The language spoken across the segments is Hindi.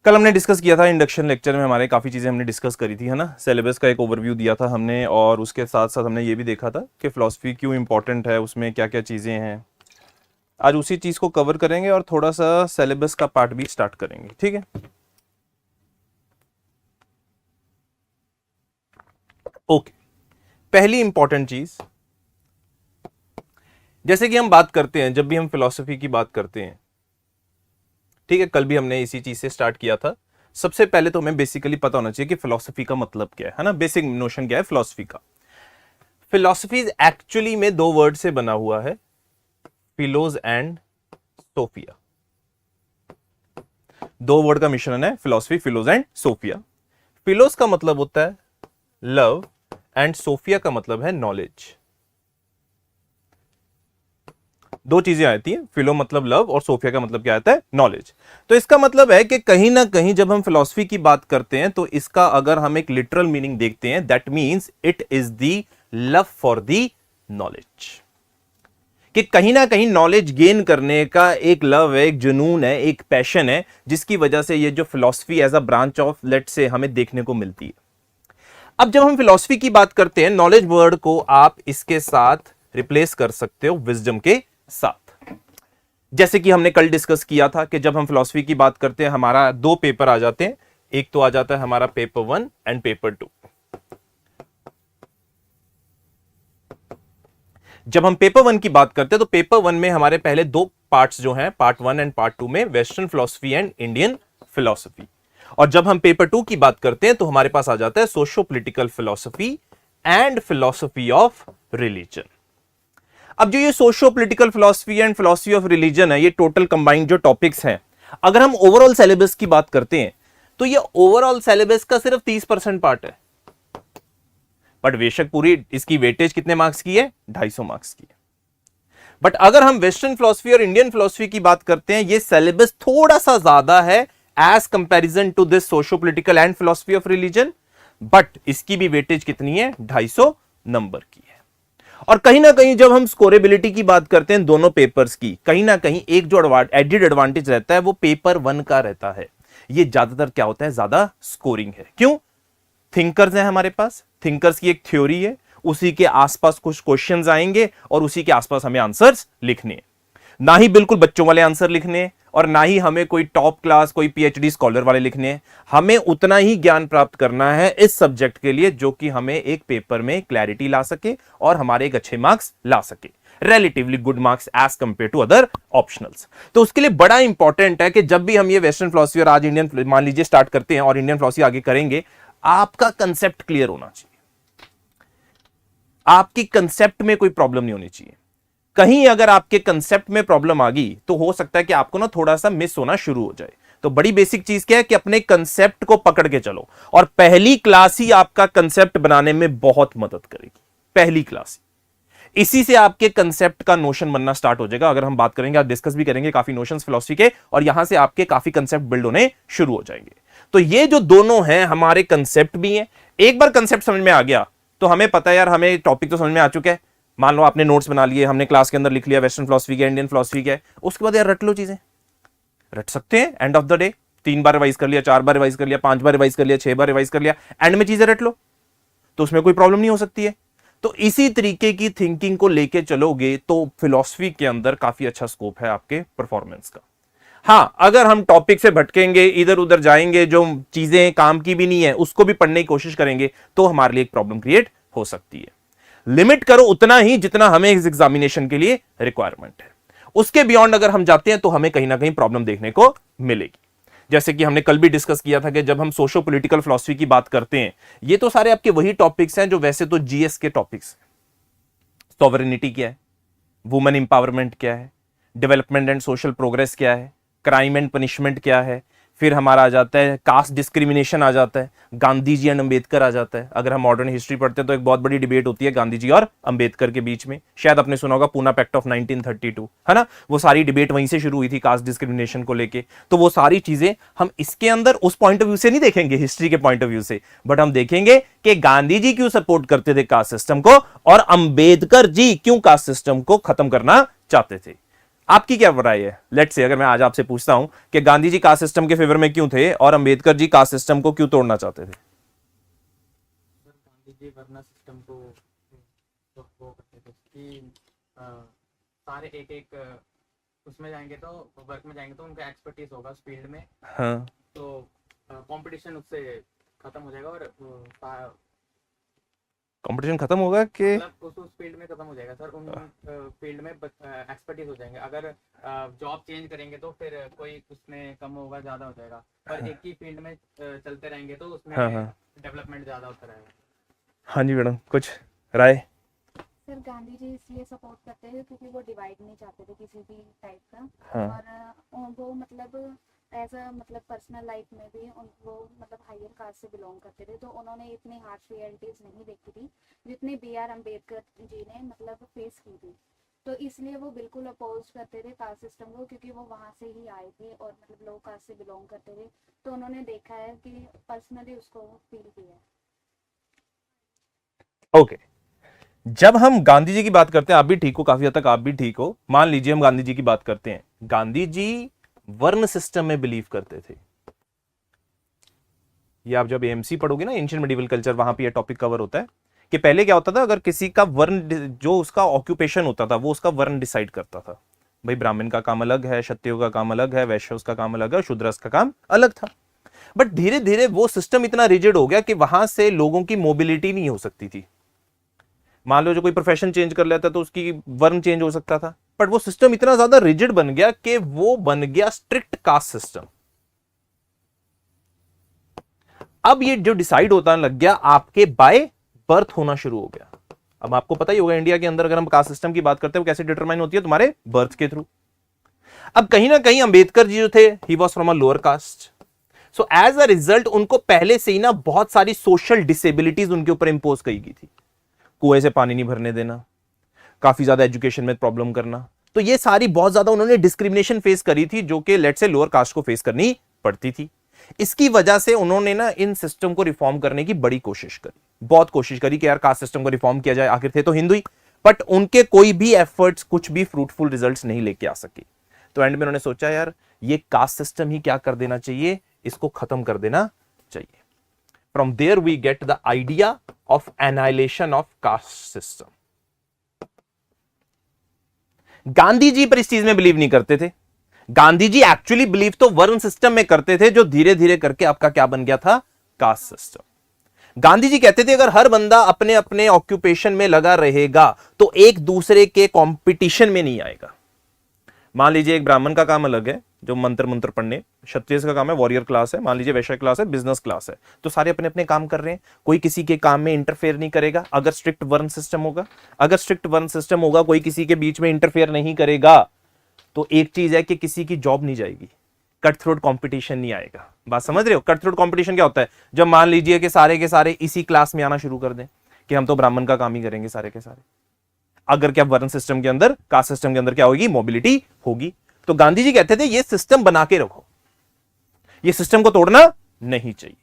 कल हमने डिस्कस किया था इंडक्शन लेक्चर में, हमारे काफ़ी चीज़ें हमने डिस्कस करी थी, है ना। सिलेबस का एक ओवरव्यू दिया था हमने, और उसके साथ साथ हमने ये भी देखा था कि फ़िलासफ़ी क्यों इंपॉर्टेंट है, उसमें क्या क्या चीज़ें हैं। आज उसी चीज़ को कवर करेंगे और थोड़ा सा सिलेबस का पार्ट भी स्टार्ट करेंगे, ठीक है। ओके, पहली इंपॉर्टेंट चीज़, जैसे कि हम बात करते हैं, जब भी हम फिलॉसफी की बात करते हैं, ठीक है, कल भी हमने इसी चीज से स्टार्ट किया था। सबसे पहले तो हमें बेसिकली पता होना चाहिए कि फिलॉसफी का मतलब क्या है ना। बेसिक नोशन क्या है फिलॉसफी का। फिलॉसफी एक्चुअली में दो वर्ड से बना हुआ है, फिलोज एंड सोफिया। दो वर्ड का मिश्रण है फिलॉसफी, फिलोज एंड सोफिया। फिलोज का मतलब होता है लव एंड सोफिया का मतलब है नॉलेज। दो चीजें आती हैं, फिलो मतलब लव और सोफिया का मतलब क्या आता है, नॉलेज। तो इसका मतलब है कि कहीं ना कहीं जब हम फिलॉसफी की बात करते हैं तो इसका अगर हम एक लिटरल मीनिंग देखते हैं, that means it is the love for the knowledge. कि कहीं ना कहीं नॉलेज गेन करने का एक लव है, एक जुनून है, एक पैशन है, जिसकी वजह से ये जो philosophy as a branch of late से हमें देखने को मिलती है। अब जब हम फिलॉसफी की बात करते हैं, नॉलेज वर्ड को आप इसके साथ रिप्लेस कर सकते हो विजडम के साथ। जैसे कि हमने कल डिस्कस किया था कि जब हम फिलॉसफी की बात करते हैं, हमारा दो पेपर आ जाते हैं। एक तो आ जाता है हमारा पेपर 1 एंड पेपर 2। जब हम पेपर 1 की बात करते हैं तो पेपर 1 में हमारे पहले दो पार्ट्स जो हैं, पार्ट 1 एंड पार्ट 2 में western philosophy and Indian philosophy. और जब हम पेपर 2 की बात करते हैं तो हमारे पास आ जाता है socio political philosophy and philosophy of religion. अब जो ये socio political philosophy and philosophy of religion है, ये टोटल कंबाइंड जो टॉपिक्स हैं, अगर हम ओवरऑल सिलेबस की बात करते हैं तो ये ओवरऑल सिलेबस का सिर्फ 30% पार्ट है। बट बेशक पूरी इसकी वेटेज कितने मार्क्स की है, 250 मार्क्स की है। बट अगर हम वेस्टर्न फिलॉसफी और इंडियन फिलॉसफी की बात करते हैं, ये सिलेबस थोड़ा सा ज्यादा है as comparison to this socio political and philosophy of religion, but इसकी भी वेटेज कितनी है, 250 नंबर की है। और कहीं ना कहीं जब हम स्कोरेबिलिटी की बात करते हैं दोनों पेपर्स की, कहीं ना कहीं एक जो एडेड एडवांटेज रहता है वो पेपर 1 का रहता है। ये ज्यादातर क्या होता है, ज्यादा स्कोरिंग है। क्यों? थिंकर्स हैं हमारे पास, थिंकर्स की एक थ्योरी है, उसी के आसपास कुछ क्वेश्चंस आएंगे और उसी के आसपास हमें आंसर्स लिखने हैं। ना ही बिल्कुल बच्चों वाले आंसर लिखने हैं और ना ही हमें कोई टॉप क्लास कोई पीएचडी स्कॉलर वाले लिखने हैं। हमें उतना ही ज्ञान प्राप्त करना है इस सब्जेक्ट के लिए जो कि हमें एक पेपर में क्लैरिटी ला सके और हमारे एक अच्छे मार्क्स ला सके, relatively good marks as compared to other optionals। तो उसके लिए बड़ा इंपॉर्टेंट है कि जब भी हम ये वेस्टर्न फिलॉसफी और आज इंडियन मान लीजिए स्टार्ट करते हैं और इंडियन फिलॉसफी आगे करेंगे, आपका कंसेप्ट क्लियर होना चाहिए। आपकी कंसेप्ट में कोई प्रॉब्लम नहीं होनी चाहिए। कहीं अगर आपके कंसेप्ट में प्रॉब्लम आ गई तो हो सकता है कि आपको ना थोड़ा सा मिस होना शुरू हो जाए। तो बड़ी बेसिक चीज क्या है कि अपने कंसेप्ट को पकड़ के चलो, और पहली क्लास ही आपका कंसेप्ट बनाने में बहुत मदद करेगी। पहली क्लास इसी से आपके कंसेप्ट का नोशन बनना स्टार्ट हो जाएगा। अगर हम बात करेंगे, आज डिस्कस भी करेंगे काफी नोशंस फिलॉसफी के, और यहां से आपके काफी कंसेप्ट बिल्ड होने शुरू हो जाएंगे। तो ये जो दोनों हैं हमारे कंसेप्ट भी हैं। एक बार कंसेप्ट समझ में आ गया तो हमें पता है यार, हमें टॉपिक तो समझ में आ चुका है। मान लो आपने नोट्स बना लिए, हमने क्लास के अंदर लिख लिया वेस्टर्न फिलॉसफी का, इंडियन फिलॉसफी का, उसके बाद यार रट लो चीजें। रट सकते हैं end of the day, 3 bar revise कर लिया, 4 बार रिवाइज कर लिया, 5 बार रिवाइज कर लिया, 6 बार रिवाइज कर लिया, एंड में चीजें रट लो, तो उसमें कोई प्रॉब्लम नहीं हो सकती है। तो इसी तरीके की थिंकिंग को लेके चलोगे तो फिलॉसफी के अंदर काफी अच्छा स्कोप है आपके परफॉर्मेंस का। हाँ, अगर हम टॉपिक से भटकेंगे, इधर उधर जाएंगे, जो चीजें काम की भी नहीं है उसको भी पढ़ने की कोशिश करेंगे, तो हमारे लिए एक प्रॉब्लम क्रिएट हो सकती है। लिमिट करो उतना ही जितना हमें इस एग्जामिनेशन के लिए रिक्वायरमेंट है। उसके बियॉन्ड अगर हम जाते हैं तो हमें कहीं ना कहीं प्रॉब्लम देखने को मिलेगी। जैसे कि हमने कल भी डिस्कस किया था कि जब हम सोशो पॉलिटिकल फिलॉसफी की बात करते हैं, ये तो सारे आपके वही टॉपिक्स हैं जो वैसे तो जीएस के टॉपिक्स हैं। सॉवरेनिटी क्या है, वुमेन इंपावरमेंट क्या है, डेवलपमेंट एंड सोशल प्रोग्रेस क्या है, क्राइम एंड पनिशमेंट क्या है, फिर हमारा आ जाता है कास्ट डिस्क्रिमिनेशन आ जाता है, गांधी जी एंड अंबेडकर आ जाता है। अगर हम मॉडर्न हिस्ट्री पढ़ते हैं तो एक बहुत बड़ी डिबेट होती है गांधी जी और अंबेडकर के बीच में। शायद आपने सुना होगा पूना पैक्ट ऑफ 1932, है ना। वो सारी डिबेट वहीं से शुरू हुई थी कास्ट डिस्क्रिमिनेशन को लेके। तो वो सारी चीजें हम इसके अंदर उस पॉइंट ऑफ व्यू से नहीं देखेंगे, हिस्ट्री के पॉइंट ऑफ व्यू से, बट हम देखेंगे कि गांधी जी क्यों सपोर्ट करते थे कास्ट सिस्टम को और अंबेडकर जी क्यों कास्ट सिस्टम को खत्म करना चाहते थे। आपकी क्या राय है? लेट्स से अगर मैं आज आपसे पूछता हूं कि गांधी जी कास्ट सिस्टम के फेवर में क्यों थे और अंबेडकर जी कास्ट सिस्टम को क्यों तोड़ना चाहते थे? गांधी जी वरना सिस्टम को तो वो करते थे कि सारे एक एक उसमें जाएंगे तो वर्क में जाएंगे तो उनका एक्सपर्टीज होगा उस फील्ड में। हाँ, तो कंपटीशन उससे खत्म हो जाएगा और कंपटीशन खत्म होगा कि मतलब उस फील्ड में खत्म हो जाएगा सर। उन फील्ड में एक्सपर्टीज हो जाएंगे। अगर जॉब चेंज करेंगे तो फिर कोई उसमें कम होगा ज़्यादा हो जाएगा, और एक ही फील्ड में चलते रहेंगे तो उसमें हाँ हाँ डेवलपमेंट ज़्यादा होता रहेगा। हाँ जी मैडम, कुछ राय? सर गांधी जी इसलिए सपोर्ट करते थे क्योंकि वो डिवाइड नहीं चाहते थे किसी भी टाइप का। हाँ और वो मतलब एज अ मतलब पर्सनल लाइफ में भी वो मतलब हायर कास्ट से बिलोंग करते थे, तो उन्होंने इतनी हार्श रियलिटीज नहीं देखी थी जितनी B.R. अम्बेडकर जी ने मतलब फेस की थी। तो इसलिए वो बिल्कुल अपोज करते थे कास्ट सिस्टम को, क्योंकि वो वहाँ से ही आए थे और मतलब लो कास्ट से बिलोंग करते थे, तो उन्होंने देखा है कि पर्सनली उसको फील किया है। ओके, जब हम गांधी जी की बात करते हैं, आप भी ठीक हो, काफी हद तक आप भी ठीक हो, मान लीजिए हम गांधी जी की बात करते हैं। गांधी जी वर्ण सिस्टम में बिलीव करते थे। ये आप जब एएमसी पढ़ोगे ना, एंशिएंट मेडिवल कल्चर, वहां पे ये टॉपिक कवर होता है कि पहले क्या होता था, अगर किसी का वर्ण, जो उसका ऑक्यूपेशन होता था वो उसका वर्ण डिसाइड करता था। भाई ब्राह्मण का काम अलग है, क्षत्रियो का काम अलग है, वैश्य का काम अलग है, शूद्रस का काम अलग था। बट धीरे धीरे वो सिस्टम इतना रिजिड हो गया कि वहां से लोगों की मोबिलिटी नहीं हो सकती थी। मान लो जो कोई प्रोफेशन चेंज कर लेता तो उसकी वर्ण चेंज हो सकता था, बट वो सिस्टम इतना ज्यादा रिजिड बन गया कि वो बन गया स्ट्रिक्ट कास्ट सिस्टम। अब ये जो डिसाइड होता लग गया, आपके बाय बर्थ होना शुरू हो गया। अब आपको पता ही होगा इंडिया के अंदर अगर हम कास्ट सिस्टम की बात करते हैं, वो कैसे डिटरमाइन होती है? तुम्हारे बर्थ के थ्रू। अब कहीं ना कहीं अंबेडकर जी जो थे, he was from a lower caste, so as a result उनको पहले से ही ना बहुत सारी सोशल डिसेबिलिटीज उनके ऊपर इंपोज की गई थी। कुएं से पानी नहीं भरने देना, काफी ज्यादा एजुकेशन में प्रॉब्लम करना, तो ये सारी बहुत ज्यादा उन्होंने डिस्क्रिमिनेशन फेस करी थी, जो कि लेट से लोअर कास्ट को फेस करनी पड़ती थी। इसकी वजह से उन्होंने ना इन सिस्टम को रिफॉर्म करने की बड़ी कोशिश करी, बहुत कोशिश करी कि यार कास्ट सिस्टम को रिफॉर्म किया जाए, आखिर थे तो हिंदू ही। बट उनके कोई भी एफर्ट्स कुछ भी फ्रूटफुल रिजल्ट्स नहीं लेके आ सके। तो एंड में उन्होंने सोचा यार ये कास्ट सिस्टम ही क्या कर देना चाहिए, इसको खत्म कर देना चाहिए। From there we get the idea of annihilation of caste system. Gandhi ji पर इस चीज में बिलीव नहीं करते थे। गांधी जी एक्चुअली बिलीव तो वर्ण सिस्टम में करते थे, जो धीरे धीरे करके आपका क्या बन गया था? Cast system. गांधी जी कहते थे अगर हर बंदा अपने अपने ऑक्यूपेशन में लगा रहेगा तो एक दूसरे के कंपटीशन में नहीं आएगा। मान लीजिए एक ब्राह्मण का काम अलग है, जो मंत्र मंत्र पढ़ने, क्षत्रिय का काम है वॉरियर क्लास है, मान लीजिए वैश्य क्लास है, बिजनेस क्लास है, तो सारे अपने अपने काम कर रहे हैं, कोई किसी के काम में इंटरफेयर नहीं करेगा अगर स्ट्रिक्ट वर्ण सिस्टम होगा। अगर स्ट्रिक्ट वर्ण सिस्टम होगा, कोई किसी के बीच में इंटरफेयर नहीं करेगा, तो एक चीज है कि किसी की जॉब नहीं जाएगी, कट थ्रोट कंपटीशन नहीं आएगा। बात समझ रहे हो? कट थ्रोट कंपटीशन क्या होता है? जब मान लीजिए कि सारे के सारे इसी क्लास में आना शुरू कर दें कि हम तो ब्राह्मण का काम ही करेंगे सारे के सारे, अगर क्या वर्ण सिस्टम के अंदर, कास्ट सिस्टम के अंदर क्या होगी? मोबिलिटी होगी। तो गांधी जी कहते थे ये सिस्टम बना के रखो, ये सिस्टम को तोड़ना नहीं चाहिए।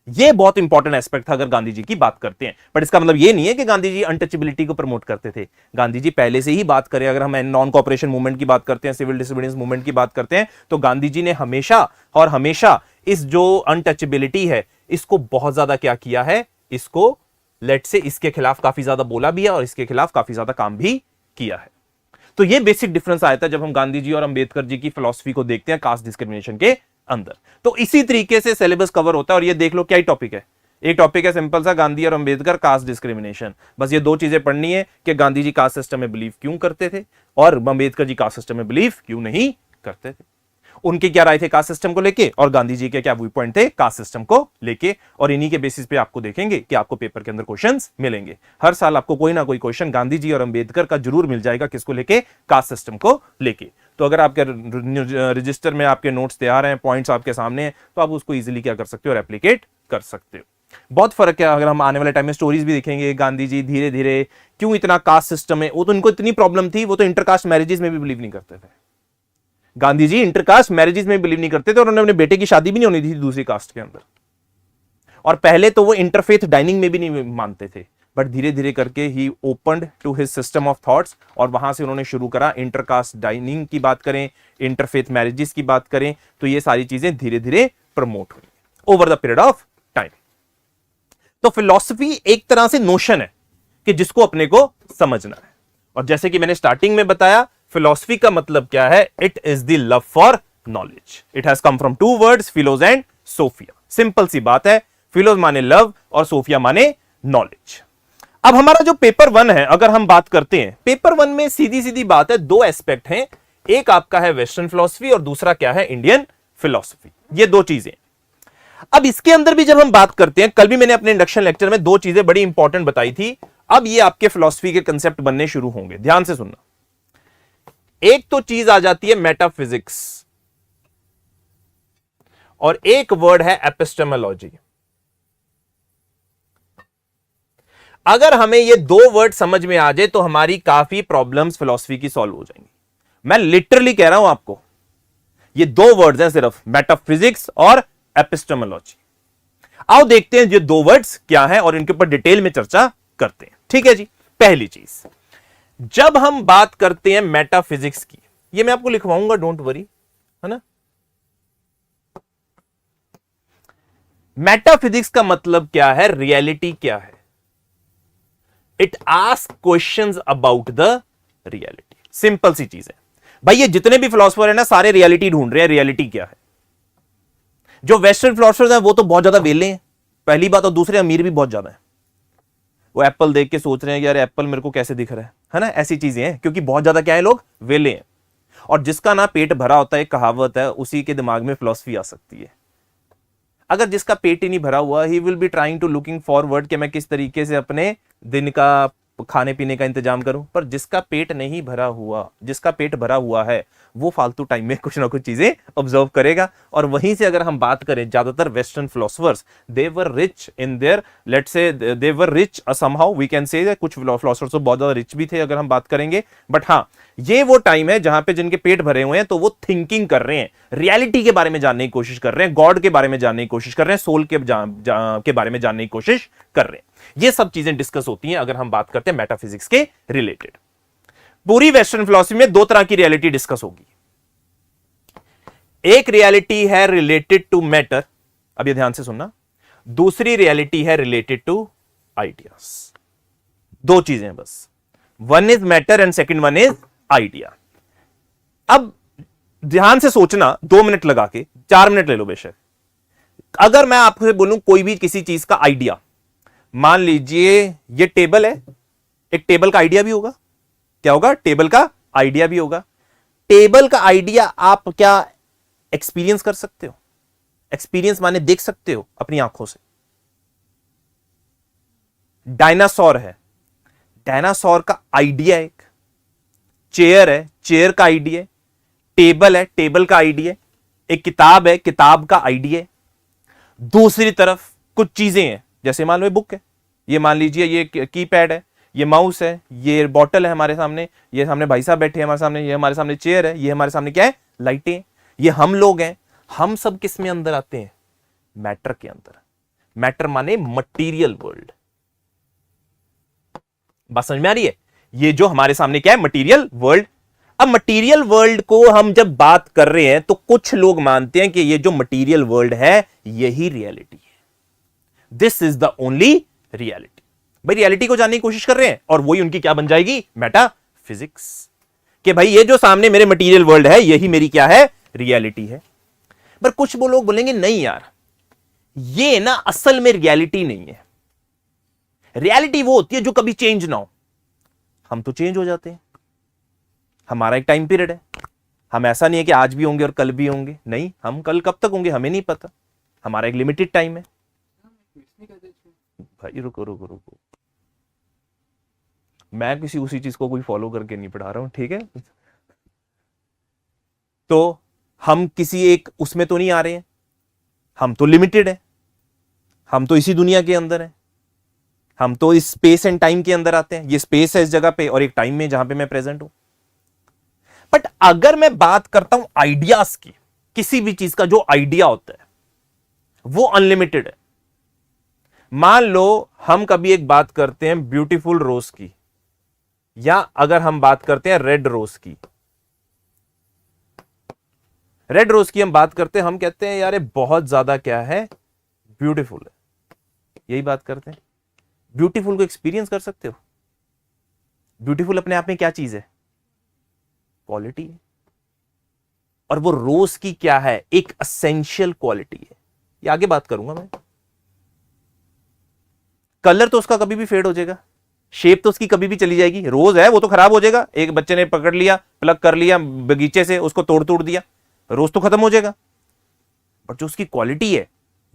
ये बहुत इंपॉर्टेंट एस्पेक्ट था अगर गांधी जी की बात करते हैं। बट इसका मतलब ये नहीं है कि गांधी जी अनटचेबिलिटी को प्रमोट करते थे। गांधी जी पहले से ही बात करें, अगर हम नॉन कॉपरेशन मूवमेंट की बात करते हैं, सिविल डिसोबीडियंस मूवमेंट की बात करते हैं, तो गांधी जी ने हमेशा और हमेशा इस जो अनटचेबिलिटी है इसको बहुत ज्यादा क्या किया है, इसको लेट से इसके खिलाफ काफी ज्यादा बोला भी है और इसके खिलाफ काफी ज्यादा काम भी किया है। तो ये बेसिक डिफरेंस आया था जब हम गांधी जी और अंबेडकर जी की फिलॉसफी को देखते हैं कास्ट डिस्क्रिमिनेशन के अंदर। तो इसी तरीके से सिलेबस कवर होता है। और ये देख लो क्या ही टॉपिक है, एक टॉपिक है सिंपल सा, गांधी और अंबेडकर कास्ट डिस्क्रिमिनेशन। बस ये दो चीजें पढ़नी है कि गांधी जी कास्ट सिस्टम में बिलीव क्यों करते थे और अंबेडकर जी कास्ट सिस्टम में बिलीव क्यों नहीं करते थे, उनके क्या राय थे कास्ट सिस्टम को लेके, और गांधी जी के क्या व्यू पॉइंट थे कास्ट सिस्टम को लेके। और इन्हीं के बेसिस पे आपको देखेंगे कि आपको पेपर के अंदर क्वेश्चंस मिलेंगे। हर साल आपको कोई ना कोई क्वेश्चन गांधी जी और अंबेडकर का जरूर मिल जाएगा, किसको लेके? कास्ट सिस्टम को लेके। तो अगर आपके रजिस्टर में आपके नोट्स तैयार हैं, पॉइंट्स आपके सामने हैं, तो आप उसको इजिली क्या कर सकते हो? रेप्लिकेट कर सकते हो। बहुत फर्क है। अगर हम आने वाले टाइम में स्टोरीज भी देखेंगे, गांधी जी धीरे धीरे क्यों इतना कास्ट सिस्टम है, वो तो इनको इतनी प्रॉब्लम थी, वो तो इंटरकास्ट मैरिजेस में भी बिलीव नहीं करते थे। गांधी जी इंटरकास्ट मैरिजेस में बिलीव नहीं करते थे और उन्होंने अपने बेटे की शादी भी नहीं होनी थी दूसरी कास्ट के अंदर। और पहले तो वो इंटरफेथ डाइनिंग में भी नहीं मानते थे। बट धीरे धीरे करके ही opened to his system of thoughts, और वहां से उन्होंने शुरू करा। इंटरकास्ट डाइनिंग की बात करें, इंटरफेथ मैरिजेस की बात करें, तो ये सारी चीजें धीरे धीरे प्रमोट हुई over the period of time. तो फिलॉसफी एक तरह से नोशन है कि जिसको अपने को समझना है, और जैसे कि मैंने स्टार्टिंग में बताया, फिलॉसफी का मतलब क्या है? It is the love for knowledge. It has come from two words, philos and sophia. Simple सी बात है, फिलोज माने लव और सोफिया माने नॉलेज। अब हमारा जो पेपर 1 है, अगर हम बात करते हैं पेपर 1 में, सीधी सीधी बात है, दो एस्पेक्ट हैं। एक आपका है वेस्टर्न फिलॉसफी और दूसरा क्या है? Indian philosophy. ये दो चीजें। अब इसके अंदर भी जब हम बात करते हैं, कल भी मैंने अपने इंडक्शन लेक्चर में दो चीजें बड़ी इंपॉर्टेंट बताई थी। अब ये आपके फिलॉसफी के कंसेप्ट बनने शुरू होंगे, ध्यान से सुनना। एक तो चीज आ जाती है मेटाफिजिक्स, और एक वर्ड है एपिस्टेमोलॉजी। अगर हमें ये दो वर्ड समझ में आ जाए तो हमारी काफी प्रॉब्लम्स फिलॉसफी की सॉल्व हो जाएंगी। मैं लिटरली कह रहा हूं आपको, ये दो वर्ड्स हैं सिर्फ, मेटाफिजिक्स और एपिस्टेमोलॉजी। आओ देखते हैं ये दो वर्ड्स क्या हैं और इनके ऊपर डिटेल में चर्चा करते हैं। ठीक है जी। पहली चीज, जब हम बात करते हैं मेटाफिजिक्स की, ये मैं आपको लिखवाऊंगा, डोंट वरी, है ना। मेटाफिजिक्स का मतलब क्या है? रियलिटी क्या है? It ask questions about the reality. Simple सी चीज है भाई। ये जितने भी फिलोसफर है ना, सारे रियलिटी ढूंढ रहे हैं, रियलिटी क्या है। जो वेस्टर्न फिलोसफर्स हैं वो तो बहुत ज्यादा वेले हैं, पहली बात, और दूसरे अमीर भी बहुत ज्यादा है। वो एप्पल देख के सोच रहे हैं कि यार एप्पल मेरे को कैसे दिख रहा है ना। ऐसी चीजें हैं, क्योंकि बहुत ज्यादा क्या है, लोग वेले हैं। और जिसका ना पेट भरा होता है, एक कहावत है, उसी के दिमाग में फिलॉसफी आ सकती है। अगर जिसका पेट ही नहीं भरा हुआ, he will be trying to looking forward कि मैं किस तरीके से अपने दिन का खाने पीने का इंतजाम करूं। पर जिसका पेट नहीं भरा हुआ, जिसका पेट भरा हुआ है, वो फालतू टाइम में कुछ ना कुछ चीजें ऑब्जर्व करेगा। और वहीं से अगर हम बात करें, ज्यादातर western philosophers, they were rich in their, let's say they were rich somehow, we can say, कुछ फिलोसफर्स तो बहुत ज्यादा रिच भी थे अगर हम बात करेंगे। बट हाँ, ये वो टाइम है जहां पे जिनके पेट भरे हुए हैं, तो वो थिंकिंग कर रहे हैं, रियलिटी के बारे में जानने की कोशिश कर रहे हैं, गॉड के बारे में जानने की कोशिश कर रहे हैं, सोल के बारे में जानने की कोशिश कर रहे हैं। ये सब चीजें डिस्कस होती हैं अगर हम बात करते हैं मेटाफिजिक्स के रिलेटेड। पूरी वेस्टर्न फिलॉसफी में दो तरह की रियलिटी डिस्कस होगी। एक रियलिटी है रिलेटेड टू मैटर, अब ये ध्यान से सुनना। दूसरी रियलिटी है रिलेटेड टू आइडियाज। दो चीजें हैं बस, one is matter and second one is idea. अब ध्यान से सोचना, 2 मिनट लगा के, 4 मिनट ले लो बेशक। अगर मैं आपसे बोलूं कोई भी किसी चीज का आइडिया, मान लीजिए ये टेबल है, एक टेबल का आइडिया भी होगा। क्या होगा? टेबल का आइडिया भी होगा। टेबल का आइडिया आप क्या एक्सपीरियंस कर सकते हो? एक्सपीरियंस माने देख सकते हो अपनी आंखों से। डायनासोर है, डायनासोर का आइडिया एक। चेयर है, चेयर का आइडिया। टेबल है, टेबल का आइडिया। एक किताब है, किताब का आइडिया। दूसरी तरफ कुछ चीजें हैं, जैसे मान लो ये बुक है, ये मान लीजिए ये कीपैड है, ये माउस है, ये बॉटल है हमारे सामने, ये सामने भाई साहब बैठे हैं हमारे सामने, ये हमारे सामने चेयर है, ये हमारे सामने क्या है? लाइटें। ये हम लोग हैं। हम सब किस में अंदर आते हैं? मैटर के अंदर। मैटर माने मटीरियल वर्ल्ड। बात समझ में आ रही है? ये जो हमारे सामने क्या है? Material world. अब मटीरियल वर्ल्ड को हम जब बात कर रहे हैं तो कुछ लोग मानते हैं कि ये जो मटीरियल वर्ल्ड है यही रियलिटी है, this is the only reality. भाई रियलिटी को जानने की कोशिश कर रहे हैं और वही उनकी क्या बन जाएगी? मेटाफिजिक्स। कि भाई ये जो सामने मेरे मटीरियल वर्ल्ड है यही मेरी क्या है? रियलिटी है। पर कुछ वो लोग बोलेंगे नहीं यार, ये ना असल में रियलिटी नहीं है। रियलिटी वो होती है जो कभी चेंज ना हो। हम तो चेंज हो जाते हैं, हमारा एक टाइम पीरियड है। हम ऐसा नहीं है कि आज भी होंगे और कल भी होंगे, नहीं, हम कल कब तक होंगे हमें नहीं पता, हमारा एक लिमिटेड टाइम है। भाई रुको रुको रुको, मैं किसी उसी चीज को कोई फॉलो करके नहीं पढ़ा रहा हूं, ठीक है। तो हम किसी एक उसमें तो नहीं आ रहे हैं, हम तो लिमिटेड है, हम तो इसी दुनिया के अंदर है, हम तो इस स्पेस एंड टाइम के अंदर आते हैं। ये स्पेस है इस जगह पे और एक टाइम में जहां पे मैं प्रेजेंट हूं। बट अगर मैं बात करता हूं आइडियाज की, किसी भी चीज का जो आइडिया होता है वो अनलिमिटेड है। मान लो हम कभी एक बात करते हैं ब्यूटीफुल रोज की, या अगर हम बात करते हैं रेड रोज की, रेड रोज की हम बात करते हैं, हम कहते हैं यार ये बहुत ज्यादा क्या है, ब्यूटीफुल है, यही बात करते हैं। ब्यूटीफुल को एक्सपीरियंस कर सकते हो? ब्यूटीफुल अपने आप में क्या चीज है? क्वालिटी है। और वो रोज की क्या है? एक असेंशियल क्वालिटी है। ये आगे बात करूंगा मैं। कलर तो उसका कभी भी फेड हो जाएगा, शेप तो उसकी कभी भी चली जाएगी। रोज है वो तो खराब हो जाएगा, एक बच्चे ने पकड़ लिया, प्लग कर लिया बगीचे से, उसको तोड़ दिया, रोज तो खत्म हो जाएगा। बट जो उसकी क्वालिटी है,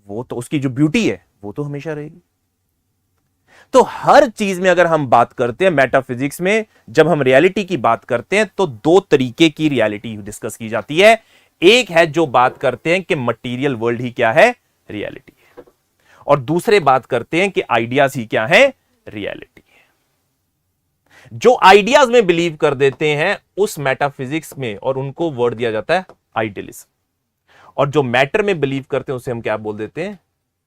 वो तो, उसकी जो ब्यूटी है वो तो हमेशा रहेगी। तो हर चीज में अगर हम बात करते हैं मेटाफिजिक्स में, जब हम रियलिटी की बात करते हैं तो दो तरीके की रियलिटी डिस्कस की जाती है। एक है जो बात करते हैं कि मटेरियल वर्ल्ड ही क्या है, रियलिटी है, और दूसरे बात करते हैं कि आइडियाज ही क्या है, रियलिटी है। जो आइडियाज में बिलीव कर देते हैं उस मेटाफिजिक्स में, और उनको वर्ड दिया जाता है आइडियलिज्म, और जो मैटर में बिलीव करते हैं उसे हम क्या बोल देते हैं,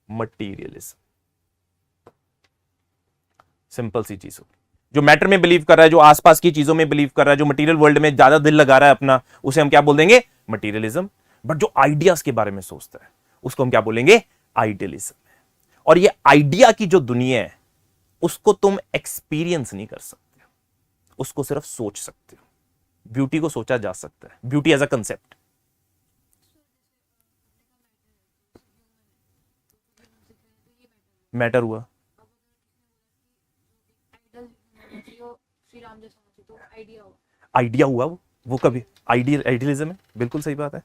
मटीरियलिज्म। सिंपल सी चीज हो, जो मैटर में बिलीव कर रहा है, जो आसपास की चीजों में बिलीव कर रहा है, जो मटेरियल वर्ल्ड में ज्यादा दिल लगा रहा है अपना, उसे हम क्या बोल देंगे, मटीरियलिज्म। बट जो आइडियाज के बारे में सोचता है उसको हम क्या बोलेंगे, आइडियलिज्म। और ये आइडिया की जो दुनिया है उसको तुम एक्सपीरियंस नहीं कर सकते, उसको सिर्फ सोच सकते हो। ब्यूटी को सोचा जा सकता है, beauty as a concept. Matter हुआ, श्री राम जैसा होना चाहिए, तो आइडिया हो, आइडिया हुआ, वो कभी आइडियलिज्म है। बिल्कुल सही बात है।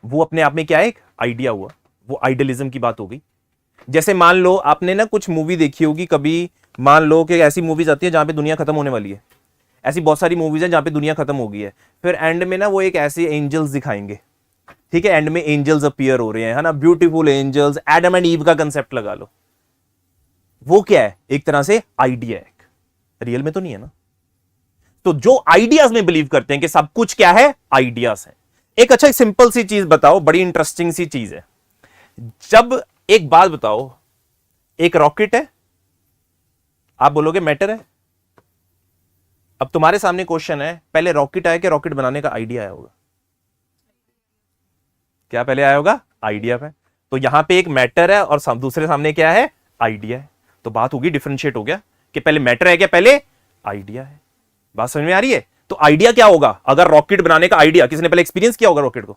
वो अपने आप में क्या है, एक आइडिया हुआ, वो आइडियलिज्म की बात हो गई। जैसे मान लो आपने ना कुछ मूवी देखी होगी कभी, मान लो कि ऐसी मूवीज आती है जहां पे दुनिया खत्म होने वाली है, ऐसी बहुत सारी मूवीज हैं जहां पे दुनिया खत्म हो गई है, फिर एंड में ना वो एक ऐसे एंजल्स दिखाएंगे, ठीक है, एंड में एंजल्स अपीयर हो रहे हैं, है ना, beautiful angels, Adam and Eve का कंसेप्ट लगा लो। वो क्या है, एक तरह से आइडिया है, रियल में तो नहीं है ना। तो जो आइडियाज में बिलीव करते हैं कि सब कुछ क्या है, आइडियाज है। एक अच्छा एक सिंपल सी चीज बताओ, बड़ी इंटरेस्टिंग सी चीज है। जब, एक बात बताओ, एक रॉकेट है, आप बोलोगे मैटर है। अब तुम्हारे सामने क्वेश्चन है, पहले रॉकेट आया कि रॉकेट बनाने का आइडिया आया होगा? क्या पहले आया होगा, आइडिया पे। तो यहां पे एक मैटर है और दूसरे सामने क्या है, आइडिया है। तो बात होगी, डिफरेंशिएट हो गया कि पहले मैटर है क्या पहले आइडिया है। बात समझ में आ रही है? तो आइडिया क्या होगा, अगर रॉकेट बनाने का आइडिया, किसी ने पहले एक्सपीरियंस किया होगा रॉकेट को?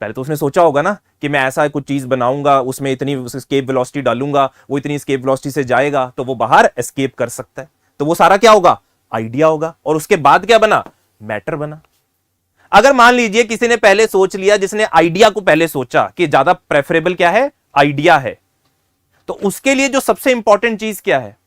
पहले तो उसने सोचा होगा ना कि मैं ऐसा कुछ चीज बनाऊंगा, उसमें इतनी एस्केप वेलोसिटी डालूंगा, वो इतनी एस्केप वेलोसिटी से जाएगा तो वो बाहर एस्केप कर सकता है। तो वो सारा क्या होगा, आइडिया होगा। और उसके बाद क्या बना, मैटर बना। अगर मान लीजिए किसी ने पहले सोच लिया, जिसने आइडिया को पहले सोचा कि ज्यादा प्रेफरेबल क्या है, आइडिया है, तो उसके लिए जो सबसे इंपॉर्टेंट चीज क्या है,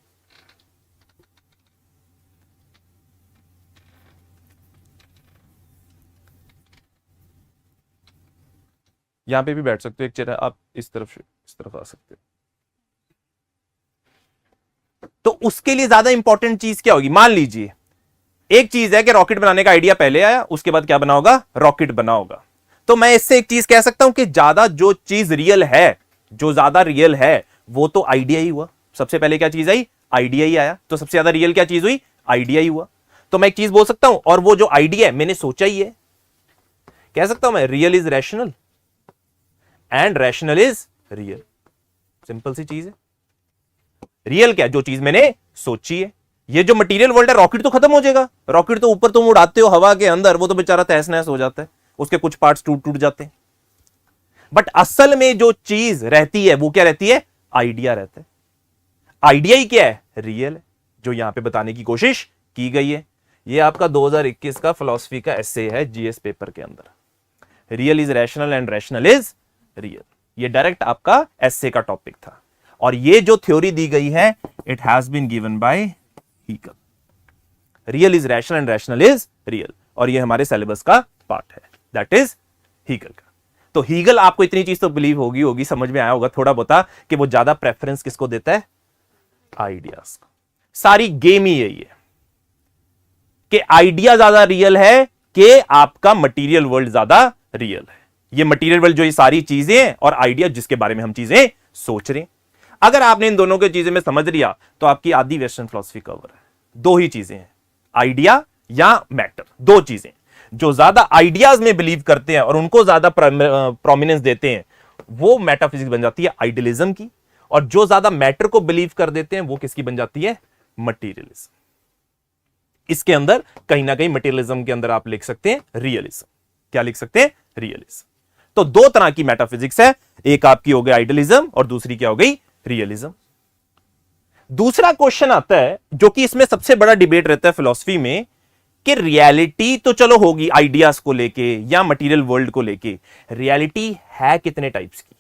यहां पे भी बैठ सकते हो, एक चेहरा आप इस तरफ आ सकते हो। तो उसके लिए ज्यादा इंपॉर्टेंट चीज क्या होगी, मान लीजिए एक चीज है कि रॉकेट बनाने का आइडिया पहले आया, उसके बाद क्या बना होगा, रॉकेट बना होगा। तो मैं इससे एक चीज कह सकता हूं कि ज्यादा जो चीज रियल है, जो ज्यादा रियल है, वो तो आइडिया ही हुआ। सबसे पहले क्या चीज आई, आइडिया ही आया। तो सबसे ज्यादा रियल क्या चीज हुई, आइडिया ही हुआ। तो मैं एक चीज बोल सकता हूं, और वो जो आइडिया है मैंने सोचा ही है, कह सकता हूं मैं, real is rational and rational is real. Simple सी चीज है। रियल क्या, जो चीज मैंने सोची है। ये जो मटेरियल वर्ल्ड है, रॉकेट तो खत्म हो जाएगा, रॉकेट तो ऊपर तुम उड़ाते हो हवा के अंदर, वो तो बेचारा तहस नहस हो जाता है, उसके कुछ पार्ट्स टूट टूट जाते हैं। बट असल में जो चीज रहती है वो क्या रहती है, आइडिया रहता है। आइडिया ही क्या है, रियल है, जो यहां पे बताने की कोशिश की गई है। ये आपका 2021 का फिलॉसफी का एसे है जीएस पेपर के अंदर। Real is rational and rational is real. ये डायरेक्ट आपका एसे का टॉपिक था। और ये जो थ्योरी दी गई है, it has been given by Hegel. Real is rational and rational is real, और ये हमारे सिलेबस का पार्ट है, दैट इज हीगल का। तो हीगल, आपको इतनी चीज तो बिलीव होगी, समझ में आया होगा थोड़ा बहुत, कि वो ज्यादा प्रेफरेंस किसको देता है, आइडियाज को। सारी गेम ही यही है कि आइडिया ज्यादा रियल है कि आपका मटेरियल वर्ल्ड ज्यादा रियल है। ये मटेरियल वर्ल्ड जो ये सारी चीजें हैं और आइडिया जिसके बारे में हम चीजें सोच रहे हैं, अगर आपने इन दोनों के चीजें में समझ लिया तो आपकी आधी वेस्टर्न फिलॉसफी कवर है। दो ही चीजें हैं, आइडिया या मैटर, दो चीजें। जो ज्यादा आइडियाज में बिलीव करते हैं और उनको ज्यादा प्रोमिनेंस देते हैं वो मेटाफिजिक्स बन जाती है आइडियलिज्म की, और जो ज्यादा मैटर को बिलीव कर देते हैं वो किसकी बन जाती है, मटीरियलिज्म। इसके अंदर कहीं ना कहीं मटीरियलिज्म के अंदर आप लिख सकते हैं रियलिज्म। क्या लिख सकते हैं, रियलिज्म। तो दो तरह की मेटाफिजिक्स है, एक आपकी हो गई आइडियलिज्म और दूसरी क्या हो गई, रियलिज्म। दूसरा क्वेश्चन आता है जो कि इसमें सबसे बड़ा डिबेट रहता है फिलॉसफी में, कि रियलिटी तो चलो होगी आइडियाज को लेके या मटेरियल वर्ल्ड को लेके, रियलिटी है कितने टाइप्स की।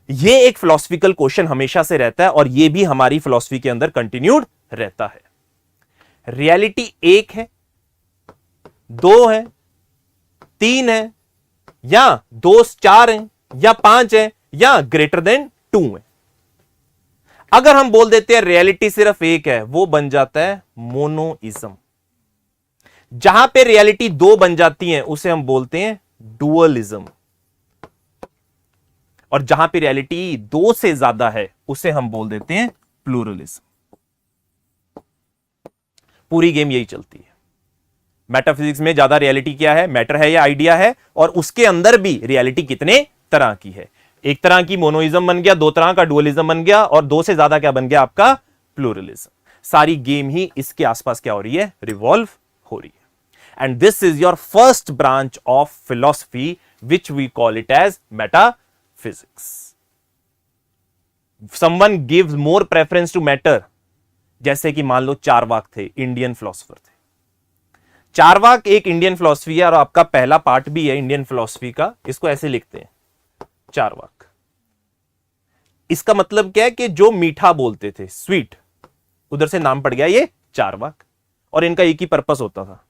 ये एक फिलॉसफिकल क्वेश्चन हमेशा से रहता है और ये भी हमारी फिलॉसफी के अंदर कंटिन्यूड रहता है। रियलिटी एक है, दो है, तीन है, या दो चार है, या पांच है, या ग्रेटर देन टू है। अगर हम बोल देते हैं रियलिटी सिर्फ एक है, वो बन जाता है मोनोइज्म। जहां पे रियलिटी दो बन जाती है उसे हम बोलते हैं डुअलिज्म, और जहां पे रियलिटी दो से ज्यादा है उसे हम बोल देते हैं प्लूरलिज्म। पूरी गेम यही चलती है। मेटाफिजिक्स में ज्यादा रियलिटी क्या है, मैटर है या आइडिया है, और उसके अंदर भी रियलिटी कितने तरह की है। एक तरह की मोनोइज्म बन गया, दो तरह का डुअलिज्म बन गया, और दो से ज्यादा क्या बन गया, आपका प्लूरलिज्म। सारी गेम ही इसके आसपास क्या हो रही है, रिवॉल्व हो रही है। And this is your first branch of philosophy which we call it as metaphysics. Someone gives more preference to matter, जैसे कि मान लो चारवाक थे, इंडियन फिलोसोफर थे। चारवाक एक इंडियन फिलॉसफी है और आपका पहला पार्ट भी है इंडियन फिलॉसफी का। इसको ऐसे लिखते हैं, चारवाक। इसका मतलब क्या है कि जो मीठा बोलते थे, स्वीट, उधर से नाम पड़ गया ये चारवाक। और इनका एक ही पर्पस होता था,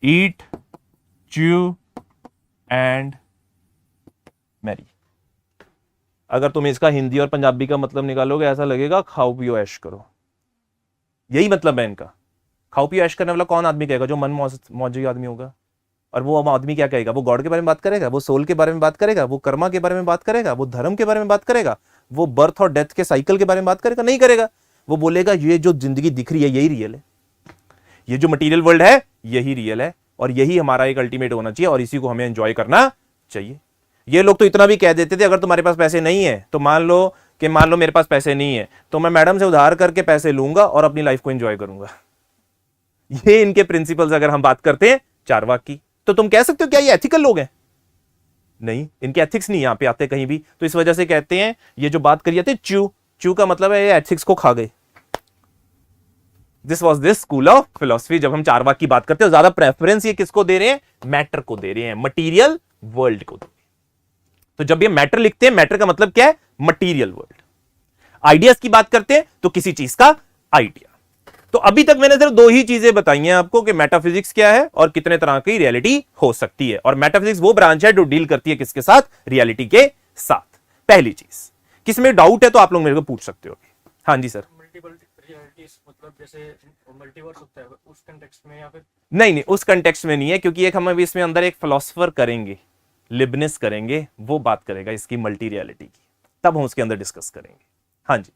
ईट, च्यू एंड मैरी। अगर तुम इसका हिंदी और पंजाबी का मतलब निकालोगे ऐसा लगेगा खाओ पियो ऐश करो। यही मतलब है इनका। खाओ पियो ऐश करने वाला कौन आदमी कहेगा, जो मन मौजी आदमी होगा। और वो आदमी क्या कहेगा, वो गॉड के बारे में बात करेगा, वो सोल के बारे में बात करेगा, वो कर्मा के बारे में बात करेगा, वो धर्म के बारे में बात करेगा, वो बर्थ और डेथ के साइकिल के बारे में बात करेगा, नहीं करेगा। वो बोलेगा ये जो जिंदगी दिख रही है यही रियल है, ये जो मटीरियल वर्ल्ड है यही रियल है, और यही हमारा एक अल्टीमेट होना चाहिए, और इसी को हमें एंजॉय करना चाहिए। ये लोग तो इतना भी कह देते थे, अगर तुम्हारे पास पैसे नहीं है तो मान लो मेरे पास पैसे नहीं है तो मैं मैडम से उधार करके पैसे लूंगा और अपनी लाइफ को एंजॉय करूंगा। ये इनके प्रिंसिपल्स अगर हम बात करते हैं चारवाक की, तो तुम कह सकते हो क्या ये एथिकल लोग हैं? नहीं, इनके एथिक्स नहीं यहां पे आते कहीं भी। तो इस वजह से कहते हैं ये जो बात करी जाती है च्यू का मतलब है ये एथिक्स को खा गए। This was this school of philosophy. जब हम चारवाक की बात करते हैं ज्यादा प्रेफरेंस ये किसको दे रहे हैं, मैटर को दे रहे हैं, मटीरियल वर्ल्ड को दे रहे हैं। तो जब ये मैटर लिखते हैं, मैटर का मतलब क्या है, मटीरियल वर्ल्ड। आइडियाज की बात करते हैं तो किसी चीज का आइडिया। तो अभी तक मैंने सिर्फ दो ही चीजें बताई हैं आपको कि मेटाफिजिक्स क्या है और कितने तरह की रियलिटी हो सकती है। और मेटाफिजिक्स वो ब्रांच है जो डील करती है किसके साथ, रियलिटी के साथ। पहली चीज, किसमें डाउट है तो आप लोग मेरे को पूछ सकते हो। हाँ जी सर। मल्टीपल रियलिटीज मतलब जैसे मल्टीवर्स होता है उस कंटेक्स्ट में, या फिर नहीं, उस कंटेक्स्ट में नहीं है, क्योंकि एक हम अभी इसमें अंदर एक फिलोसोफर करेंगे, लिबनिस करेंगे, वो बात करेगा इसकी मल्टी रियलिटी की, तब हम उसके अंदर डिस्कस करेंगे। हाँ जी।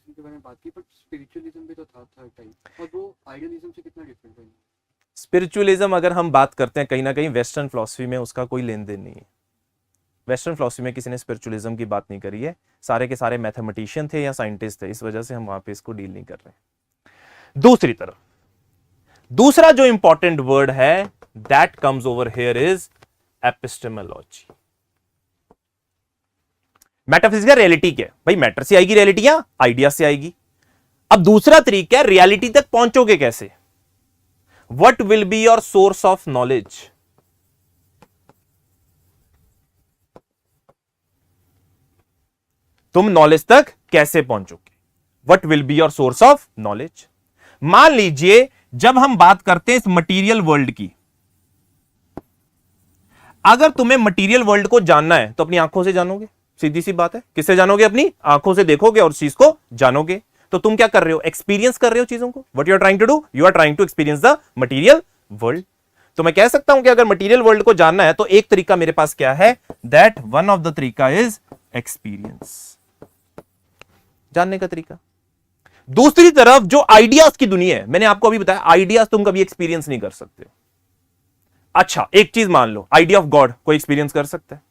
के बारे में बात की, बट स्पिरिचुअलिज्म भी तो था थर्ड टाइप, और वो आइडियलिज्म से कितना डिफरेंट है? स्पिरिचुअलिज्म अगर हम बात करते हैं कहीं ना कहीं वेस्टर्न फिलॉसफी में उसका कोई लेन देन नहीं है। वेस्टर्न फिलॉसफी में किसी ने स्पिरिचुअलिज्म की बात नहीं करी है, सारे के सारे मैथमेटिशियन थे या साइंटिस्ट थे, इस वजह से हम वहां पे इसको डील नहीं कर रहे। दूसरी तरफ दूसरा जो इंपॉर्टेंट वर्ड है that comes over here is epistemology. Metaphysical reality क्या है भाई, मैटर से आएगी रियलिटी या आइडिया से आएगी। अब दूसरा तरीका है रियलिटी तक पहुंचोगे कैसे, what will be your source of knowledge. तुम नॉलेज तक कैसे पहुंचोगे, what will be your source of knowledge. मान लीजिए जब हम बात करते हैं इस मटीरियल वर्ल्ड की, अगर तुम्हें मटीरियल वर्ल्ड को जानना है तो अपनी आंखों से जानोगे, सीधी सी बात है। किससे जानोगे, अपनी आंखों से देखोगे और चीज को जानोगे। तो तुम क्या कर रहे हो, एक्सपीरियंस कर रहे हो चीजों को. What you are trying to do, you are trying to experience the material world. तो मैं कह सकता हूं कि अगर मटीरियल वर्ल्ड को जानना है तो एक तरीका मेरे पास क्या है, दैट वन ऑफ द तरीका इज एक्सपीरियंस, जानने का तरीका. दूसरी तरफ जो आइडियाज की दुनिया है, मैंने आपको अभी बताया आइडियाज तुम कभी एक्सपीरियंस नहीं कर सकते हो. अच्छा एक चीज मान लो, आइडिया ऑफ गॉड कोई एक्सपीरियंस कर सकता है?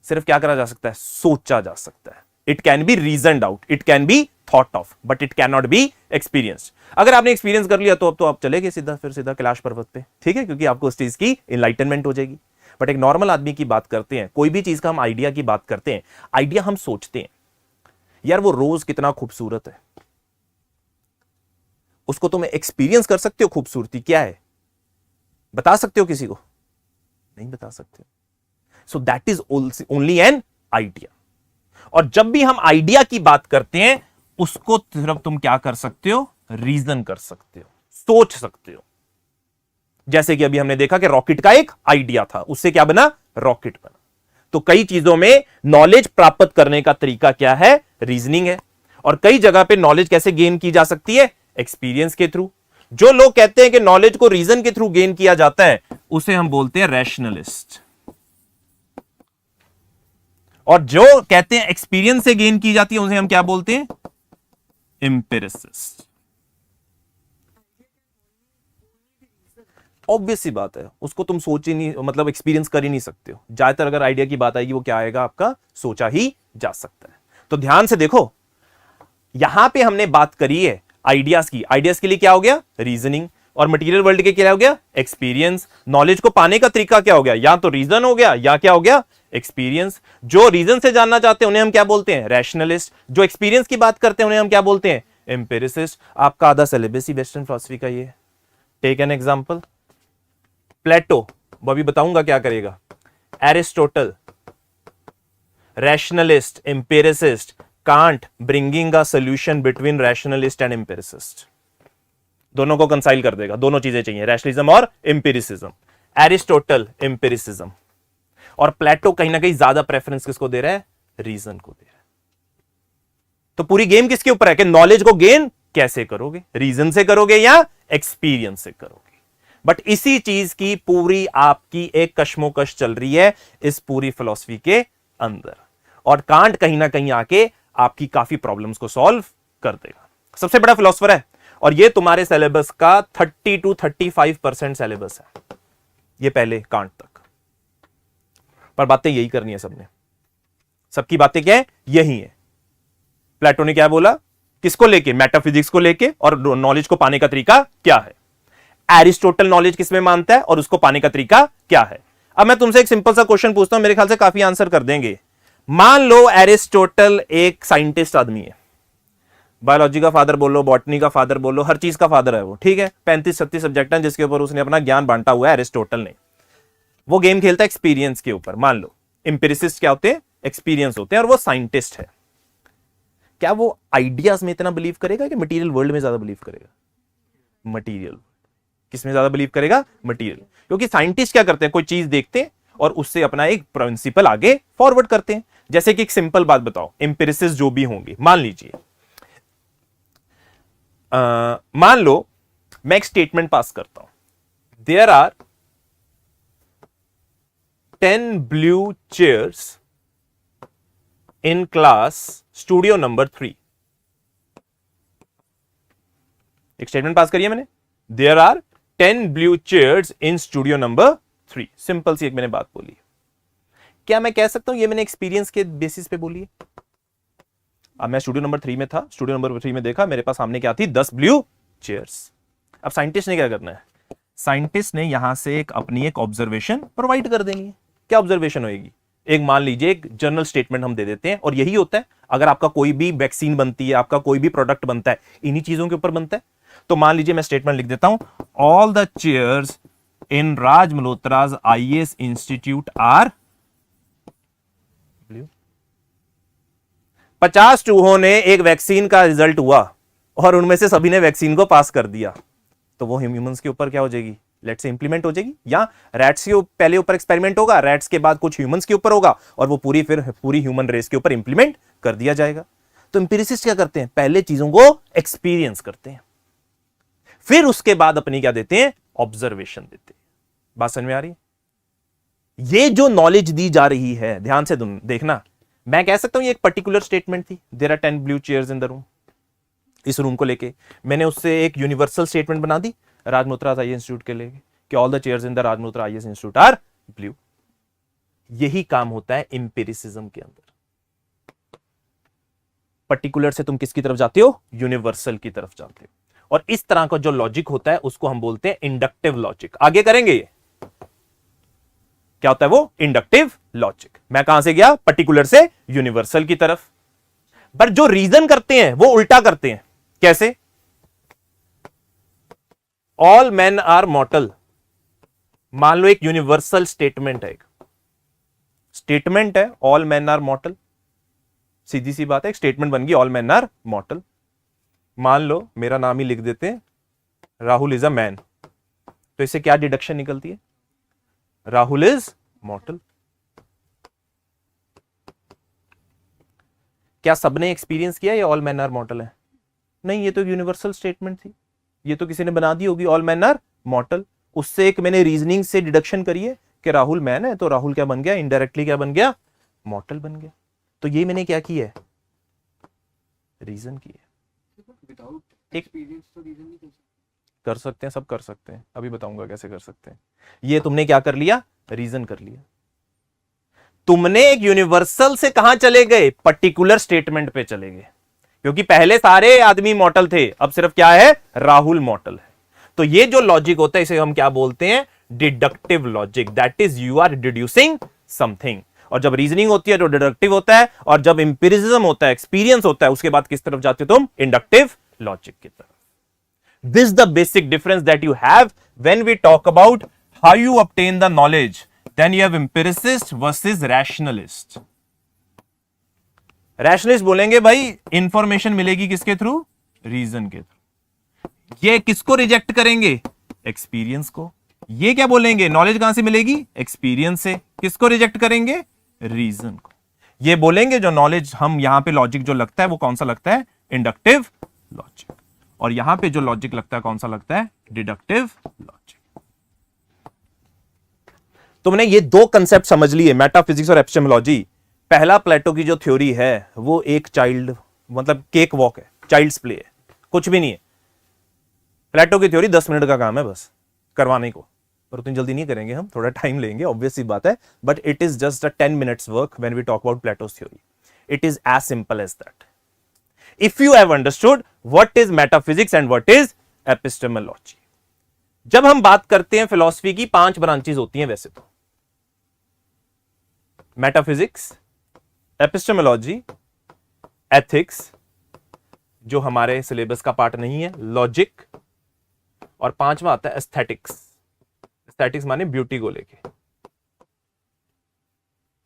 सिर्फ क्या करा जा सकता है, सोचा जा सकता है. It can be reasoned out, it can be thought of, but it can not be experienced. अगर आपने एक्सपीरियंस कर लिया तो अब तो आप चले गए सीधा, फिर सीधा कैलाश पर्वत पे, ठीक है, क्योंकि आपको उस चीज की इनलाइटनमेंट हो जाएगी. बट एक नॉर्मल आदमी की बात करते हैं, कोई भी चीज का हम आइडिया की बात करते हैं, आइडिया हम सोचते हैं यार वो रोज कितना खूबसूरत है, उसको तुम एक्सपीरियंस कर सकते हो, खूबसूरती क्या है बता सकते हो किसी को? नहीं बता सकते. सो that is only an idea. और जब भी हम आइडिया की बात करते हैं उसको सिर्फ तुम क्या कर सकते हो, रीजन कर सकते हो, सोच सकते हो. जैसे कि अभी हमने देखा कि रॉकेट का एक आइडिया था, उससे क्या बना, रॉकेट बना. तो कई चीजों में नॉलेज प्राप्त करने का तरीका क्या है, रीजनिंग है. और कई जगह पे नॉलेज कैसे गेन की जा सकती है, एक्सपीरियंस के थ्रू. जो लोग कहते हैं कि नॉलेज को रीजन के थ्रू गेन किया जाता है उसे हम बोलते हैं रैशनलिस्ट. और जो कहते हैं एक्सपीरियंस से गेन की जाती है उसे हम क्या बोलते हैं, एम्पिरिसिस्ट. ऑब्वियस सी बात है, उसको तुम सोच ही नहीं, मतलब एक्सपीरियंस कर ही नहीं सकते हो. ज्यादातर अगर आइडिया की बात आएगी वो क्या आएगा, आपका सोचा ही जा सकता है. तो ध्यान से देखो, यहां पे हमने बात करी है आइडियाज की. आइडियाज के लिए क्या हो गया, रीजनिंग. और मटेरियल वर्ल्ड के क्या हो गया, एक्सपीरियंस. नॉलेज को पाने का तरीका क्या हो गया, या तो रीजन हो गया या क्या हो गया, एक्सपीरियंस. जो रीजन से जानना चाहते हैं उन्हें हम क्या बोलते हैं, रैशनलिस्ट. जो एक्सपीरियंस की बात करते हैं उन्हें हम क्या बोलते हैं, एम्पिरिसिस्ट. आपका आधा सिलेबस ही वेस्टर्न फिलॉसफी का ये. टेक एन एग्जांपल, प्लेटो, वो अभी बताऊंगा क्या करेगा. Aristotle, rationalist, empiricist. Kant, bringing a solution between rationalist and empiricist. दोनों को कंसाइल कर देगा, दोनों चीजें चाहिए, रैशनलिज्म और एम्पिरिसिज्म. एरिस्टोटल एम्पिरिसिज्म, और प्लेटो कहीं ना कहीं ज्यादा प्रेफरेंस किसको दे रहा है, रीजन को दे रहा है. तो पूरी गेम किसके ऊपर है कि नॉलेज को गेन कैसे करोगे, रीजन से करोगे या एक्सपीरियंस से करोगे. बट इसी चीज की पूरी आपकी एक कश्मोकश चल रही है इस पूरी फिलॉसफी के अंदर. और कांट कहीं ना कहीं आके आपकी काफी प्रॉब्लम्स को सॉल्व कर देगा. सबसे बड़ा फिलॉसफर है और ये तुम्हारे सिलेबस का 30 to 35% सिलेबस है, ये पहले कांट तक. पर बातें यही करनी है सबने, सबकी बातें क्या है, यही है. प्लेटो ने क्या बोला, किसको लेके, मेटाफिजिक्स को लेके, और नॉलेज को पाने का तरीका क्या है. एरिस्टोटल नॉलेज किसमें मानता है और उसको पाने का तरीका क्या है. अब मैं तुमसे एक सिंपल सा क्वेश्चन पूछता हूं, मेरे ख्याल से काफी आंसर कर देंगे. मान लो एरिस्टोटल एक साइंटिस्ट आदमी है, बायोलॉजी का फादर बोलो, बॉटनी का फादर बोलो, हर चीज का फादर है वो, ठीक है. 35-36 सब्जेक्ट हैं जिसके ऊपर उसने अपना ज्ञान बांटा हुआ है एरिस्टोटल ने. वो गेम खेलता है एक्सपीरियंस के ऊपर. मान लो एम्पिरिसिस्ट क्या होते हैं, एक्सपीरियंस होते हैं, और वो साइंटिस्ट है. क्या वो आइडियाज में इतना बिलीव करेगा कि मटेरियल वर्ल्ड में ज्यादा बिलीव करेगा, मटेरियल किसमें ज्यादा बिलीव करेगा, मटेरियल. क्योंकि साइंटिस्ट क्या करते हैं, कोई चीज देखते हैं और उससे अपना एक प्रिंसिपल आगे फॉरवर्ड करते हैं. जैसे कि एक सिंपल बात बताओ, एम्पिरिसिस्ट जो भी होंगे, मान लीजिए मान लो मैं एक स्टेटमेंट पास करता हूं, there are 10 blue chairs in class studio number 3. एक स्टेटमेंट पास करिए मैंने, there are 10 blue chairs in studio number 3. Simple सी एक मैंने बात बोली. क्या मैं कह सकता हूं ये मैंने एक्सपीरियंस के बेसिस पे बोली है? अब मैं स्टूडियो नंबर 3 में था, स्टूडियो नंबर 3 में देखा मेरे पास सामने क्या थी, 10 ब्लू चेयर्स. अब साइंटिस्ट ने क्या करना है, साइंटिस्ट ने यहां से एक अपनी एक ऑब्जर्वेशन प्रोवाइड कर देनी है. क्या ऑब्जर्वेशन होगी, एक मान लीजिए एक जनरल स्टेटमेंट हम दे देते हैं. और यही होता है अगर आपका कोई भी वैक्सीन बनती है, आपका कोई भी प्रोडक्ट बनता है, इन्हीं चीजों के ऊपर बनता है. तो मान लीजिए मैं स्टेटमेंट लिख देता हूं, all the chairs in Raj Malhotra's IAS institute are blue. 50 चूहों ने एक वैक्सीन का रिजल्ट हुआ और उनमें से सभी ने वैक्सीन को पास कर दिया. तो वो ह्यूमंस के ऊपर क्या हो जाएगी, लेट्स से इंप्लीमेंट हो जाएगी. या रैट्स के पहले ऊपर एक्सपेरिमेंट होगा, रैट्स के बाद कुछ ह्यूमंस के ऊपर होगा, और वो पूरी ह्यूमन रेस के ऊपर इंप्लीमेंट कर दिया जाएगा. तो एम्पिरिसिस्ट क्या करते हैं, पहले चीजों को एक्सपीरियंस करते हैं, फिर उसके बाद अपनी क्या देते हैं, ऑब्जर्वेशन देते हैं। बात समझ में आ रही है? ये जो नॉलेज दी जा रही है, ध्यान से देखना, मैं कह सकता हूं ये एक पर्टिकुलर स्टेटमेंट थी, there are 10 blue chairs in the room. इस रूम को लेके मैंने उससे एक यूनिवर्सल स्टेटमेंट बना दी राजमोत्रा आईएएस इंस्टीट्यूट के लेके कि all the chairs in the Rajmotra IAS institute are blue. यही काम होता है एम्पिरिसिज्म के अंदर। पर्टिकुलर से तुम किसकी तरफ जाते हो, यूनिवर्सल की तरफ जाते हो। और इस तरह का जो लॉजिक होता है उसको हम बोलते हैं इंडक्टिव लॉजिक। आगे करेंगे ये क्या होता है, वो इंडक्टिव लॉजिक। मैं कहां से गया, पर्टिकुलर से यूनिवर्सल की तरफ। पर जो रीजन करते हैं वो उल्टा करते हैं। कैसे, ऑल मैन आर मॉर्टल, मान लो एक यूनिवर्सल स्टेटमेंट है, एक स्टेटमेंट है ऑल मैन आर मॉर्टल, सीधी सी बात है, एक स्टेटमेंट बन गई ऑल मैन आर मॉर्टल। मान लो मेरा नाम ही लिख देते हैं, राहुल इज अ मैन, तो इससे क्या डिडक्शन निकलती है, राहुल इज मॉर्टल। क्या सबने एक्सपीरियंस किया ये ऑल मैन आर मॉर्टल है? नहीं, ये तो यूनिवर्सल स्टेटमेंट थी, ये तो किसी ने बना दी होगी ऑल मैन आर मॉर्टल। उससे एक मैंने रीजनिंग से डिडक्शन करी है कि राहुल मैन है, तो राहुल क्या बन गया, इनडायरेक्टली क्या बन गया, मॉर्टल बन गया। तो ये मैंने क्या किया है, रीजन की है। विदाउट एक्सपीरियंस तो रीजन नहीं कर सकते हैं, सब कर सकते हैं, अभी बताऊंगा कैसे कर सकते हैं। ये तुमने क्या कर लिया, रीजन कर लिया। तुमने एक यूनिवर्सल से कहां चले गए, पर्टिकुलर स्टेटमेंट पे चले गए, क्योंकि पहले सारे आदमी मॉर्टल थे, अब सिर्फ क्या है, राहुल मॉर्टल है। तो ये जो लॉजिक होता है इसे हम क्या बोलते हैं, deductive logic. That is you are deducing something. और जब रीजनिंग होती है तो डिडक्टिव होता है, और जब एम्पिरिसिज्म होता है, एक्सपीरियंस होता है, उसके बाद किस तरफ जाते हो तुम, इंडक्टिव लॉजिक की तरफ। This is the basic difference that you have when we talk about how you obtain the knowledge. Then you have empiricist versus rationalist. Rationalist बोलेंगे भाई इंफॉर्मेशन मिलेगी किसके थ्रू, रीजन के थ्रू। ये किसको रिजेक्ट करेंगे, एक्सपीरियंस को। ये क्या बोलेंगे, नॉलेज कहां से मिलेगी, एक्सपीरियंस से। किसको रिजेक्ट करेंगे, रीजन को। ये बोलेंगे जो नॉलेज हम यहां पे लॉजिक जो लगता है वो कौन सा लगता है, इंडक्टिव लॉजिक। और यहां पे जो लॉजिक लगता है कौन सा लगता है, डिडक्टिव लॉजिक। तुमने ये दो कंसेप्ट समझ लिए, मेटाफिजिक्स और एपिस्टेमोलॉजी। पहला प्लेटो की जो थ्योरी है वो एक चाइल्ड मतलब केक वॉक है, चाइल्ड्स प्ले है, कुछ भी नहीं है। प्लेटो की थ्योरी 10 मिनट का काम है बस करवाने को, पर उतनी जल्दी नहीं करेंगे हम, थोड़ा टाइम लेंगे, ऑब्वियस सी बात है। But it is just a 10 minutes work when we talk about Plato's theory. It is as simple as that. If you have understood what is metaphysics and what is epistemology. जब हम बात करते हैं फिलॉसफी की 5 ब्रांचेस होती हैं वैसे तो, मेटाफिजिक्स, एपिस्टेमोलॉजी, एथिक्स जो हमारे सिलेबस का पार्ट नहीं है, लॉजिक, और 5वां आता है एस्थेटिक्स। एस्थेटिक्स माने ब्यूटी को लेके।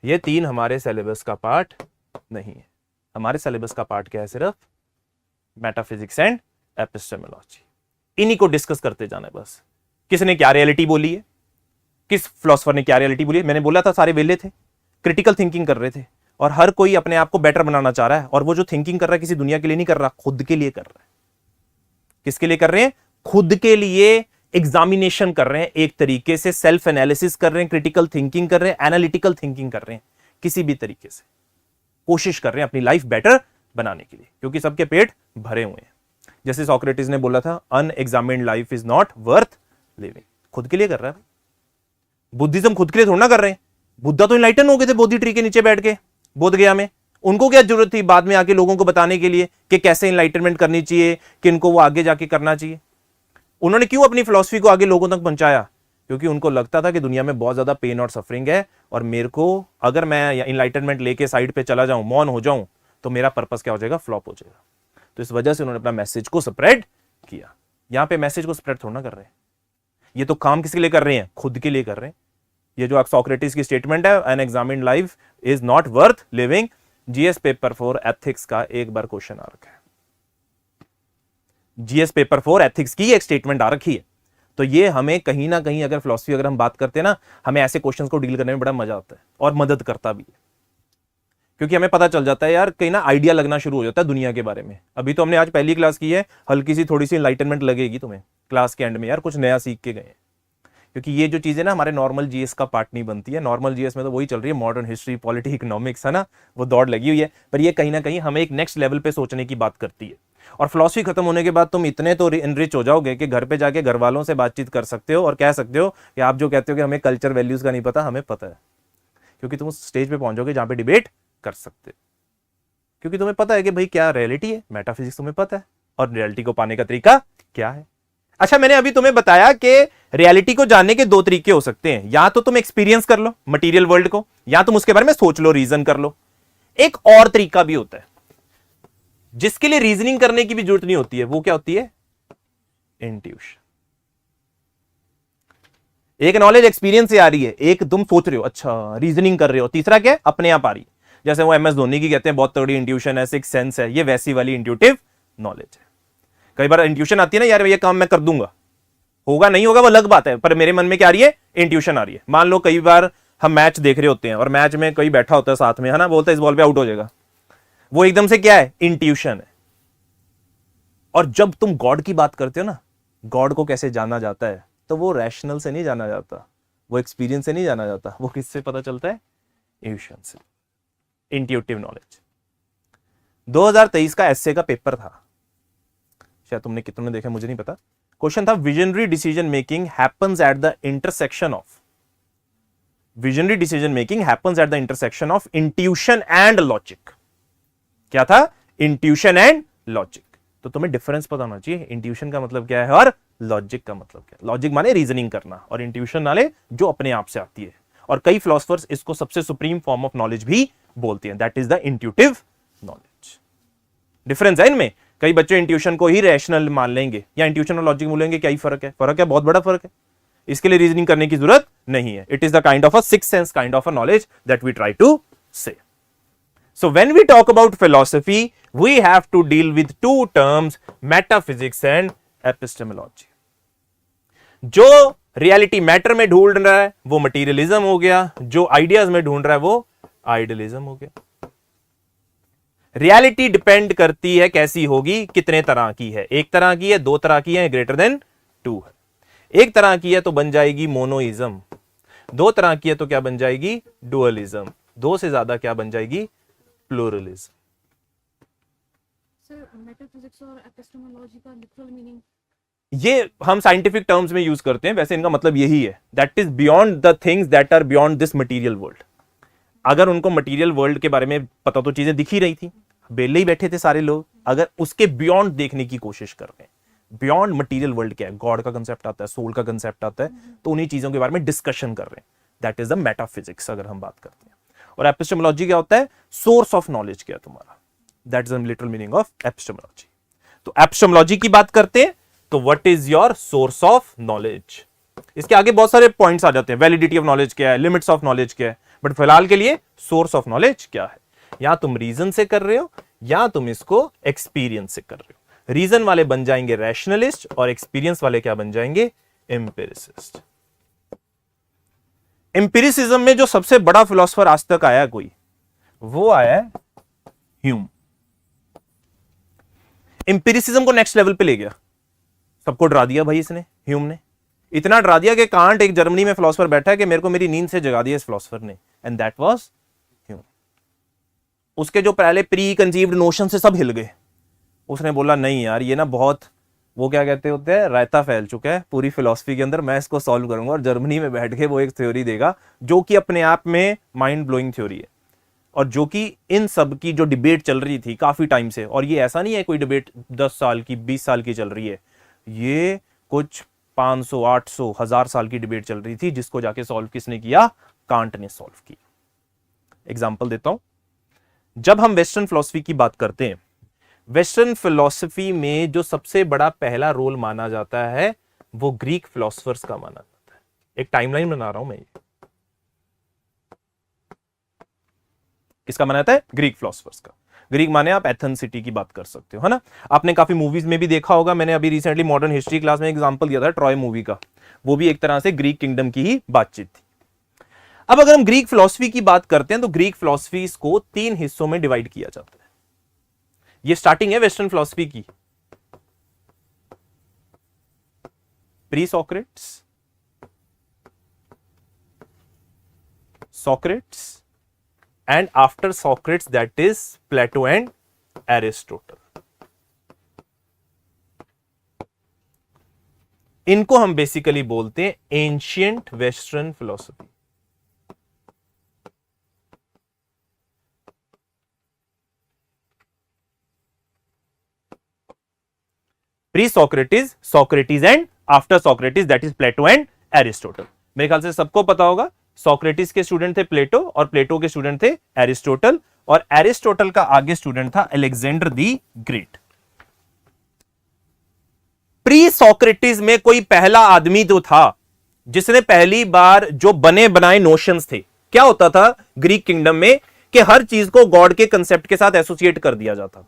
ये 3 हमारे सिलेबस का पार्ट नहीं है। हमारे सिलेबस का पार्ट क्या है, सिर्फ मेटाफिजिक्स एंड एपिस्टेमोलॉजी। इन्हीं को डिस्कस करते जाना है बस। किसने क्या रियलिटी बोली है, किस फिलोसोफर ने क्या रियलिटी बोली है। मैंने बोला था सारे वेले थे, क्रिटिकल थिंकिंग कर रहे थे, और हर कोई अपने आप को बेटर बनाना चाह रहा है। और वो जो थिंकिंग कर रहा है किसी दुनिया के लिए नहीं कर रहा, खुद के लिए कर रहा है। किसके लिए कर रहे हैं, खुद के लिए एग्जामिनेशन कर रहे हैं, एक तरीके से सेल्फ एनालिसिस कर रहे हैं, क्रिटिकल थिंकिंग कर रहे हैं, एनालिटिकल थिंकिंग कर रहे हैं, किसी भी तरीके से कोशिश कर रहे हैं अपनी लाइफ बेटर बनाने के लिए, क्योंकि सबके पेट भरे हुए हैं। जैसे सोक्रेटिस ने बोला था, unexamined life is not worth living. खुद के लिए कर रहा है। बुद्धिज्म खुद के लिए थोड़ा ना कर रहे हैं। बुद्धा तो इनलाइटन हो गए थे बोधि ट्री के नीचे बैठ के बोध गया में। उनको क्या जरूरत थी बाद में आके लोगों को बताने के लिए कि कैसे इनलाइटनमेंट करनी चाहिए, कि इनको वो आगे जाके करना चाहिए। उन्होंने क्यों अपनी फिलॉसफी को आगे लोगों तक पहुंचाया, क्योंकि उनको लगता था कि दुनिया में बहुत ज्यादा पेन और सफरिंग है, और मेरे को अगर मैं इनलाइटनमेंट लेके साइड पे चला जाऊं, मौन हो जाऊं, तो मेरा पर्पस क्या हो जाएगा, फ्लॉप हो जाएगा। तो इस वजह से उन्होंने अपना मैसेज को स्प्रेड किया। यहां पे मैसेज को स्प्रेड थोड़ा ना कर रहे हैं, ये तो काम किसके लिए कर रहे हैं, खुद के लिए कर रहे हैं। ये जो सोक्रेटिस की स्टेटमेंट है, unexamined life is not worth living, GS paper 4 ethics का एक बार क्वेश्चन आ रखा है। जीएस पेपर 4 एथिक्स की एक स्टेटमेंट आ रखी है। तो ये हमें कहीं ना कहीं अगर फिलॉसफी अगर हम बात करते हैं ना, हमें ऐसे क्वेश्चंस को डील करने में बड़ा मजा आता है और मदद करता भी है। क्योंकि हमें पता चल जाता है यार, कहीं ना आइडिया लगना शुरू हो जाता है दुनिया के बारे में। अभी तो हमने आज पहली क्लास की है, हल्की सी थोड़ी सी एनलाइटनमेंट लगेगी तुम्हें क्लास के एंड में, यार कुछ नया सीख के गए। क्योंकि ये जो चीजें ना हमारे नॉर्मल जीएस का पार्ट नहीं बनती है। नॉर्मल जीएस में तो वही चल रही है, मॉडर्न हिस्ट्री, पॉलिटी, इकोनॉमिक्स, है ना, वो दौड़ लगी हुई है। पर ये कहीं ना कहीं हमें एक नेक्स्ट लेवल पे सोचने की बात करती है। और फिलॉसफी खत्म होने के बाद तुम इतने तो इनरिच हो जाओगे कि घर पे जाके घर वालों से बातचीत कर सकते हो और कह सकते हो कि आप जो कहते हो कि हमें कल्चर वैल्यूज का नहीं पता, हमें पता है। क्योंकि तुम उस स्टेज पे पहुंचोगे जहां पे डिबेट कर सकते हो, क्योंकि तुम्हें पता है कि भाई क्या रियलिटी है, मेटाफिजिक्स तुम्हें पता है और रियलिटी को पाने का तरीका क्या है। अच्छा, मैंने अभी तुम्हें बताया कि रियलिटी को जानने के दो तरीके हो सकते हैं, या तो तुम एक्सपीरियंस कर लो मटेरियल वर्ल्ड को, या तुम उसके बारे में सोच लो, रीजन कर लो। एक और तरीका भी होता है जिसके लिए रीजनिंग करने की भी जरूरत नहीं होती है, वो क्या होती है? इंट्यूशन। एक नॉलेज एक्सपीरियंस से आ रही है, एक तुम सोच रहे हो, अच्छा रीजनिंग कर रहे हो, तीसरा क्या? अपने आप आ रही है। जैसे वो एमएस धोनी की कहते हैं बहुत तगड़ी इंट्यूशन है, सिक्स सेंस है, ये वैसी वाली इंट्यूटिव नॉलेज है। कई बार इंट्यूशन आती है ना, यार ये काम मैं कर दूंगा, होगा नहीं होगा वो अलग बात है, पर मेरे मन में क्या आ रही है? इंट्यूशन आ रही है। मान लो कई बार हम मैच देख रहे होते हैं और मैच में कोई बैठा होता है साथ में, है ना, बोलता है इस बॉल पे आउट हो जाएगा, वो एकदम से क्या है? इंट्यूशन है। और जब तुम गॉड की बात करते हो ना, गॉड को कैसे जाना जाता है, तो वो रैशनल से नहीं जाना जाता, वो एक्सपीरियंस से नहीं जाना जाता, वो किससे पता चलता है? इंट्यूशन से, इंट्यूटिव नॉलेज। 2023 का एसए का पेपर था, शायद तुमने कितने देखा मुझे नहीं पता। क्वेश्चन था, visionary decision making happens at the intersection of, visionary decision making happens at the intersection of intuition and logic. क्या था? Intuition and logic. तो तुम्हें डिफरेंस पता होना चाहिए, इंट्यूशन का मतलब क्या है और लॉजिक का मतलब क्या है। लॉजिक माने रीजनिंग करना और इंट्यूशन माने जो अपने आप से आती है। और कई फिलोसफर्स इसको सबसे सुप्रीम फॉर्म ऑफ नॉलेज भी बोलते हैं, that is the intuitive knowledge. Difference है इनमें। कई बच्चे इंट्यूशन को ही रैशनल मान लेंगे या इंट्यूशन और लॉजिक बोलेंगे, क्या ही फर्क है? फर्क है, बहुत बड़ा फर्क है। इसके लिए रीजनिंग करने की जरूरत नहीं है। It is the kind of a six sense kind of a knowledge that we try to say. So when we talk about philosophy, we have to deal with two terms, metaphysics and epistemology. जो रियलिटी मैटर में ढूंढ रहा है वो मटीरियलिज्म हो गया, जो आइडियाज में ढूंढ रहा है वो आइडियलिज्म हो गया। रियलिटी डिपेंड करती है कैसी होगी, कितने तरह की है, एक तरह की है, दो तरह की है, ग्रेटर देन टू है। एक तरह की है तो बन जाएगी मोनोइज्म, दो तरह की है तो क्या बन जाएगी? डुअलिज्म, दो से ज्यादा क्या बन जाएगी? प्लूरलिज्म। सर, मेटाफिजिक्स और एपिस्टेमोलॉजी का लिटरल मीनिंग ये हम साइंटिफिक टर्म्स में यूज करते हैं, वैसे इनका मतलब यही है, that is beyond the things that are beyond this material world. अगर उनको मटेरियल वर्ल्ड के बारे में पता तो चीजें दिख ही रही थी, बेले ही बैठे थे सारे लोग, अगर उसके बियॉन्ड देखने की कोशिश कर रहे हैं, बियॉन्ड मटेरियल वर्ल्ड क्या है, गॉड का कंसेप्ट आता है, सोल का कंसेप्ट आता है, तो उन्हीं चीजों के बारे में डिस्कशन कर रहे हैं, दैट इज द मेटाफिजिक्स अगर हम बात करते हैं। और एपिस्टेमोलॉजी क्या होता है? सोर्स ऑफ नॉलेज क्या है तुम्हारा, that is the literal meaning of epistemology. तो एपिस्टेमोलॉजी की बात करते हैं तो what is your source of knowledge. इसके आगे बहुत सारे पॉइंट्स आ जाते हैं, वैलिडिटी ऑफ नॉलेज क्या है, लिमिट्स ऑफ नॉलेज क्या है, बट फिलहाल के लिए सोर्स ऑफ नॉलेज क्या है। या तुम रीजन से कर रहे हो या तुम इसको एक्सपीरियंस से कर रहे हो। रीजन वाले बन जाएंगे रैशनलिस्ट और एक्सपीरियंस वाले क्या बन जाएंगे? एम्पिरिसिस्ट। एम्पिरिसिज्म में जो सबसे बड़ा फिलोसफर आज तक आया कोई, वो आया है ह्यूम। एम्पिरिसिज्म को नेक्स्ट लेवल पे ले गया, सबको डरा दिया भाई इसने, ह्यूम ने इतना डरा दिया कि कांट, एक जर्मनी में फिलोसफर बैठा है कि मेरे को मेरी नींद से जगा दिया इस फिलोसफर ने, एंड दैट वाज ह्यूम। उसके जो पहले प्री कंसीव्ड नोशन से सब हिल गए। उसने बोला नहीं यार, ये ना बहुत, वो क्या कहते होते हैं, रायता फैल चुका है पूरी फिलॉसफी के अंदर, मैं इसको सॉल्व करूंगा। और जर्मनी में बैठ के वो एक थ्योरी देगा जो कि अपने आप में माइंड ब्लोइंग थ्योरी है, और जो कि इन सब की जो डिबेट चल रही थी काफी टाइम से, और ये ऐसा नहीं है कोई डिबेट 10 साल की 20 साल की चल रही है, ये कुछ 500 800 1000 साल की डिबेट चल रही थी, जिसको जाके सॉल्व किसने किया? कांट ने सॉल्व किया। एग्जाम्पल देता हूं, जब हम वेस्टर्न फिलॉसफी की बात करते हैं, वेस्टर्न फिलॉसफी में जो सबसे बड़ा पहला रोल माना जाता है वो ग्रीक फिलोसफर्स का माना जाता है। एक टाइमलाइन बना रहा हूं मैं, किसका माना जाता है? ग्रीक फिलोसफर्स का। ग्रीक माने आप एथेंस सिटी की बात कर सकते हो, है ना। आपने काफी मूवीज में भी देखा होगा, मैंने अभी रिसेंटली मॉडर्न हिस्ट्री क्लास में एग्जांपल दिया था ट्रॉय मूवी का, वो भी एक तरह से ग्रीक किंगडम की ही बातचीत थी। अब अगर हम ग्रीक फिलॉसफी की बात करते हैं तो ग्रीक फिलॉसफी को 3 हिस्सों में डिवाइड किया जाता है। ये स्टार्टिंग है वेस्टर्न फिलॉसफी की। Pre Socrates, Socrates and after Socrates, that is Plato and Aristotle. इनको हम बेसिकली बोलते हैं ancient western philosophy. Pre Socrates, Socrates and after Socrates, that is Plato and Aristotle. मेरे ख्याल से सबको पता होगा सॉक्रेटिस के स्टूडेंट थे प्लेटो और प्लेटो के स्टूडेंट थे एरिस्टोटल, और एरिस्टोटल का आगे स्टूडेंट था Alexander the great. Pre Socrates में कोई पहला आदमी तो था जिसने पहली बार जो बने बनाए नोशंस थे, क्या होता था ग्रीक किंगडम में कि हर चीज को गॉड के कंसेप्ट के साथ एसोसिएट कर दिया जाता था।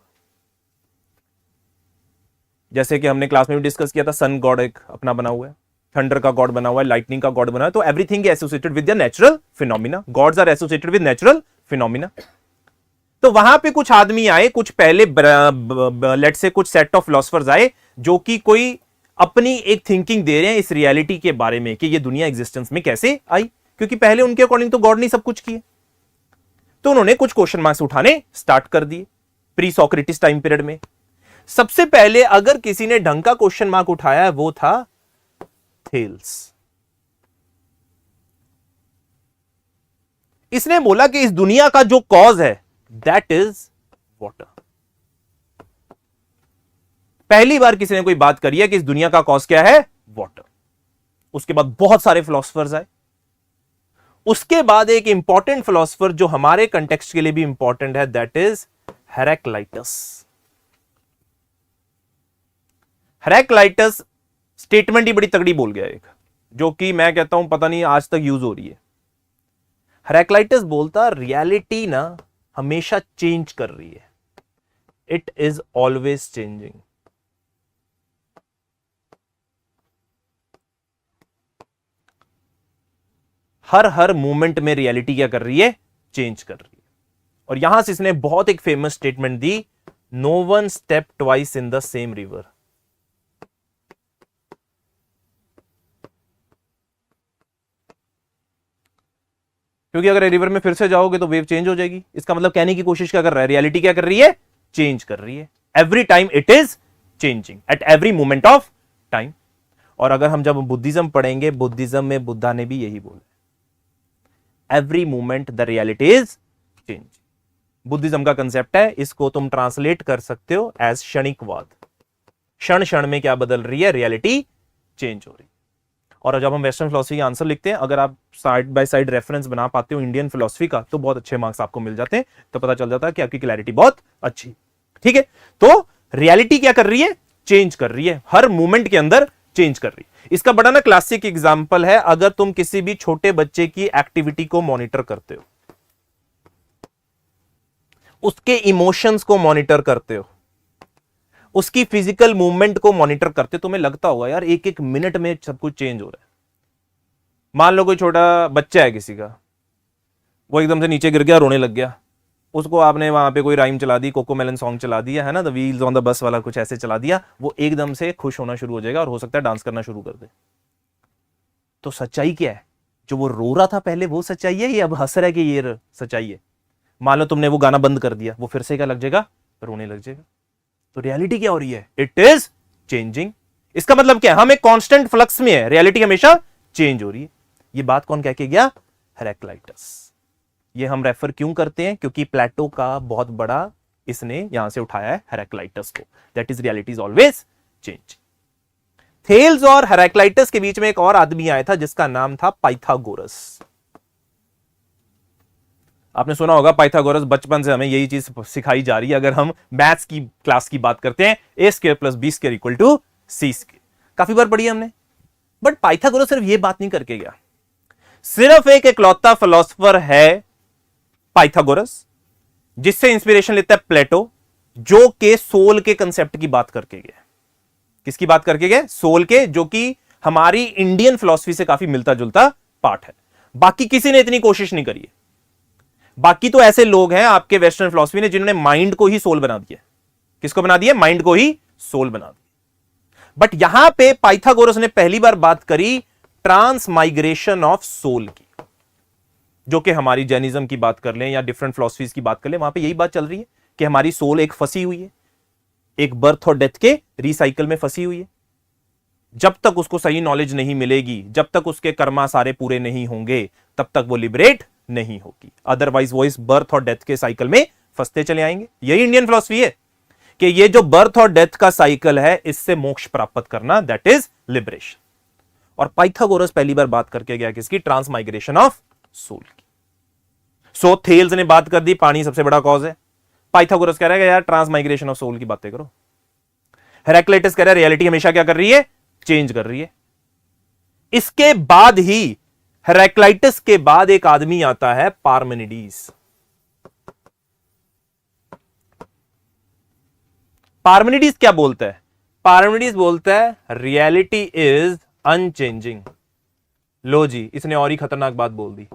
जैसे कि हमने क्लास में भी डिस्कस किया था, सन गॉड एक अपना बना हुआ है, थंडर का गॉड बना हुआ है, लाइटनिंग का गॉड बना है, तो everything associated with the natural phenomena. Gods are associated with natural phenomena. तो वहां पे कुछ आदमी आए, कुछ पहले लेट से कुछ सेट ऑफ फिलोसफर्स आए जो कि कोई अपनी एक थिंकिंग दे रहे हैं इस रियलिटी के बारे में कि ये दुनिया एग्जिस्टेंस में कैसे आई, क्योंकि पहले उनके अकॉर्डिंग तो गॉड ने सब कुछ किया। तो उन्होंने कुछ क्वेश्चन मार्क्स उठाने स्टार्ट कर दिए प्री सॉक्रेटिस टाइम पीरियड में। सबसे पहले अगर किसी ने ढंग का क्वेश्चन मार्क उठाया है वो था थेल्स। इसने बोला कि इस दुनिया का जो कॉज है दैट इज वाटर। पहली बार किसी ने कोई बात करी है कि इस दुनिया का कॉज क्या है, वाटर। उसके बाद बहुत सारे फिलोसफर्स आए। उसके बाद एक इंपॉर्टेंट फिलोसफर जो हमारे कंटेक्स्ट के लिए भी इंपॉर्टेंट है, that is Heraclitus. Heraclitus statement ही बड़ी तगड़ी बोल गया एक, जो कि मैं कहता हूं पता नहीं आज तक यूज हो रही है। हेराक्लाइटस बोलता रियलिटी ना हमेशा चेंज कर रही है, it is always changing. Her moment में रियलिटी क्या कर रही है, चेंज कर रही है। और यहां से इसने बहुत एक फेमस स्टेटमेंट दी, no one step twice in the same river. क्योंकि अगर रिवर में फिर से जाओगे तो वेव चेंज हो जाएगी। इसका मतलब कहने की कोशिश क्या कर रहा है, रियलिटी क्या कर रही है, चेंज कर रही है। Every time it is changing at every moment of time. और अगर हम जब बुद्धिज्म पढ़ेंगे, बुद्धिज्म में बुद्धा ने भी यही बोला, every moment the reality is change. Buddhism का कंसेप्ट है, इसको तुम ट्रांसलेट कर सकते हो एज क्षणिकवाद। क्षण क्षण में क्या बदल रही है, रियलिटी चेंज हो रही है। और जब हम वेस्टर्न फिलोसफी के आंसर लिखते हैं, अगर आप साइड बाय साइड रेफरेंस बना पाते हो इंडियन फिलोसफी का, तो बहुत अच्छे मार्क्स आपको मिल जाते हैं। तो पता चल जाता है कि आपकी क्लैरिटी बहुत अच्छी। ठीक है, तो रियलिटी क्या कर रही है, चेंज कर रही है, हर मोमेंट के अंदर चेंज कर रही है। इसका बड़ा ना क्लासिक एग्जांपल है, अगर तुम किसी भी छोटे बच्चे की एक्टिविटी को मॉनिटर करते हो, उसके इमोशंस को मॉनिटर करते हो, उसकी फिजिकल मूवमेंट को मॉनिटर करते, तुम्हें लगता होगा यार एक एक मिनट में सब कुछ चेंज हो रहा है। मान लो कोई छोटा बच्चा है किसी का, वो एकदम से नीचे गिर गया, रोने लग गया, उसको आपने वहां पे कोई राइम चला दी, कोकोमेलन सॉन्ग चला दिया है ना, the wheels on the bus वाला कुछ ऐसे चला दिया, वो एकदम से खुश होना शुरू हो जाएगा और हो सकता है डांस करना शुरू कर दे। तो सच्चाई क्या है, जो वो रो रहा था पहले वो सच्चाई है, या अब हंस रहा है कि ये सच्चाई है? मान लो तुमने वो गाना बंद कर दिया, वो फिर से क्या लग जाएगा, रोने लग जाएगा। तो रियलिटी क्या हो रही है, इट इज चेंजिंग। इसका मतलब क्या है, हम एक कांस्टेंट फ्लक्स में है, रियलिटी हमेशा चेंज हो रही है। ये बात कौन कह के गया, हेराक्लाइटस। ये हम रेफर क्यों करते हैं, क्योंकि प्लेटो का बहुत बड़ा इसने यहां से उठाया है हेराक्लाइटस को, that is reality is always change. Thales और हेराक्लाइटस के बीच में एक और आदमी आया था जिसका नाम था पाइथागोरस। आपने सुना होगा पाइथागोरस, बचपन से हमें यही चीज सिखाई जा रही है अगर हम मैथ्स की क्लास की बात करते हैं, A square plus B square equal to C square, काफी बार पढ़ी हमने। बट पाइथागोरस सिर्फ ये बात नहीं करके गया, सिर्फ एक इकलौता फिलोसफर है पाइथागोरस जिससे इंस्पिरेशन लेता है प्लेटो, जो के सोल के कंसेप्ट की बात करके गया। किसकी बात करके गए, सोल के, जो कि हमारी इंडियन फिलॉसफी से काफी मिलता जुलता पार्ट है। बाकी किसी ने इतनी कोशिश नहीं करी है। बाकी तो ऐसे लोग हैं आपके वेस्टर्न फिलॉसफी ने जिन्होंने माइंड को ही सोल बना दिया। किसको बना दिया? माइंड को ही सोल बना दिया। बट यहां पे पाइथागोरस ने पहली बार बात करी ट्रांसमाइग्रेशन ऑफ सोल की, जो कि हमारी जैनिज्म की बात कर लें या डिफरेंट फिलॉसफीज की बात कर लें, वहां पे यही बात चल रही है कि हमारी सोल एक फंसी हुई है, एक बर्थ और डेथ के रिसाइकल में फंसी हुई है। जब तक उसको सही नॉलेज नहीं मिलेगी, जब तक उसके कर्मा सारे पूरे नहीं होंगे, तब तक वो लिबरेट नहीं होगी। अदरवाइज वो इस बर्थ और डेथ के साइकिल में फंसते चले आएंगे। यही इंडियन फिलॉसफी है कि ये जो बर्थ और डेथ का साइकिल है, इससे मोक्ष प्राप्त करना, दैट इज लिबरेशन। और पाइथागोरस पहली बार बात करके गया किसकी? ट्रांसमाइग्रेशन ऑफ सोल की। सो थेल्स ने बात कर दी पानी सबसे बड़ा कॉज है। पाइथागोरस कह रहा है यार ट्रांसमाइग्रेशन ऑफ सोल की बातें करो। हेराक्लिटस कह रहा है रियलिटी हमेशा क्या कर रही है? चेंज कर रही है। इसके बाद ही हेराक्लिटस के बाद एक आदमी आता है पार्मेनिडीज। पार्मेनिडीज क्या बोलता है? पार्मेनिडीज बोलता है रियलिटी इज अनचेंजिंग। लो जी, इसने और ही खतरनाक बात बोल दी।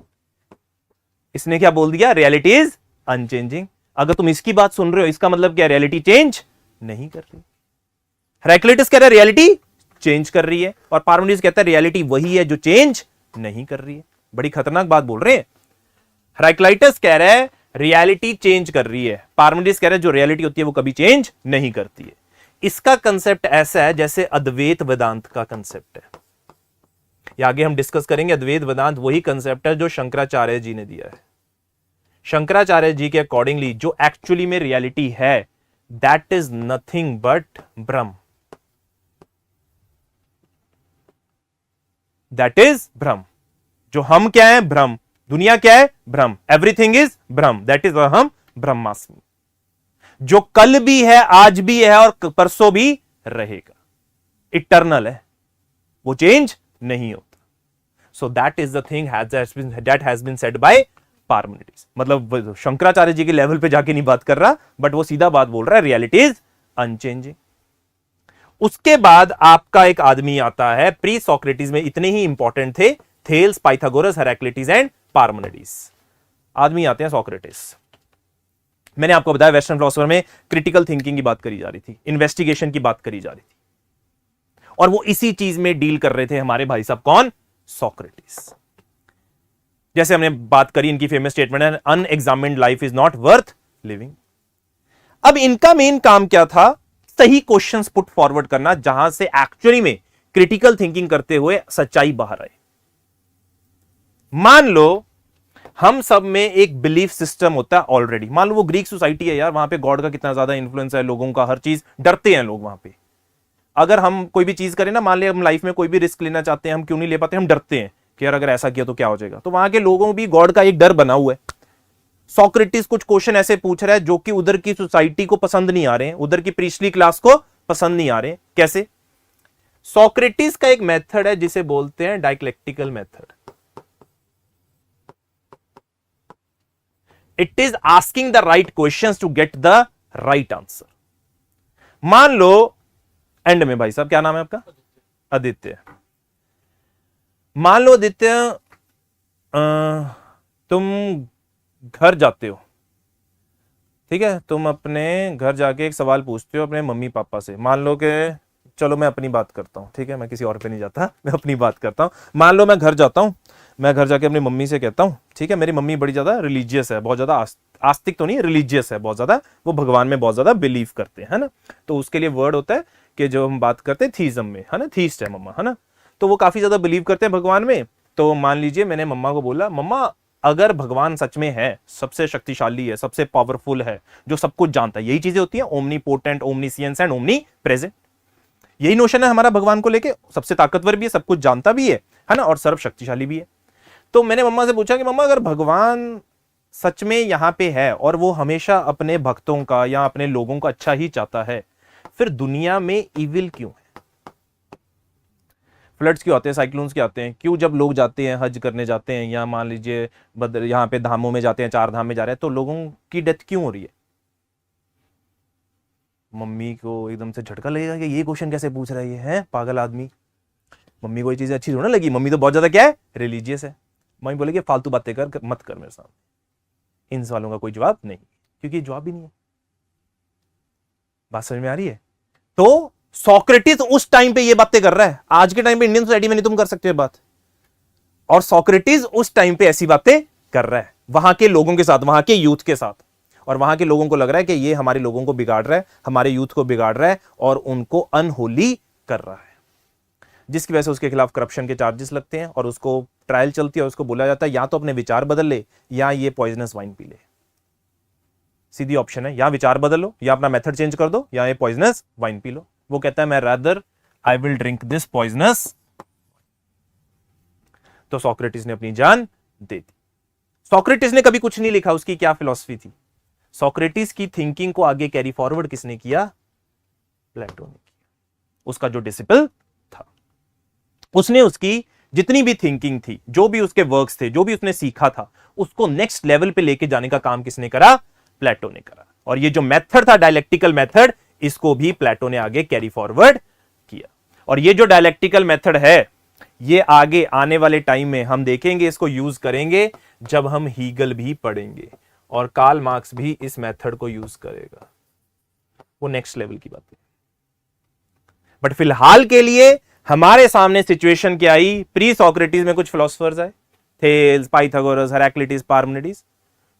इसने क्या बोल दिया? Reality is unchanging. अगर तुम इसकी बात सुन रहे हो, इसका मतलब क्या? रियलिटी चेंज नहीं कर रही। हेराक्लिटस कह रहा है रियलिटी चेंज कर रही है, और पार्मेनिडीज कहता है रियलिटी वही है जो चेंज नहीं कर रही है। बड़ी खतरनाक बात बोल रहे हैं। हेराक्लिटस कह रहा है रियलिटी चेंज कर रही है, पार्मेनिडीज कह रहा है जो रियलिटी होती है वो कभी चेंज नहीं करती है। इसका कंसेप्ट ऐसा है जैसे अद्वैत वेदांत का कंसेप्ट है। ये आगे हम डिस्कस करेंगे। अद्वैत वेदांत वही कंसेप्ट है जो शंकराचार्य जी ने दिया है। शंकराचार्य जी के अकॉर्डिंगली जो एक्चुअली में रियलिटी है, that is nothing but Brahma. That is ब्रह्म। जो हम क्या है? ब्रह्म। दुनिया क्या है? ब्रह्म। Everything is Brahma. That is हम ब्रह्मास्मि। जो कल भी है, आज भी है और परसों भी रहेगा, इटर्नल है, वो चेंज नहीं होता। So that is the thing that has been said by Parmenides. मतलब शंकराचार्य जी के लेवल पे जाके नहीं बात कर रहा, बट वो सीधा बात बोल रहा है रियलिटी इज अनचेंजिंग। उसके बाद आपका एक आदमी आता है, प्री सोक्रेटिस में इतने ही इंपॉर्टेंट थे, थेल्स, पाइथागोरस, हेराक्लिटस एंड पार्मेनिडीज। आदमी आते हैं सोक्रेटिस। मैंने आपको बताया वेस्टर्न फिलोसफर में क्रिटिकल थिंकिंग की बात करी जा रही थी, इन्वेस्टिगेशन की बात करी जा रही थी, और वो इसी चीज में डील कर रहे थे हमारे भाई साहब। कौन? सोक्रेटिस। जैसे हमने बात करी, इनकी फेमस स्टेटमेंट है unexamined life is not worth living. अब इनका मेन काम क्या था? सही क्वेश्चंस पुट फॉरवर्ड करना, जहां से एक्चुअली में क्रिटिकल थिंकिंग करते हुए सच्चाई बाहर आए। मान लो हम सब में एक बिलीफ सिस्टम होता है ऑलरेडी। मान लो वो ग्रीक सोसाइटी है यार, वहां पे गॉड का कितना ज्यादा इन्फ्लुएंस है, लोगों का हर चीज, डरते हैं लोग वहां पे। अगर हम कोई भी चीज करें ना, मान ले हम लाइफ में कोई भी रिस्क लेना चाहते हैं, हम क्यों नहीं ले पाते? हम डरते हैं कि यार अगर ऐसा किया तो क्या हो जाएगा। तो वहां के लोगों भी गॉड का एक डर बना हुआ है। सोक्रेटिस कुछ क्वेश्चन ऐसे पूछ रहा है जो कि उधर की सोसाइटी को पसंद नहीं आ रहे हैं, उधर की प्रीस्टली क्लास को पसंद नहीं आ रहे हैं। कैसे? सोक्रेटिस का एक मेथड है जिसे बोलते हैं dialectical method. It is asking the right questions to get the right answer. मान लो एंड में, भाई साहब क्या नाम है आपका? आदित्य। मान लो आदित्य, तुम घर जाते हो, ठीक है? तुम अपने घर जाके एक सवाल पूछते हो अपने मम्मी पापा से। मान लो कि, चलो मैं अपनी बात करता हूं, ठीक है, मैं किसी और पे नहीं जाता, मैं अपनी बात करता हूं। मान लो मैं घर जाता हूं, मैं घर जाके अपनी मम्मी से कहता हूं, ठीक है, मेरी मम्मी बड़ी ज्यादा रिलीजियस है, बहुत ज्यादा आस्तिक तो नहीं, रिलीजियस है बहुत ज्यादा, वो भगवान में बहुत ज्यादा बिलीव करते हैं ना। तो उसके लिए वर्ड होता है कि जो हम बात करते हैं थीज्म में, है ना, थीस्ट है मम्मा, है ना। तो वो काफी ज्यादा बिलीव करते हैं भगवान में। तो मान लीजिए मैंने मम्मा को बोला, मम्मा अगर भगवान सच में है, सबसे शक्तिशाली है, सबसे पावरफुल है, जो सब कुछ जानता है, यही चीजें होती हैं omnipotent, omniscience and omni present. यही नोशन है हमारा भगवान को लेके, सबसे ताकतवर भी है, सब कुछ जानता भी है ना, और सर्व शक्तिशाली भी है। तो मैंने मम्मा से पूछा कि मम्मा अगर भगवान सच में यहां पे है और वो हमेशा अपने भक्तों का या अपने लोगों का अच्छा ही चाहता है, फिर दुनिया में इविल क्यों है? फ्लड्स क्यों आते हैं, साइक्लोन्स क्यों आते हैं? क्यों जब लोग जाते हैं, हज करने जाते हैं, या मान लीजिए यहाँ पे धामों में जाते हैं, 4 धाम में जा रहे हैं, तो लोगों की डेथ क्यों हो रही है? मम्मी को एकदम से झटका लगेगा कि ये क्वेश्चन कैसे पूछ रहा है, ये है पागल आदमी। मम्मी को ये चीजें अच्छी थोड़ा लगी, मम्मी तो बहुत ज्यादा क्या है, रिलीजियस है। मम्मी बोलेगी फालतू बातें कर मत कर मेरे साथ। इन सवालों का कोई जवाब नहीं, क्योंकि जवाब ही नहीं है। बात समझ में आ रही है? तो सोक्रेटिस उस टाइम पे ये बातें कर रहा है, आज के टाइम पे इंडियन सोसाइटी में नहीं तुम कर सकते बात। और सोक्रेटिस उस टाइम पे ऐसी बातें कर रहा है वहां के लोगों के साथ, वहां के यूथ के साथ, और वहां के लोगों को लग रहा है कि ये हमारे लोगों को बिगाड़ रहा है, हमारे यूथ को बिगाड़ रहा है और उनको अनहोली कर रहा है, जिसकी वजह से उसके खिलाफ करप्शन के चार्जेस लगते हैं और उसको ट्रायल चलती है और उसको बोला जाता है या तो अपने विचार बदल ले या ये पॉइजनस वाइन पी ले। सीधी ऑप्शन है, या विचार बदल लो, या अपना मेथड चेंज कर दो, या ये पॉइजनस वाइन पी लो। वो कहता है मैं rather I will drink this poisonous. तो सोक्रेटिस ने अपनी जान दे दी। सोक्रेटिस ने कभी कुछ नहीं लिखा, उसकी क्या फिलॉसफी थी। सोक्रेटिस की थिंकिंग को आगे कैरी फॉरवर्ड किसने किया? प्लेटो ने किया। उसका जो डिसिपल था, उसने उसकी जितनी भी थिंकिंग थी, जो भी उसके वर्क्स थे, जो भी उसने सीखा था, उसको नेक्स्ट लेवल पे लेके जाने का काम किसने करा? प्लेटो ने करा। और ये जो मेथड था डायलेक्टिकल मेथड, इसको भी प्लेटो ने आगे कैरी फॉरवर्ड किया। और ये जो डायलेक्टिकल मेथड है, ये आगे आने वाले टाइम में हम देखेंगे, इसको यूज करेंगे जब हम हीगल भी पढ़ेंगे, और कार्ल मार्क्स भी इस मेथड को यूज करेगा। वो नेक्स्ट लेवल की बात है। बट फिलहाल के लिए हमारे सामने सिचुएशन क्या आई? प्री सोक्रेटिस में कुछ फिलोसफर्स आए, Thales, Pythagoras, Heraclitus, Parmenides.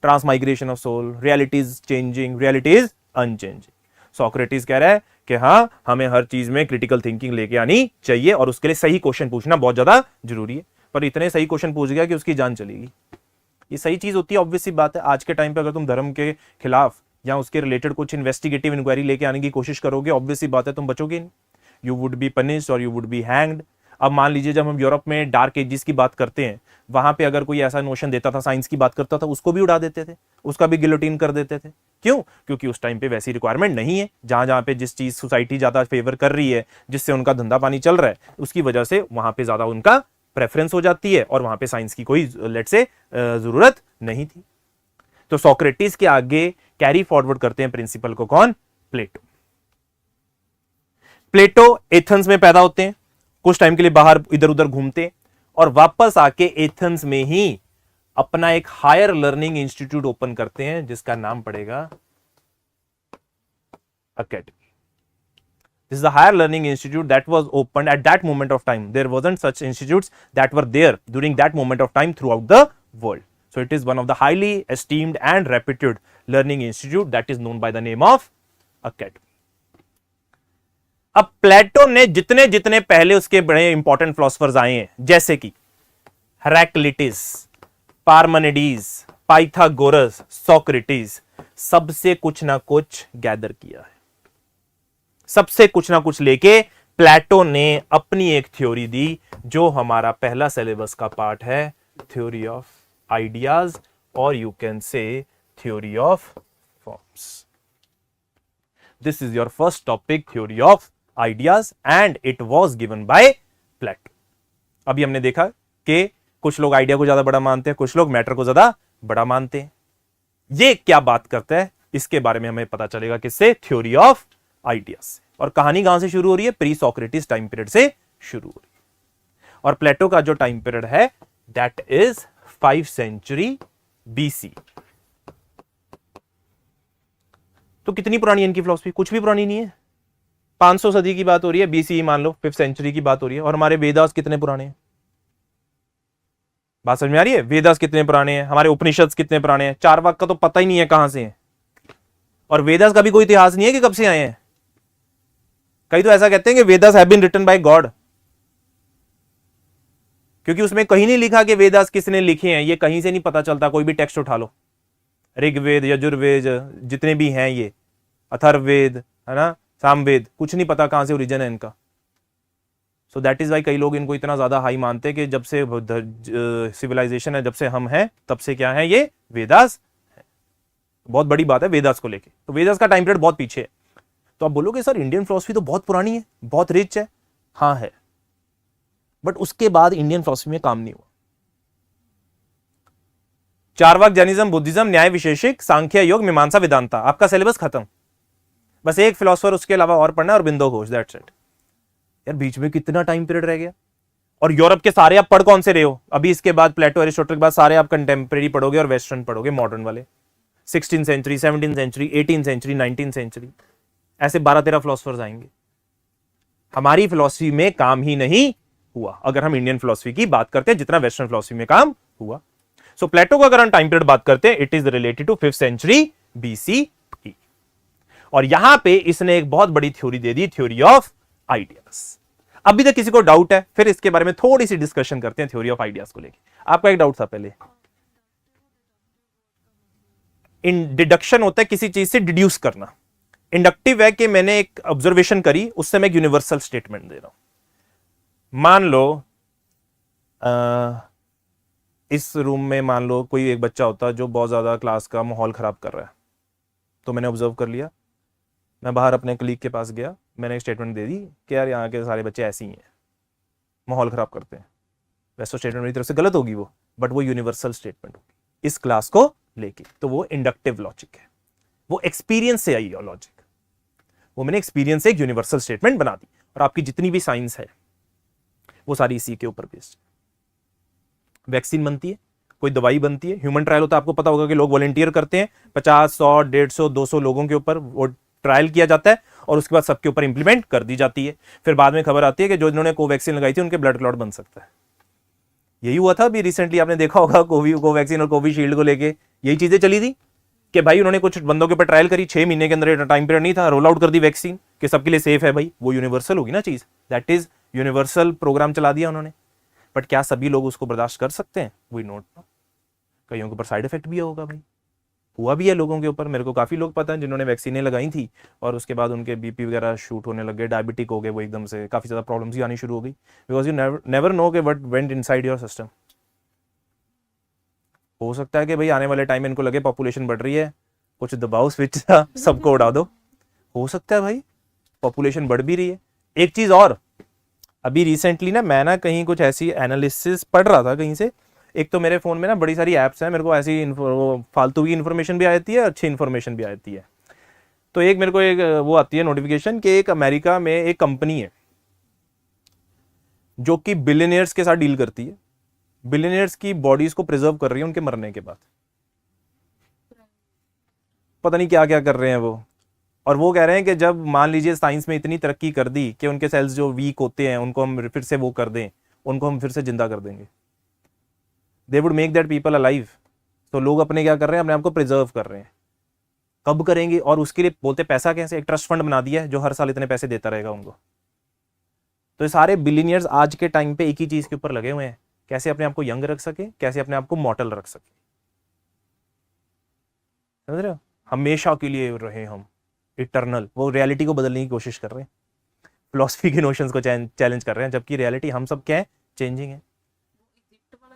Transmigration of soul, reality is changing, reality is unchanging. Socrates कह रहा है कि हाँ, हमें हर चीज में क्रिटिकल थिंकिंग लेके आनी चाहिए और उसके लिए सही क्वेश्चन पूछना बहुत ज्यादा जरूरी है। पर इतने सही क्वेश्चन पूछ गया कि उसकी जान चलेगी। ये सही चीज होती है, ऑब्वियस सी बात है। आज के टाइम पे अगर तुम धर्म के खिलाफ या उसके रिलेटेड कुछ इन्वेस्टिगेटिव इंक्वायरी लेके आने की कोशिश करोगे, ऑब्वियस सी बात है तुम बचोगे नहीं। यू वुड बी पनिश्ड और यू वुड बी हैंग्ड। अब मान लीजिए जब हम यूरोप में डार्क एजिस की बात करते हैं, वहां पे अगर कोई ऐसा नोशन देता था, साइंस की बात करता था, उसको भी उड़ा देते थे, उसका भी गिलोटिन कर देते थे। क्यों? क्योंकि उस टाइम पे वैसी रिक्वायरमेंट नहीं है। जहां जहां पे जिस चीज सोसाइटी ज्यादा फेवर कर रही है, जिससे उनका धंधा पानी चल रहा है, उसकी वजह से वहां पे ज्यादा उनका प्रेफरेंस हो जाती है और वहां पे साइंस की कोई लेट से जरूरत नहीं थी। तो सोक्रेटिस के आगे कैरी फॉरवर्ड करते हैं प्रिंसिपल को कौन? प्लेटो। प्लेटो एथेंस में पैदा होते हैं, कुछ टाइम के लिए बाहर इधर उधर घूमते और वापस आके एथेंस में ही अपना एक हायर लर्निंग इंस्टीट्यूट ओपन करते हैं, जिसका नाम पड़ेगा academy. This is the higher learning institute that was opened at that moment of time. There wasn't such institutes that were there during that moment of time throughout the world. So it is one of the highly esteemed and reputed learning institute that is known by the name of academy. अब प्लेटो ने जितने जितने पहले उसके बड़े इंपॉर्टेंट फिलोसफर्स आए हैं, जैसे कि हेराक्लिटस, पार्मेनिडीज, पाइथागोरस, सोक्रेटिस, सबसे कुछ ना कुछ गैदर किया है। सबसे कुछ ना कुछ लेके प्लेटो ने अपनी एक थ्योरी दी, जो हमारा पहला सिलेबस का पार्ट है, थ्योरी ऑफ आइडियाज, और you can say theory of forms. This is your first topic, theory of ideas, and it was given by Plato. अभी हमने देखा कि कुछ लोग आइडिया को ज्यादा बड़ा मानते हैं, कुछ लोग मैटर को ज्यादा बड़ा मानते हैं। ये क्या बात करता है, इसके बारे में हमें पता चलेगा किससे? Theory of ideas. और कहानी कहां से शुरू हो रही है? प्री सोक्रेटिस टाइम पीरियड से शुरू हो रही है। और प्लेटो का जो टाइम पीरियड है, that is 5th century BC। तो कितनी पुरानी है इनकी फिलॉसफी? कुछ भी पुरानी नहीं है। 500 सदी की बात हो रही है, BC मान लो, 5th सेंचुरी की बात हो रही है। और हमारे वेदास कितने पुराने हैं? बात समझ में आ रही है? वेदास कितने पुराने हैं, हमारे उपनिषद कितने पुराने हैं। चारवाक का तो पता ही नहीं है कहां से है, और वेदास का भी कोई इतिहास नहीं है कि कब से आए हैं। कई तो ऐसा कहते हैं कि Vedas have been written by God, क्योंकि उसमें कहीं नहीं लिखा कि वेदास किसने लिखे हैं। ये कहीं से नहीं पता चलता, कोई भी टेक्स्ट उठा लो, ऋग्वेद, यजुर्वेद, जितने भी हैं ये, अथर्ववेद, है ना, सामवेद, कुछ नहीं पता कहां से ओरिजिन है इनका। सो दैट इज वाई कई लोग इनको इतना ज्यादा हाई मानते हैं कि जब से सिविलाइजेशन है, जब से हम हैं, तब से क्या है, ये वेदास है। बहुत बड़ी बात है वेदास को लेके। तो वेदास का टाइम पीरियड बहुत पीछे है। तो आप बोलोगे सर इंडियन फिलॉसफी तो बहुत पुरानी है, बहुत रिच है। हाँ है, बट उसके बाद इंडियन फिलॉसफी में काम नहीं हुआ। चारवाक, जैनिज्म, बुद्धिज्म, न्याय विशेषिक, सांख्य, योग, मीमांसा, वेदांता, आपका सिलेबस खत्म। बस एक फिलॉसफर उसके अलावा और पढ़ना है और बिंदु घोष, दैट्स इट। यार बीच में कितना टाइम पीरियड रह गया। और यूरोप के सारे आप पढ़ कौन से रहे हो अभी, इसके बाद प्लेटो एरिस्टोटल के बाद सारे आप कंटेम्प्रेरी पढ़ोगे और वेस्टर्न पढ़ोगे, मॉडर्न वाले, 16th century, 17th century, 18th century, 19th century, ऐसे 12-13 फिलोसफर्स आएंगे। हमारी फिलोसफी में काम ही नहीं हुआ अगर हम इंडियन फिलोसफी की बात करते हैं जितना वेस्टर्न फिलोसफी में काम हुआ। सो प्लेटो का अगर हम टाइम पीरियड बात करते हैं, it is related to 5th century BCE। और यहां पे इसने एक बहुत बड़ी थ्योरी दे दी, थ्योरी ऑफ आइडियाज। अभी तक किसी को डाउट है? फिर इसके बारे में थोड़ी सी डिस्कशन करते हैं थ्योरी ऑफ आइडियाज को लेके। आपका एक डाउट था पहले, इन डिडक्शन होता है किसी चीज से डिड्यूस करना, इंडक्टिव है कि मैंने एक ऑब्जर्वेशन करी, उससे मैं एक यूनिवर्सल स्टेटमेंट दे रहा हूं। मान लो इस रूम में मान लो कोई एक बच्चा होता जो बहुत ज्यादा क्लास का माहौल खराब कर रहा है, तो मैंने ऑब्जर्व कर लिया, मैं बाहर अपने कलीग के पास गया, मैंने एक स्टेटमेंट दे दी कि यार यहाँ के सारे बच्चे ऐसे ही हैं, माहौल खराब करते हैं। वैसे स्टेटमेंट मेरी तरफ से गलत होगी वो, बट वो यूनिवर्सल स्टेटमेंट होगी इस क्लास को लेके, तो वो इंडक्टिव लॉजिक है, वो एक्सपीरियंस से आई लॉजिक, वो मैंने एक्सपीरियंस से एक यूनिवर्सल स्टेटमेंट बना दी। और आपकी जितनी भी साइंस है वो सारी इसी के ऊपर बेस्ड। वैक्सीन बनती है, कोई दवाई बनती है, ह्यूमन ट्रायल होता है, आपको पता होगा कि लोग वॉलंटियर करते हैं, 50, 100, 150, 200 लोगों के ऊपर वो ट्रायल किया जाता है और उसके बाद सबके ऊपर इंप्लीमेंट कर दी जाती है। फिर बाद में खबर आती है कि जो जिन्होंने कोवैक्सीन लगाई थी उनके ब्लड क्लॉट बन सकता है। यही हुआ था अभी रिसेंटली, आपने देखा होगा कोवैक्सीन और कोविशील्ड को लेके यही चीजें चली थी कि भाई उन्होंने कुछ बंदों के ऊपर ट्रायल करी, 6 महीने के अंदर टाइम पीरियड नहीं था, रोल आउट कर दी वैक्सीन कि सबके लिए सेफ है। भाई वो यूनिवर्सल होगी ना चीज, दैट इज यूनिवर्सल प्रोग्राम चला दिया उन्होंने। बट क्या सभी लोग उसको बर्दाश्त कर सकते हैं? We not know. कईयों के ऊपर साइड इफेक्ट भी होगा, भाई हुआ भी है लोगों के ऊपर। मेरे को काफी लोग पता है जिन्होंने वैक्सीनें लगाई थी और उसके बाद उनके बीपी वगैरह शूट होने लग गए, डायबिटिक हो गए, वो एकदम से काफी ज्यादा प्रॉब्लम्स भी आनी शुरू हो गई, बिकॉज यू नेवर नो के what went inside your system. हो सकता है कि भाई आने वाले टाइम में इनको लगे पॉपुलेशन बढ़ रही है, कुछ दबाओ स्विच सबको उड़ा दो, हो सकता है भाई पॉपुलेशन बढ़ भी रही है। एक चीज और, अभी रिसेंटली ना मैं ना कहीं कुछ ऐसी एनालिसिस पढ़ रहा था कहीं से, एक तो मेरे फोन में ना बड़ी सारी ऐप्स हैं, मेरे को ऐसी फालतू की इन्फॉर्मेशन भी आती है, अच्छी इन्फॉर्मेशन भी आती है। तो एक मेरे को एक वो आती है नोटिफिकेशन कि एक अमेरिका में एक कंपनी है जो कि बिलियनियर्स के साथ डील करती है, बिलियनियर्स की बॉडीज को प्रिजर्व कर रही है उनके मरने के बाद, पता नहीं क्या क्या कर रहे हैं वो। और वो कह रहे हैं कि जब मान लीजिए साइंस में इतनी तरक्की कर दी कि उनके सेल्स जो वीक होते हैं उनको हम फिर से वो कर दें, उनको हम फिर से जिंदा कर देंगे, they would make that people alive. तो लोग अपने क्या कर रहे हैं, अपने आप को प्रिजर्व कर रहे हैं। कब करेंगे? और उसके लिए बोलते पैसा कैसे, एक ट्रस्ट फंड बना दिया है जो हर साल इतने पैसे देता रहेगा उनको। तो ये सारे बिलियनियर्स आज के टाइम पे एक ही चीज के ऊपर लगे हुए हैं, कैसे अपने आप को यंग रख सके, कैसे अपने आप को मॉर्टल रख सके। समझ रहे हो? हमेशा के लिए रहे हम इटर्नल, वो रियलिटी को बदलने की कोशिश कर रहे हैं, फिलॉसफी के नोशंस को चैलेंज कर रहे हैं, जबकि रियलिटी हम सब क्या है, चेंजिंग है।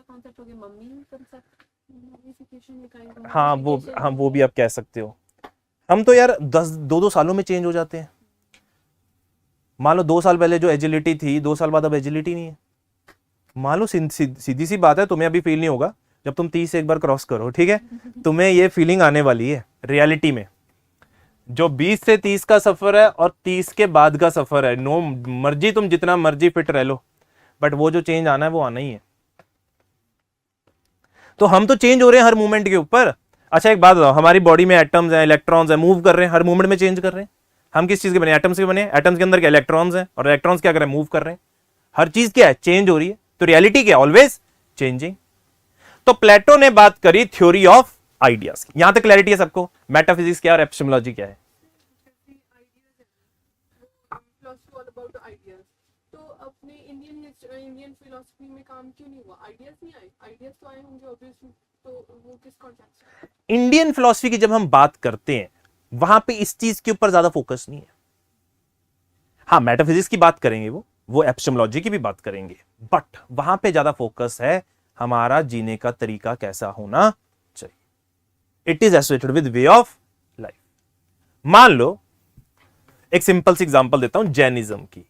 कॉन्सेप्ट हो गया मम्मी कॉन्सेप्ट, मम्मीफिकेशन। हाँ वो भी आप कह सकते हो। हम तो यार 2 सालों में चेंज हो जाते हैं। मान लो 2 साल पहले जो एजिलिटी थी, 2 साल बाद अब एजिलिटी नहीं है। मान लो सीधी सी बात है, तुम्हें अभी फील नहीं होगा, जब तुम 30 एक बार क्रॉस करो, ठीक है, तुम्हें ये फीलिंग आने वाली है रियलिटी में। जो 20 से 30 का सफर है और 30 के बाद का सफर है, नो मर्जी तुम जितना मर्जी फिट रह लो, बट वो जो चेंज आना है वो आना ही है। तो हम तो चेंज हो रहे हैं हर मूवमेंट के ऊपर। अच्छा एक बात बताओ, हमारी बॉडी में एटम्स हैं, इलेक्ट्रॉन्स हैं, मूव कर रहे हैं, हर मूवमेंट में चेंज कर रहे हैं। हम किस चीज के बने? एटम्स के बने। एटम्स के अंदर क्या इलेक्ट्रॉन्स हैं, और इलेक्ट्रॉन्स क्या कर रहे हैं? मूव कर रहे हैं। हर चीज क्या है? चेंज हो रही है। तो रियलिटी क्या? Always changing. तो प्लेटो ने बात करी थ्योरी ऑफ आइडियाज की। यहां तक क्लैरिटी है सबको? मेटाफिजिक्स क्या और एपिस्टेमोलॉजी क्या है? तो अपने इंडियन फिलोसफी में काम क्यों नहीं हुआ? आइडियाज नहीं आए? आइडियाज तो आए होंगे ऑब्वियसली, तो वो किस कॉन्टेक्स्ट? इंडियन फिलोसफी की जब हम बात करते हैं वहां पे इस चीज के ऊपर ज्यादा फोकस नहीं है। हाँ मेटाफिजिक्स की बात करेंगे, वो एपिस्टेमोलॉजी की भी बात करेंगे, बट वहां पे ज्यादा फोकस है हमारा जीने का तरीका कैसा होना चाहिए। It is associated with way of life. मान लो एक सिंपल सी एग्जांपल देता हूं जैनिज्म की।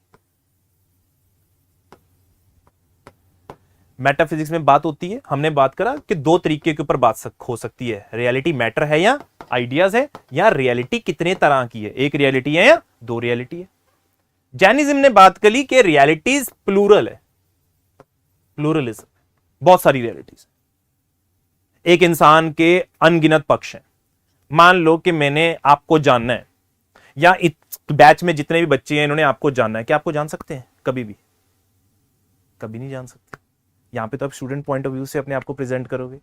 मेटाफिजिक्स में बात होती है, हमने बात करा कि 2 तरीके के ऊपर बात हो सकती है, रियलिटी मैटर है या आइडियाज है, या रियलिटी कितने तरह की है, एक रियलिटी है या 2 रियलिटी है। जैनिज्म ने बात करी कि रियलिटीज प्लूरल है, प्लूरलिज्म, बहुत सारी रियलिटीज। एक इंसान के अनगिनत पक्ष हैं। मान लो कि मैंने आपको जानना है, या इस बैच में जितने भी बच्चे हैं इन्होंने आपको जानना है। क्या आपको जान सकते हैं? कभी भी कभी नहीं जान सकते। यहां पे तो आप स्टूडेंट पॉइंट ऑफ व्यू से अपने आप को प्रेजेंट करोगे,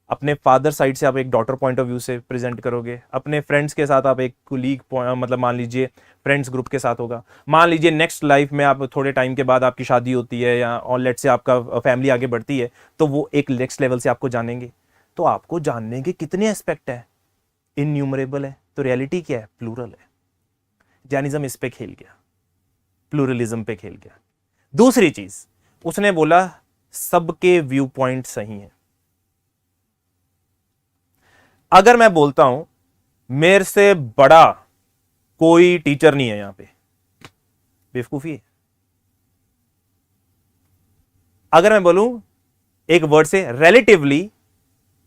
अपने फादर साइड से आप एक डॉटर पॉइंट ऑफ व्यू से प्रेजेंट करोगे, अपने फ्रेंड्स के साथ आप एक कुलीग मतलब मान लीजिए फ्रेंड्स ग्रुप के साथ होगा। मान लीजिए नेक्स्ट लाइफ में आप थोड़े टाइम के बाद आपकी शादी होती है या और लेट से आपका फैमिली आगे बढ़ती है, तो वो एक नेक्स्ट लेवल से आपको जानेंगे। तो आपको जानने के कितने एस्पेक्ट है? इनन्यूमरेबल है। तो रियलिटी क्या है? प्लूरल है। जैनिज्म इस पे खेल गया, प्लूरलिज्म पे खेल गया। दूसरी चीज उसने बोला सबके व्यू पॉइंट सही हैं। अगर मैं बोलता हूं मेरे से बड़ा कोई टीचर नहीं है यहां पे, बेवकूफी है। अगर मैं बोलूं एक वर्ड से relatively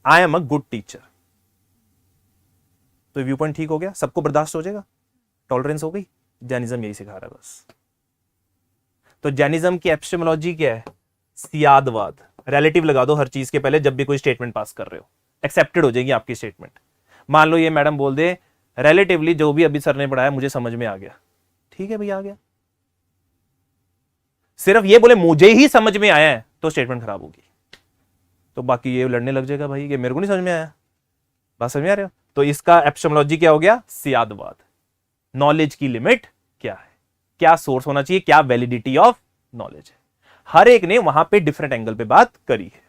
I am a good teacher, तो व्यू पॉइंट ठीक हो गया, सबको बर्दाश्त हो जाएगा, टॉलरेंस हो गई। जैनिज्म यही सिखा रहा है बस। तो जैनिज्म की एपिस्टेमोलॉजी क्या है? सियादवाद। रिलेटिव लगा दो हर चीज के पहले जब भी कोई स्टेटमेंट पास कर रहे हो, एक्सेप्टेड हो जाएगी आपकी स्टेटमेंट। मान लो ये मैडम बोल दे रिलेटिवली जो भी अभी सर ने पढ़ाया मुझे समझ में आ गया, ठीक है भैया आ गया। सिर्फ ये बोले मुझे ही समझ में आया है तो स्टेटमेंट खराब होगी। तो बाकी ये लड़ने लग जाएगा भाई कि मेरे को नहीं समझ में आया। बात समझ में आ रहे हो? तो इसका एपिस्टेमोलॉजी क्या हो गया? सियादवाद। नॉलेज की लिमिट क्या है, क्या सोर्स होना चाहिए, क्या वैलिडिटी ऑफ नॉलेज है। हर एक ने वहां पे डिफरेंट एंगल पे बात करी है।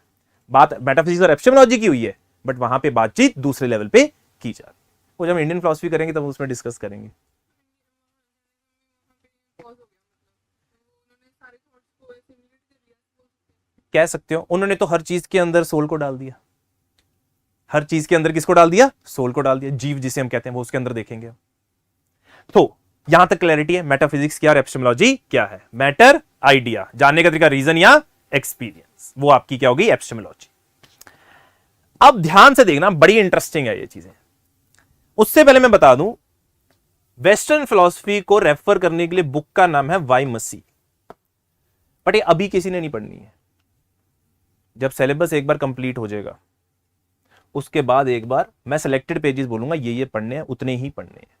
बात मेटाफिजिक्स और एपिस्टेमोलॉजी की हुई है, बट वहां पे बातचीत दूसरे लेवल पे की जाती है। वो जब इंडियन फिलॉसफी करेंगे तब उसमें डिस्कस करेंगे। उन्होंने सारे थॉट्स को ऐसे इमीडिएट कर दिया। कह सकते हो उन्होंने तो हर चीज के अंदर सोल को डाल दिया। हर चीज के अंदर किसको डाल दिया? सोल को डाल दिया। जीव जिसे हम कहते हैं वो उसके अंदर देखेंगे। तो यहां तक क्लैरिटी है मेटाफिजिक्स क्या और एपिस्टेमोलॉजी क्या है। मैटर, आइडिया, जानने का तरीका, रीजन या एक्सपीरियंस, वो आपकी क्या होगी? एपिस्टेमोलॉजी। अब ध्यान से देखना, बड़ी इंटरेस्टिंग है ये चीजें। उससे पहले मैं बता दूं वेस्टर्न फिलॉसफी को रेफर करने के लिए बुक का नाम है वाई मसी, बट ये अभी किसी ने नहीं पढ़नी है। जब सिलेबस एक बार कंप्लीट हो जाएगा उसके बाद एक बार मैं सिलेक्टेड पेजेस बोलूंगा ये पढ़ने हैं, उतने ही पढ़ने हैं।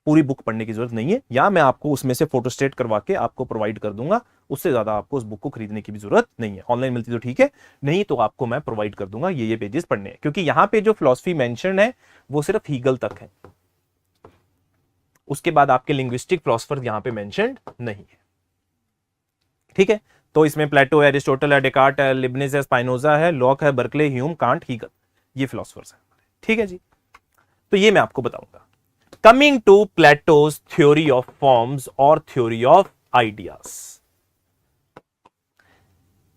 पूरी बुक पढ़ने की जरूरत नहीं है, या मैं आपको उसमें से फोटोस्टेट करवा के आपको प्रोवाइड कर दूंगा। उससे ज्यादा आपको उस बुक को खरीदने की भी जरूरत नहीं है। ऑनलाइन मिलती तो ठीक है, नहीं तो आपको मैं प्रोवाइड कर दूंगा ये पेजेस पढ़ने हैं। क्योंकि यहां पे जो फिलॉसफी मेंशन है वो सिर्फ हीगल तक है, उसके बाद आपके लिंग्विस्टिक फिलोसफर यहां पे मेंशन नहीं है। ठीक है, तो इसमें प्लेटो है, एरिस्टोटल है, डेकार्ट है, लिबनिज है, स्पाइनोजा है, लॉक है, बर्कले, ह्यूम, कांट, हीगल, ये फिलोसफर्स हैं। ठीक है जी, तो ये मैं आपको बताऊंगा। Coming to Plato's theory of forms और थ्योरी ऑफ आइडियाज,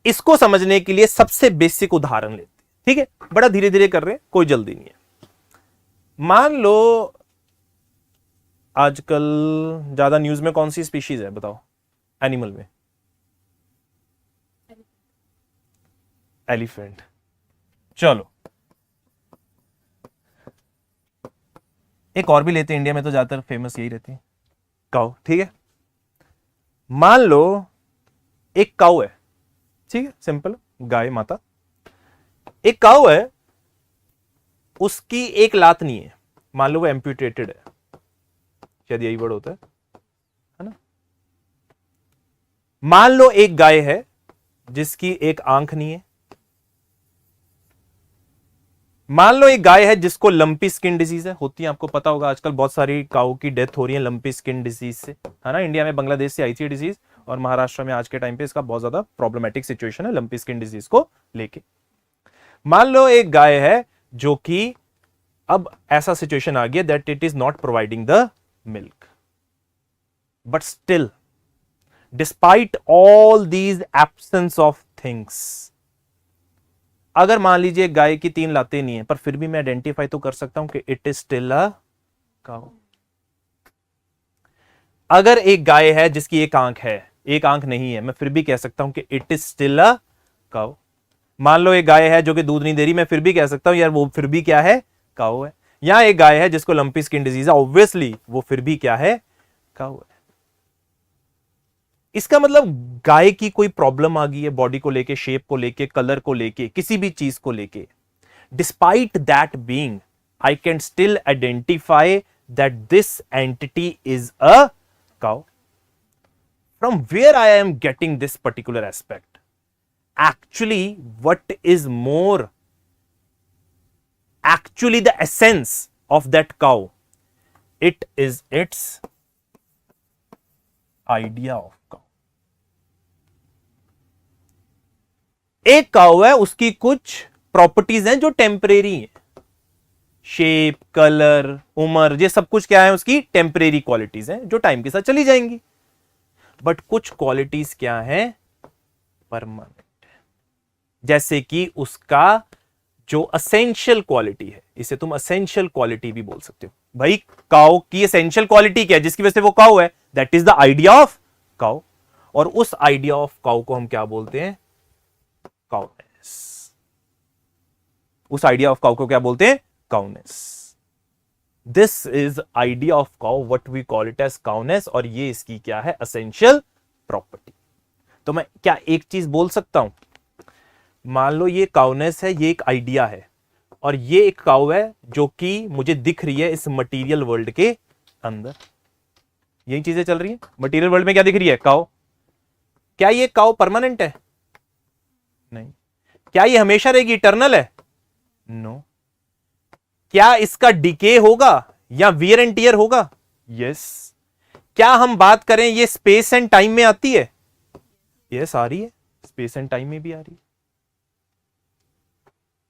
इसको समझने के लिए सबसे बेसिक उदाहरण लेते हैं। ठीक है, बड़ा धीरे धीरे कर रहे हैं, कोई जल्दी नहीं है। मान लो आजकल ज्यादा न्यूज में कौन सी स्पीशीज है बताओ एनिमल में? एलिफेंट। चलो एक और भी लेते हैं, इंडिया में तो ज्यादातर फेमस यही रहती है, काऊ। ठीक है, मान लो एक काऊ है, ठीक है, सिंपल, गाय माता। एक काऊ है, उसकी एक लात नहीं है, मान लो वो एम्प्यूटेटेड है, शायद यही वर्ड होता है ना। मान लो एक गाय है जिसकी एक आंख नहीं है। मान लो एक गाय है जिसको लंपी स्किन डिजीज है, होती है, आपको पता होगा आजकल बहुत सारी काऊ की डेथ हो रही है लंपी स्किन डिजीज से, है ना। इंडिया में बांग्लादेश से आई थी डिजीज, और महाराष्ट्र में आज के टाइम पे इसका बहुत ज्यादा प्रॉब्लमेटिक सिचुएशन है लंपी स्किन डिजीज को लेके। मान लो एक गाय है जो कि अब ऐसा सिचुएशन आ गया that it is not providing the milk, but still despite all these absence of things, अगर मान लीजिए गाय की 3 लातें नहीं है पर फिर भी मैं आइडेंटिफाई तो कर सकता हूं कि इट इज स्टिल अ काऊ। अगर एक गाय है जिसकी एक आंख है, एक आंख नहीं है, मैं फिर भी कह सकता हूं कि इट इज स्टिल अ काऊ। मान लो एक गाय है जो कि दूध नहीं दे रही, मैं फिर भी कह सकता हूं यार वो फिर भी क्या है? काऊ है। यहां एक गाय है जिसको लंपी स्किन डिजीज है, ऑब्वियसली वो फिर भी क्या है? काऊ है। इसका मतलब गाय की कोई प्रॉब्लम आ गई है बॉडी को लेके, शेप को लेके, कलर को लेके, किसी भी चीज को लेके, despite that being I can still identify that this entity is a cow. From where I am getting this particular aspect? Actually what is more actually the essence of that cow, it is its idea of cow. एक काउ है, उसकी कुछ प्रॉपर्टीज हैं जो टेम्परेरी हैं, शेप, कलर, उम्र, ये सब कुछ क्या है, उसकी टेम्परेरी क्वालिटीज हैं जो टाइम के साथ चली जाएंगी. बट कुछ क्वालिटीज क्या है, परमानेंट. जैसे कि उसका जो असेंशियल क्वालिटी है, इसे तुम असेंशियल क्वालिटी भी बोल सकते हो. भाई काउ की असेंशियल क्वालिटी क्या है जिसकी वजह से वो काउ है? That is the idea of cow. और उस आइडिया ऑफ काउ को हम क्या बोलते हैं? काउनेस. उस आइडिया ऑफ काउ को क्या बोलते हैं? Cowness. This is idea of cow, what we call it as cowness. और ये इसकी क्या है? Essential property. तो मैं क्या एक चीज बोल सकता हूं, मान लो ये काउनेस है, ये एक आइडिया है, और ये एक काउ है जो कि मुझे दिख रही है इस मटेरियल वर्ल्ड के अंदर. यही चीजें चल रही है मटेरियल वर्ल्ड में. क्या दिख रही है? काउ. क्या ये काउ परमानेंट है? नहीं. क्या ये हमेशा रहेगी, इटर्नल है? नो. क्या इसका डिके होगा या वियर एंड टियर होगा? यस. क्या हम बात करें ये स्पेस एंड टाइम में आती है? यस, आ रही है, स्पेस एंड टाइम में भी आ रही है.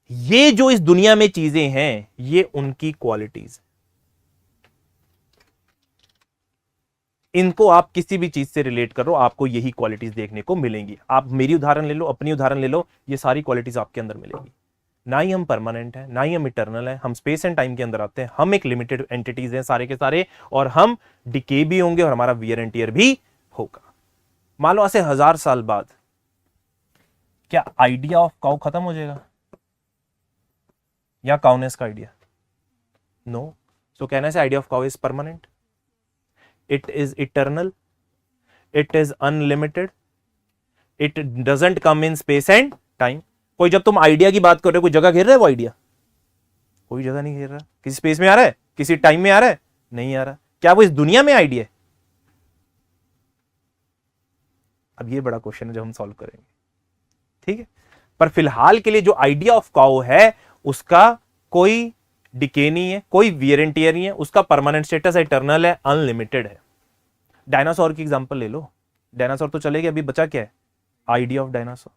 ये जो इस दुनिया में चीजें हैं, ये उनकी क्वालिटीज. इनको आप किसी भी चीज से रिलेट करो, आपको यही क्वालिटीज देखने को मिलेंगी. आप मेरी उदाहरण ले लो, अपनी उदाहरण ले लो, ये सारी क्वालिटीज आपके अंदर मिलेंगी. ना ही हम परमानेंट हैं, ना ही हम इटर्नल हैं. हम स्पेस एंड टाइम के अंदर आते हैं. हम एक लिमिटेड एंटिटीज हैं सारे के सारे, और हम डिके भी होंगे और हमारा वियर एंड टियर भी होगा. मान लो ऐसे 1000 साल बाद क्या आइडिया ऑफ काउ खत्म हो जाएगा या काउनेस का आइडिया? नो. सो कहने से idea of cow is permanent, it is eternal, it is unlimited, it doesn't come in space and time. कोई जब तुम आइडिया की बात कर रहे हो, कोई जगह घेर रहा है वो आइडिया? कोई जगह नहीं घेर रहा. किसी स्पेस में आ रहा है? किसी टाइम में आ रहा है? नहीं आ रहा. क्या वो इस दुनिया में आइडिया है? अब ये बड़ा क्वेश्चन है जो हम सॉल्व करेंगे, ठीक है. पर फिलहाल के लिए जो आइडिया ऑफ काउ है उसका कोई डिके नहीं है, कोई वियर एंड टियर नहीं है, उसका परमानेंट स्टेटस इटर्नल है, अनलिमिटेड है. डायनासोर की एग्जांपल ले लो. डायनासोर तो चले गए, अभी बचा क्या है? Idea of dinosaur.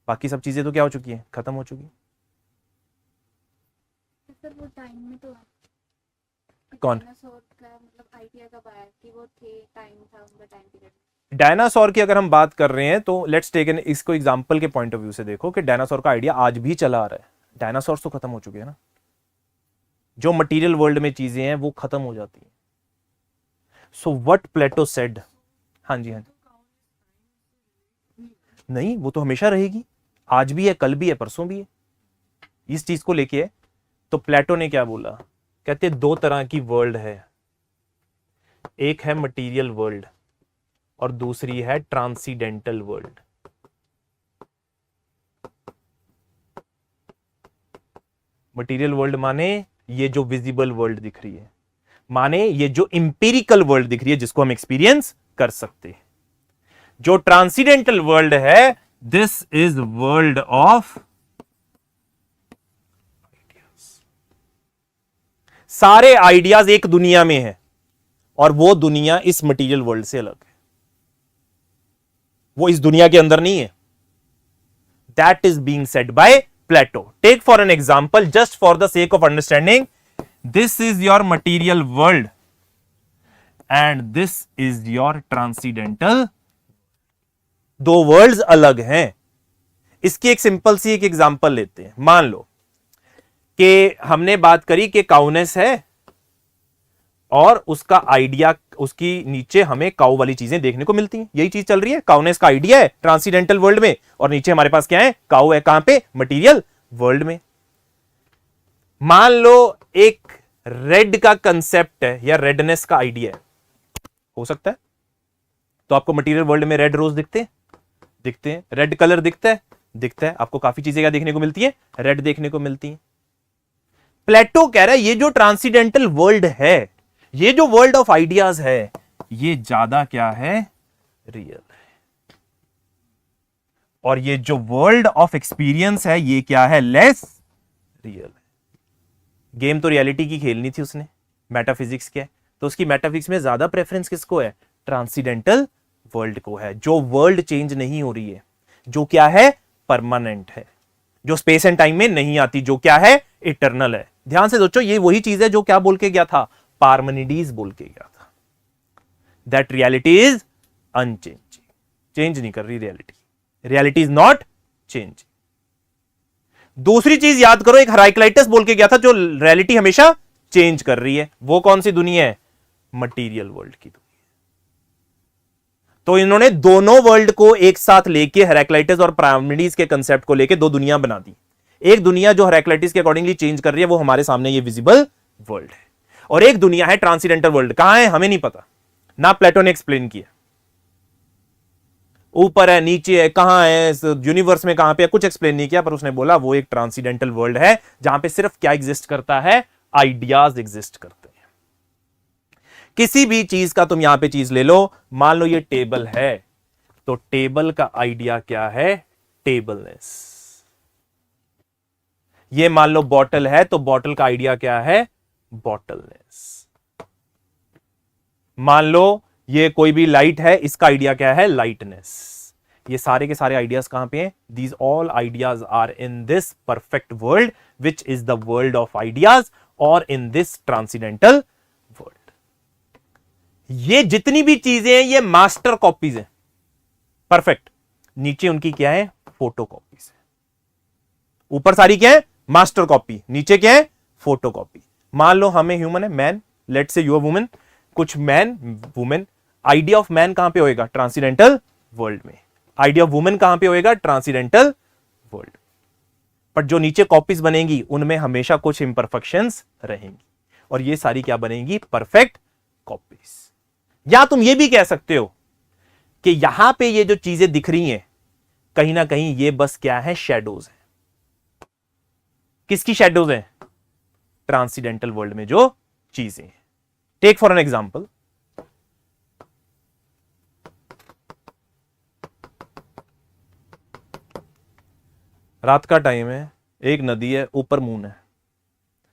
बाकी सब चीजें तो क्या हो चुकी हैं? खत्म हो चुकी. सर वो टाइम में तो कौन? डायनासोर का मतलब आइडिया कब आया कि वो थे, टाइम था उनका, टाइम पीरियड? डायनासोर की अगर हम बात कर रहे हैं तो लेट्स टेक एन, इसको एग्जांपल के पॉइंट ऑफ व्यू से देखो कि डायनासोर का आइडिया आज भी चला आ रहा है. डायनासोर तो खत्म हो चुके हैं ना. जो मटेरियल वर्ल्ड में चीजें हैं वो खत्म हो जाती हैं. So what Plato said. हाँ जी, हाँ जी. नहीं, वो तो हमेशा रहेगी. आज भी है, कल भी है, परसों भी है. इस चीज को लेके है. तो प्लेटो ने क्या बोला? कहते दो तरह की वर्ल्ड है. एक है मटेरियल वर्ल्ड और दूसरी है ट्रांसीडेंटल वर्ल्ड. मटेरियल वर्ल्ड माने ये जो विजिबल वर्ल्ड दिख रही है, माने ये जो इंपीरिकल वर्ल्ड दिख रही है जिसको हम एक्सपीरियंस कर सकते हैं. जो ट्रांसीडेंटल वर्ल्ड है, this is world of ideas. सारे आइडियाज एक दुनिया में है और वो दुनिया इस मटेरियल वर्ल्ड से अलग है. वो इस दुनिया के अंदर नहीं है. That is being said by Plato. Take for an example, just for the sake of understanding, this is your material world and this is your transcendental. दो वर्ल्ड्स अलग हैं. इसकी एक सिंपल सी एक एग्जांपल लेते हैं. मान लो कि हमने बात करी कि काउनेस है और उसका आइडिया, उसकी नीचे हमें काउ वाली चीजें देखने को मिलती हैं. यही चीज चल रही है. काउनेस का आइडिया है ट्रांसीडेंटल वर्ल्ड में और नीचे हमारे पास क्या है? काउ है. कहां पे? मटेरियल वर्ल्ड में. मान लो एक रेड का कंसेप्ट है या रेडनेस का आइडिया है. हो सकता है. तो आपको मटेरियल वर्ल्ड में रेड रोज दिखते हैं, रेड कलर दिखता है। आपको काफी चीजें क्या देखने को मिलती है? रेड देखने को मिलती है। प्लेटो कह रहा है ये जो ट्रांसीडेंटल वर्ल्ड है, ये जो वर्ल्ड ऑफ आइडियाज है, ये ज्यादा क्या है? रियल है। और ये जो वर्ल्ड ऑफ एक्सपीरियंस है, ये क्या है? लेस रियल है। गेम तो रियलिटी की खेलनी थी उसने, मेटाफिजिक्स क्या है, तो उसकी मेटाफिजिक्स में ज्यादा प्रेफरेंस किसको है? ट्रांसीडेंटल वर्ल्ड को है, जो वर्ल्ड चेंज नहीं हो रही है, जो क्या है? परमानेंट है, जो स्पेस एंड टाइम में नहीं आती, जो क्या है? इटर्नल है। ध्यान से सोचो, ये वही चीज है जो क्या बोल के गया था? पार्मेनिडीज बोल के गया था, that reality is unchanging. Change नहीं कर रही reality, reality is not changing. दूसरी चीज याद करो, एक हेराक्लाइटस बोल के गया था जो रियलिटी हमेशा चेंज कर रही है। वो कौन सी दुनिया है? मटीरियल वर्ल्ड की दुनिया। तो इन्होंने दोनों वर्ल्ड को एक साथ लेके, हेराक्लाइटस और पार्मेनिडीज के कंसेप्ट को लेके दो दुनिया बना दी। एक दुनिया जो हेराक्लाइटस के अकॉर्डिंगली चेंज कर रही है, वो हमारे सामने ये विजिबल वर्ल्ड है, और एक दुनिया है ट्रांसीडेंटल वर्ल्ड। कहां है हमें नहीं पता, ना प्लेटो ने एक्सप्लेन किया, ऊपर है, नीचे है, कहां है, इस यूनिवर्स में कहां पे है, कुछ एक्सप्लेन नहीं किया, पर उसने बोला वो एक ट्रांसीडेंटल वर्ल्ड है जहां पे सिर्फ क्या एग्जिस्ट करता है? आइडियाज एग्जिस्ट करते हैं। किसी भी चीज का तुम यहां पे चीज ले लो, मान लो ये टेबल है, तो टेबल का आइडिया क्या है? टेबलनेस। ये मान लो बॉटल है, तो बॉटल का आइडिया क्या है? बॉटलनेस। मान लो ये कोई भी लाइट है, इसका आइडिया क्या है? लाइटनेस। ये सारे के सारे आइडियाज कहां पे हैं? These all ideas are in this perfect world which is the world of ideas, और इन दिस ट्रांसीडेंटल वर्ल्ड। ये जितनी भी चीजें हैं, ये मास्टर कॉपीज हैं, परफेक्ट। नीचे उनकी क्या है? फोटो कॉपीज है। ऊपर सारी क्या है? मास्टर कॉपी, नीचे क्या है? Photocopy. मान लो हमें ह्यूमन है, man, let's say you are women, कुछ man women, idea of man कहां पे होएगा? ट्रांसीडेंटल वर्ल्ड में। आइडिया ऑफ वुमेन कहां पे होएगा? Transcendental world. पर जो नीचे कॉपीज बनेंगी उनमें हमेशा कुछ इंपरफेक्शंस रहेंगी, और ये सारी क्या बनेंगी? Perfect copies. या तुम ये भी कह सकते हो कि यहां पे ये जो चीजें दिख रही हैं, कहीं ना कहीं ये बस क्या है? शैडोज है। किसकी शैडोज है? ट्रांसीडेंटल वर्ल्ड में जो चीजें हैं। टेक फॉर एन एग्जाम्पल, रात का टाइम है, एक नदी है, ऊपर मून है।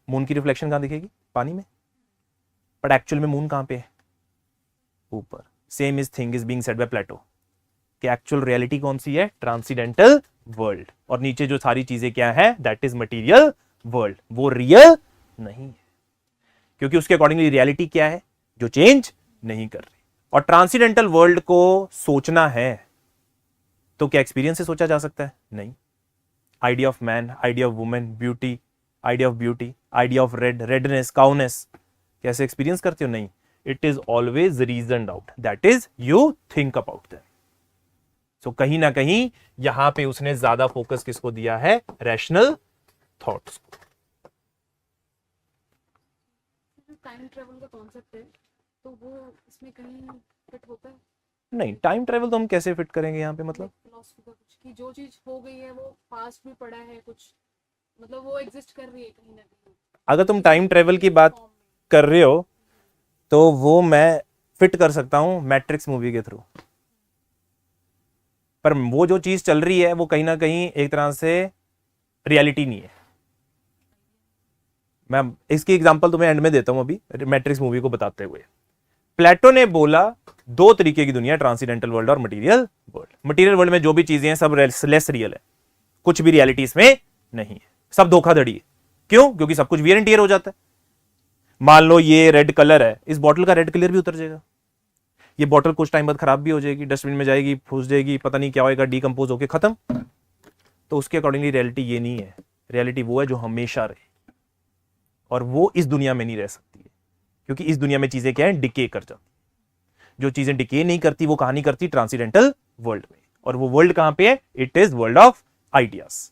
मून की रिफ्लेक्शन कहां दिखेगी? पानी में। बट एक्चुअल में मून कहां पे है? ऊपर। Same is thing is being said by Plato कि एक्चुअल रियलिटी कौन सी है? Transcendental world. और नीचे जो सारी चीजें क्या है? That is material world. वो रियल नहीं है, क्योंकि उसके अकॉर्डिंगली रियलिटी क्या है? जो चेंज नहीं कर रही। और ट्रांसीडेंटल वर्ल्ड को सोचना है तो क्या एक्सपीरियंस से सोचा जा सकता है? नहीं। Idea of man, idea of women, beauty, idea of beauty, idea of redness, cowness, कैसे एक्सपीरियंस करते हो? नहीं। It is always reasoned out, that is you think about that. So कहीं ना कहीं यहां पे उसने ज्यादा फोकस किसको दिया है? रैशनल थॉट्स को। टाइम ट्रेवल का कॉन्सेप्ट है, तो वो इसमें कहीं फिट होता है? नहीं, टाइम ट्रेवल तो हम कैसे फिट करेंगे यहाँ पे? मतलब फिलॉसफी का कुछ कि जो चीज हो गई है वो पास्ट में पड़ा है, कुछ मतलब वो एग्जिस्ट कर रही है कहीं ना कहीं। अगर तुम टाइम ट्रेवल की बात फॉर्म में। कर रहे हो तो वो मैं फिट कर सकता हूं मैट्रिक्स मूवी के थ्रू, पर वो जो चीज चल रही है वो कहीं ना कहीं एक तरह से रियलिटी नहीं है। मैं इसकी एग्जांपल तुम्हें एंड में देता हूं, अभी मैट्रिक्स मूवी को बताते हुए। प्लेटो ने बोला दो तरीके की दुनिया, ट्रांसीडेंटल वर्ल्ड और मटेरियल वर्ल्ड। मटेरियल वर्ल्ड में जो भी चीजें हैं सब लेस रियल है, कुछ भी रियलिटी इसमें नहीं है, सब धोखाधड़ी है। क्यों? क्योंकि सब कुछ वियर एंड टियर हो जाता है। मान लो ये रेड कलर है, इस बॉटल का रेड कलर भी उतर जाएगा, ये बॉटल कुछ टाइम बाद खराब भी हो जाएगी, डस्टबिन में जाएगी, फूस जाएगी, पता नहीं क्या होएगा, डीकंपोज होके खत्म। तो उसके अकॉर्डिंगली रियलिटी ये नहीं है। रियलिटी वो है जो हमेशा रहे, और वो इस दुनिया में नहीं रह सकती है, क्योंकि इस दुनिया में चीजें क्या है? डिके कर जाती। जो चीजें डिके नहीं करती वो कहां नहीं करती? ट्रांसीडेंटल वर्ल्ड में। और वो वर्ल्ड कहां पे है? It is world of ideas.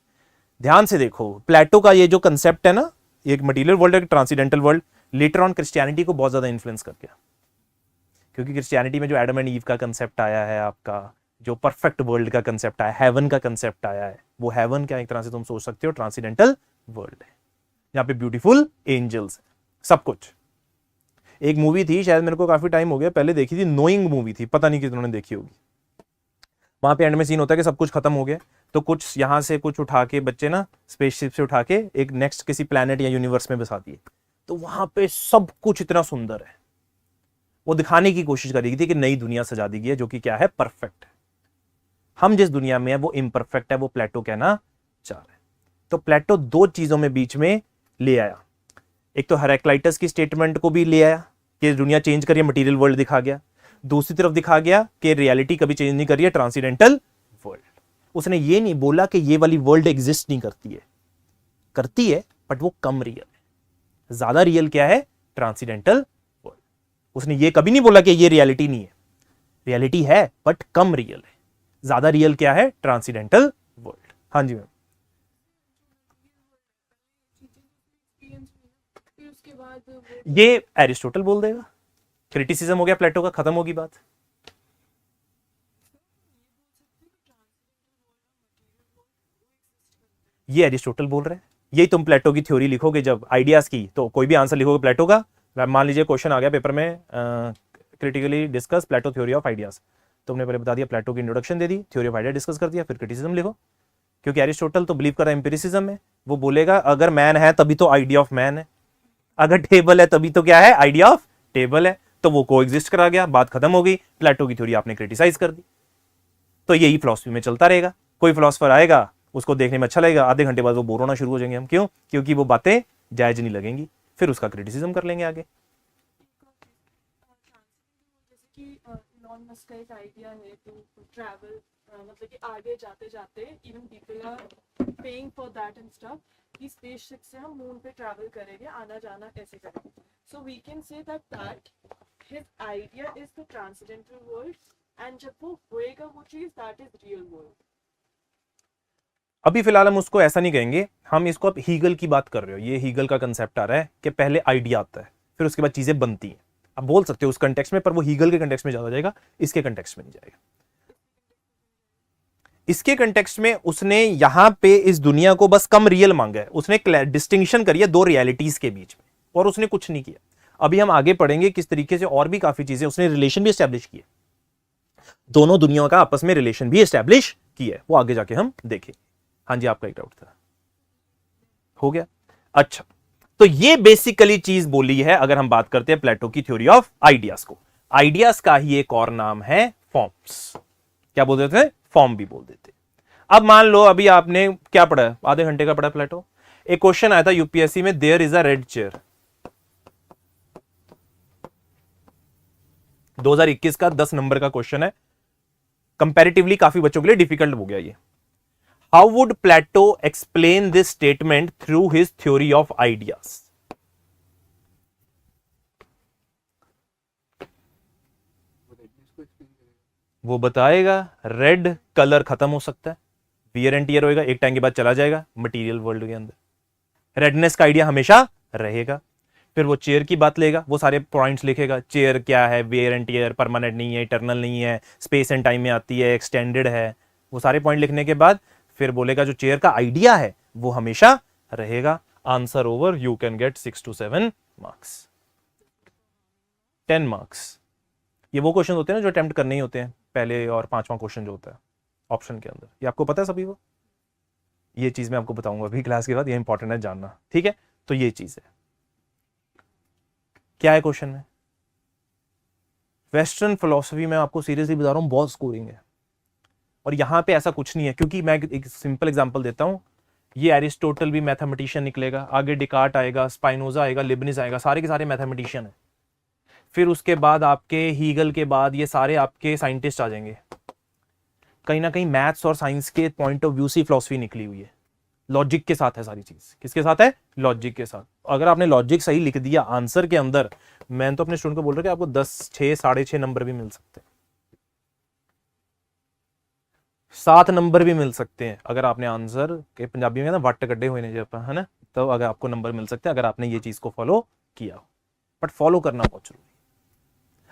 ध्यान से देखो, प्लेटो का ये जो कंसेप्ट है ना, एक मटीरियल वर्ल्ड, एक transcendental world, later on Christianity को बहुत ज्यादा इन्फ्लुएंस कर गया, क्योंकि क्रिश्चियनिटी में जो एडम एंड ईव का कंसेप्ट आया है, आपका जो परफेक्ट वर्ल्ड का कंसेप्ट आया, हेवन का कंसेप्ट आया है, वो हेवन क्या एक तरह से तुम सोच सकते हो ट्रांसीडेंटल वर्ल्ड है, यहाँ पे ब्यूटीफुल एंजल्स सब कुछ। एक मूवी थी, शायद मेरे को काफी टाइम हो गया पहले देखी थी, नोइंग मूवी थी, पता नहीं कितनों ने देखी होगी। वहां पे एंड में सीन होता है कि सब कुछ खत्म हो गया, तो कुछ यहां से कुछ उठा के बच्चे ना स्पेसशिप से उठा के एक नेक्स्ट किसी प्लेनेट या यूनिवर्स में बसा दिए, तो वहां पे सब कुछ इतना सुंदर है। वो दिखाने की कोशिश करी थी कि नई दुनिया सजा दी गई है जो कि क्या है, परफेक्ट है। हम जिस दुनिया में है वो इम्परफेक्ट है, वो प्लेटो कहना चाह रहा है। तो प्लेटो दो चीजों में बीच में ले आया, एक तो हेराक्लाइटस की स्टेटमेंट को भी ले आया कि दुनिया चेंज करिए, मटेरियल वर्ल्ड दिखा गया, दूसरी तरफ दिखा गया कि रियलिटी कभी चेंज नहीं करिए, ट्रांसीडेंटल वर्ल्ड। उसने ये नहीं बोला कि ये वाली वर्ल्ड एग्जिस्ट नहीं करती है, करती है बट वो कम रियल है। ज्यादा रियल क्या है, ट्रांसीडेंटल वर्ल्ड। उसने ये कभी नहीं बोला कि ये रियलिटी नहीं है, रियलिटी है बट कम रियल है। ज्यादा रियल क्या है, ट्रांसीडेंटल वर्ल्ड। हाँ जी मैम। फिर उसके बाद वो ये एरिस्टोटल बोल देगा, क्रिटिसिज्म हो गया प्लेटो का, खत्म होगी बात। ये एरिस्टोटल बोल रहे हैं, यही तुम प्लेटो की थ्योरी लिखोगे जब आइडियाज की, तो कोई भी आंसर लिखोगे प्लेटो का, मान लीजिए क्वेश्चन आ गया पेपर में, critically discuss Plato theory of ideas, तुमने पहले बता दिया, प्लेटो की इंट्रोडक्शन दे दी, थ्योरी ऑफ आइडिया डिस्कस कर दिया, फिर क्रिटिसिज्म लिखो। क्योंकि एरिस्टोटल तो बिलीव कर रहा है एम्पिरिसिज्म में, वो बोलेगा अगर मैन है तभी तो आइडिया ऑफ मैन है, अगर टेबल है तभी तो क्या है, आइडिया ऑफ टेबल है। तो वो को एग्जिस्ट करा गया, बात खत्म हो गई, प्लेटो की थ्योरी आपने क्रिटिसाइज कर दी। तो यही फिलॉसफी में चलता रहेगा, कोई फिलॉसफर आएगा उसको देखने में अच्छा लगेगा, आधे घंटे बाद वो बोर होना शुरू हो जाएंगे हम, क्यों, क्योंकि वो बातें जायज नहीं लगेंगी, फिर उसका क्रिटिसिज्म कर लेंगे आगे। जैसे कि इलॉन मस्क का एक आइडिया है टू ट्रैवल, मतलब कि आगे जाते जाते even people are paying for that and stuff कि स्पेसशिप से हम मून पे ट्रैवल करेंगे, आना जाना ऐसे करेंगे। So we can say that his idea is the transcendental world, and जब वो होएगा वो चीज, दैट इज रियल वर्ल्ड। अभी फिलहाल हम उसको ऐसा नहीं कहेंगे, हम इसको अब हीगल की बात कर रहे हो, ये हीगल का कंसेप्ट आ रहा है कि पहले आइडिया आता है फिर उसके बाद चीजें बनती हैं। अब बोल सकते हो उस कंटेक्स्ट में, पर वो हीगल के कंटेक्स्ट में ज्यादा जाएगा, इसके कंटेक्स्ट में नहीं जाएगा। इसके कंटेक्स्ट में उसने यहां पे इस दुनिया को बस कम रियल मांगा है, उसने डिस्टिंक्शन करी है दो रियलिटीज के बीच में, और उसने कुछ नहीं किया। अभी हम आगे पढ़ेंगे किस तरीके से, और भी काफी चीजें उसने रिलेशन भी एस्टैब्लिश किए, दोनों दुनियाओं का आपस में रिलेशन भी एस्टैब्लिश किया है, वो आगे जाके हम देखें। हाँ जी, आपका एक डाउट था, हो गया। अच्छा, तो ये बेसिकली चीज बोली है, अगर हम बात करते हैं प्लेटो की थ्योरी ऑफ आइडियाज को। आइडियाज का ही एक और नाम है फॉर्म्स। क्या बोल देते हैं, फॉर्म भी बोल देते। अब मान लो अभी आपने क्या पढ़ा, आधे घंटे का पढ़ा प्लेटो, एक क्वेश्चन आया था यूपीएससी में, there is a red chair, 2021 का 10 नंबर का क्वेश्चन है, कंपैरेटिवली काफी बच्चों के लिए डिफिकल्ट हो गया ये। How would Plato explain this statement through his theory of ideas? वो बताएगा रेड कलर खत्म हो सकता है, वियर एंड टियर होएगा, एक टाइम के बाद चला जाएगा मटेरियल वर्ल्ड के अंदर। रेडनेस का आइडिया हमेशा रहेगा। फिर वो चेयर की बात लेगा, वो सारे पॉइंट्स लिखेगा, चेयर क्या है, वियर एंड टियर, परमानेंट नहीं है, इटर्नल नहीं है, स्पेस एंड टाइम में आती है, एक्सटेंडेड है, वो सारे पॉइंट लिखने के बाद फिर बोलेगा जो चेयर का आइडिया है वो हमेशा रहेगा। Answer over, you can get 6 to 7 marks, 10 marks. ये वो क्वेश्चन होते हैं ना जो अटेम्प्ट करने ही होते हैं, पहले और 5वां क्वेश्चन जो होता है ऑप्शन के अंदर, ये आपको पता है सभी को। ये चीज मैं आपको बताऊंगा अभी क्लास के बाद, ये इंपॉर्टेंट है जानना, ठीक है। तो ये चीज है, क्या है क्वेश्चन में, वेस्टर्न फिलोसफी में आपको सीरियसली बता रहा हूं बहुत स्कोरिंग है, और यहां पे ऐसा कुछ नहीं है, क्योंकि मैं एक सिंपल एग्जांपल देता हूं, ये एरिस्टोटल भी मैथमेटिशियन निकलेगा, आगे डिकार्ट आएगा, स्पाइनोजा आएगा, लिबनिज आएगा, सारे के सारे मैथमेटिशियन है। फिर उसके बाद आपके हीगल के बाद ये सारे आपके साइंटिस्ट आ जाएंगे। कहीं ना कहीं मैथ्स और साइंस के पॉइंट ऑफ व्यू से फिलॉसफी निकली हुई है, लॉजिक के साथ है सारी चीज। किसके साथ है, लॉजिक के साथ। अगर आपने लॉजिक सही लिख दिया आंसर के अंदर, मैं तो अपने स्टूडेंट को बोल रहा हूं कि आपको 10, 6, 6.5 नंबर भी मिल सकते हैं, 7 नंबर भी मिल सकते हैं, अगर आपने आंसर के पंजाबी में ना वट कड्डे हुए ने है ना, तो अगर आपको नंबर मिल सकते हैं अगर आपने ये चीज को फॉलो किया, बट फॉलो करना बहुत जरूरी।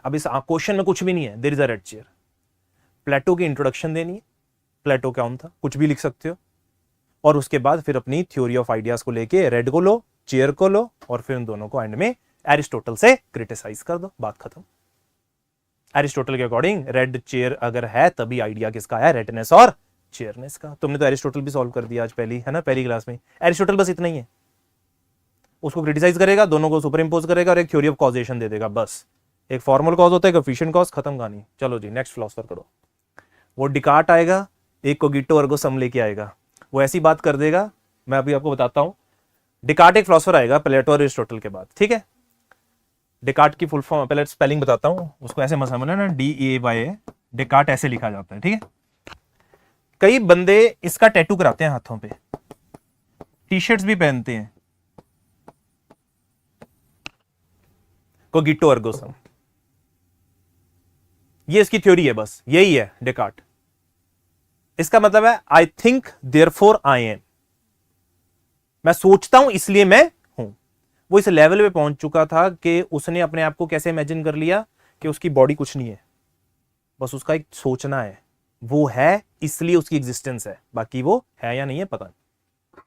अब इस क्वेश्चन में कुछ भी नहीं है, there is a red chair. Plato की इंट्रोडक्शन देनी है, प्लेटो कौन था, कुछ भी लिख सकते हो, और उसके बाद फिर अपनी थ्योरी ऑफ आइडियाज को लेके रेड को लो, चेयर को लो, और फिर उन दोनों को एंड में एरिस्टोटल से क्रिटिसाइज कर दो, बात खत्म। एरिस्टोटल के अकॉर्डिंग रेड चेयर अगर है तभी आइडिया किसका है, रेडनेस और चेयरनेस का। तुमने तो एरिस्टोटल भी सॉल्व कर दिया आज पहली, है ना, पहली क्लास में। एरिस्टोटल बस इतना ही है, उसको क्रिटिसाइज करेगा, दोनों को सुपर इंपोज करेगा और एक थ्योरी ऑफ कॉजेशन दे देगा, बस। एक फॉर्मल कॉज होता है, एक एफिशिएंट कॉज, खत्म कहानी। चलो जी नेक्स्ट फिलोसफर करो। वो डिकार्ट आएगा, एक कोगिटो अर्गो सम लेके आएगा, वो ऐसी बात कर देगा, मैं अभी आपको बताता हूं। डिकार्ट एक फिलोसफर आएगा प्लेटो और एरिस्टोटल के बाद, ठीक है। डिकार्ट की फुल फॉर्म पहले स्पेलिंग बताता हूं, उसको ऐसे मत समझना ना, DEAY, डिकार्ट ऐसे लिखा जाता है, ठीक है। कई बंदे इसका टैटू कराते हैं हाथों पे, टी शर्ट्स भी पहनते हैं, कोगिटो अर्गो सम। ये इसकी थ्योरी है, बस यही है डिकार्ट। इसका मतलब है I think therefore I am, मैं सोचता हूं इसलिए मैं हूं। वो इस लेवल पे पहुंच चुका था कि उसने अपने आप को कैसे इमेजिन कर लिया कि उसकी बॉडी कुछ नहीं है, बस उसका एक सोचना है, वो है इसलिए उसकी एग्जिस्टेंस है, बाकी वो है या नहीं है पता नहीं।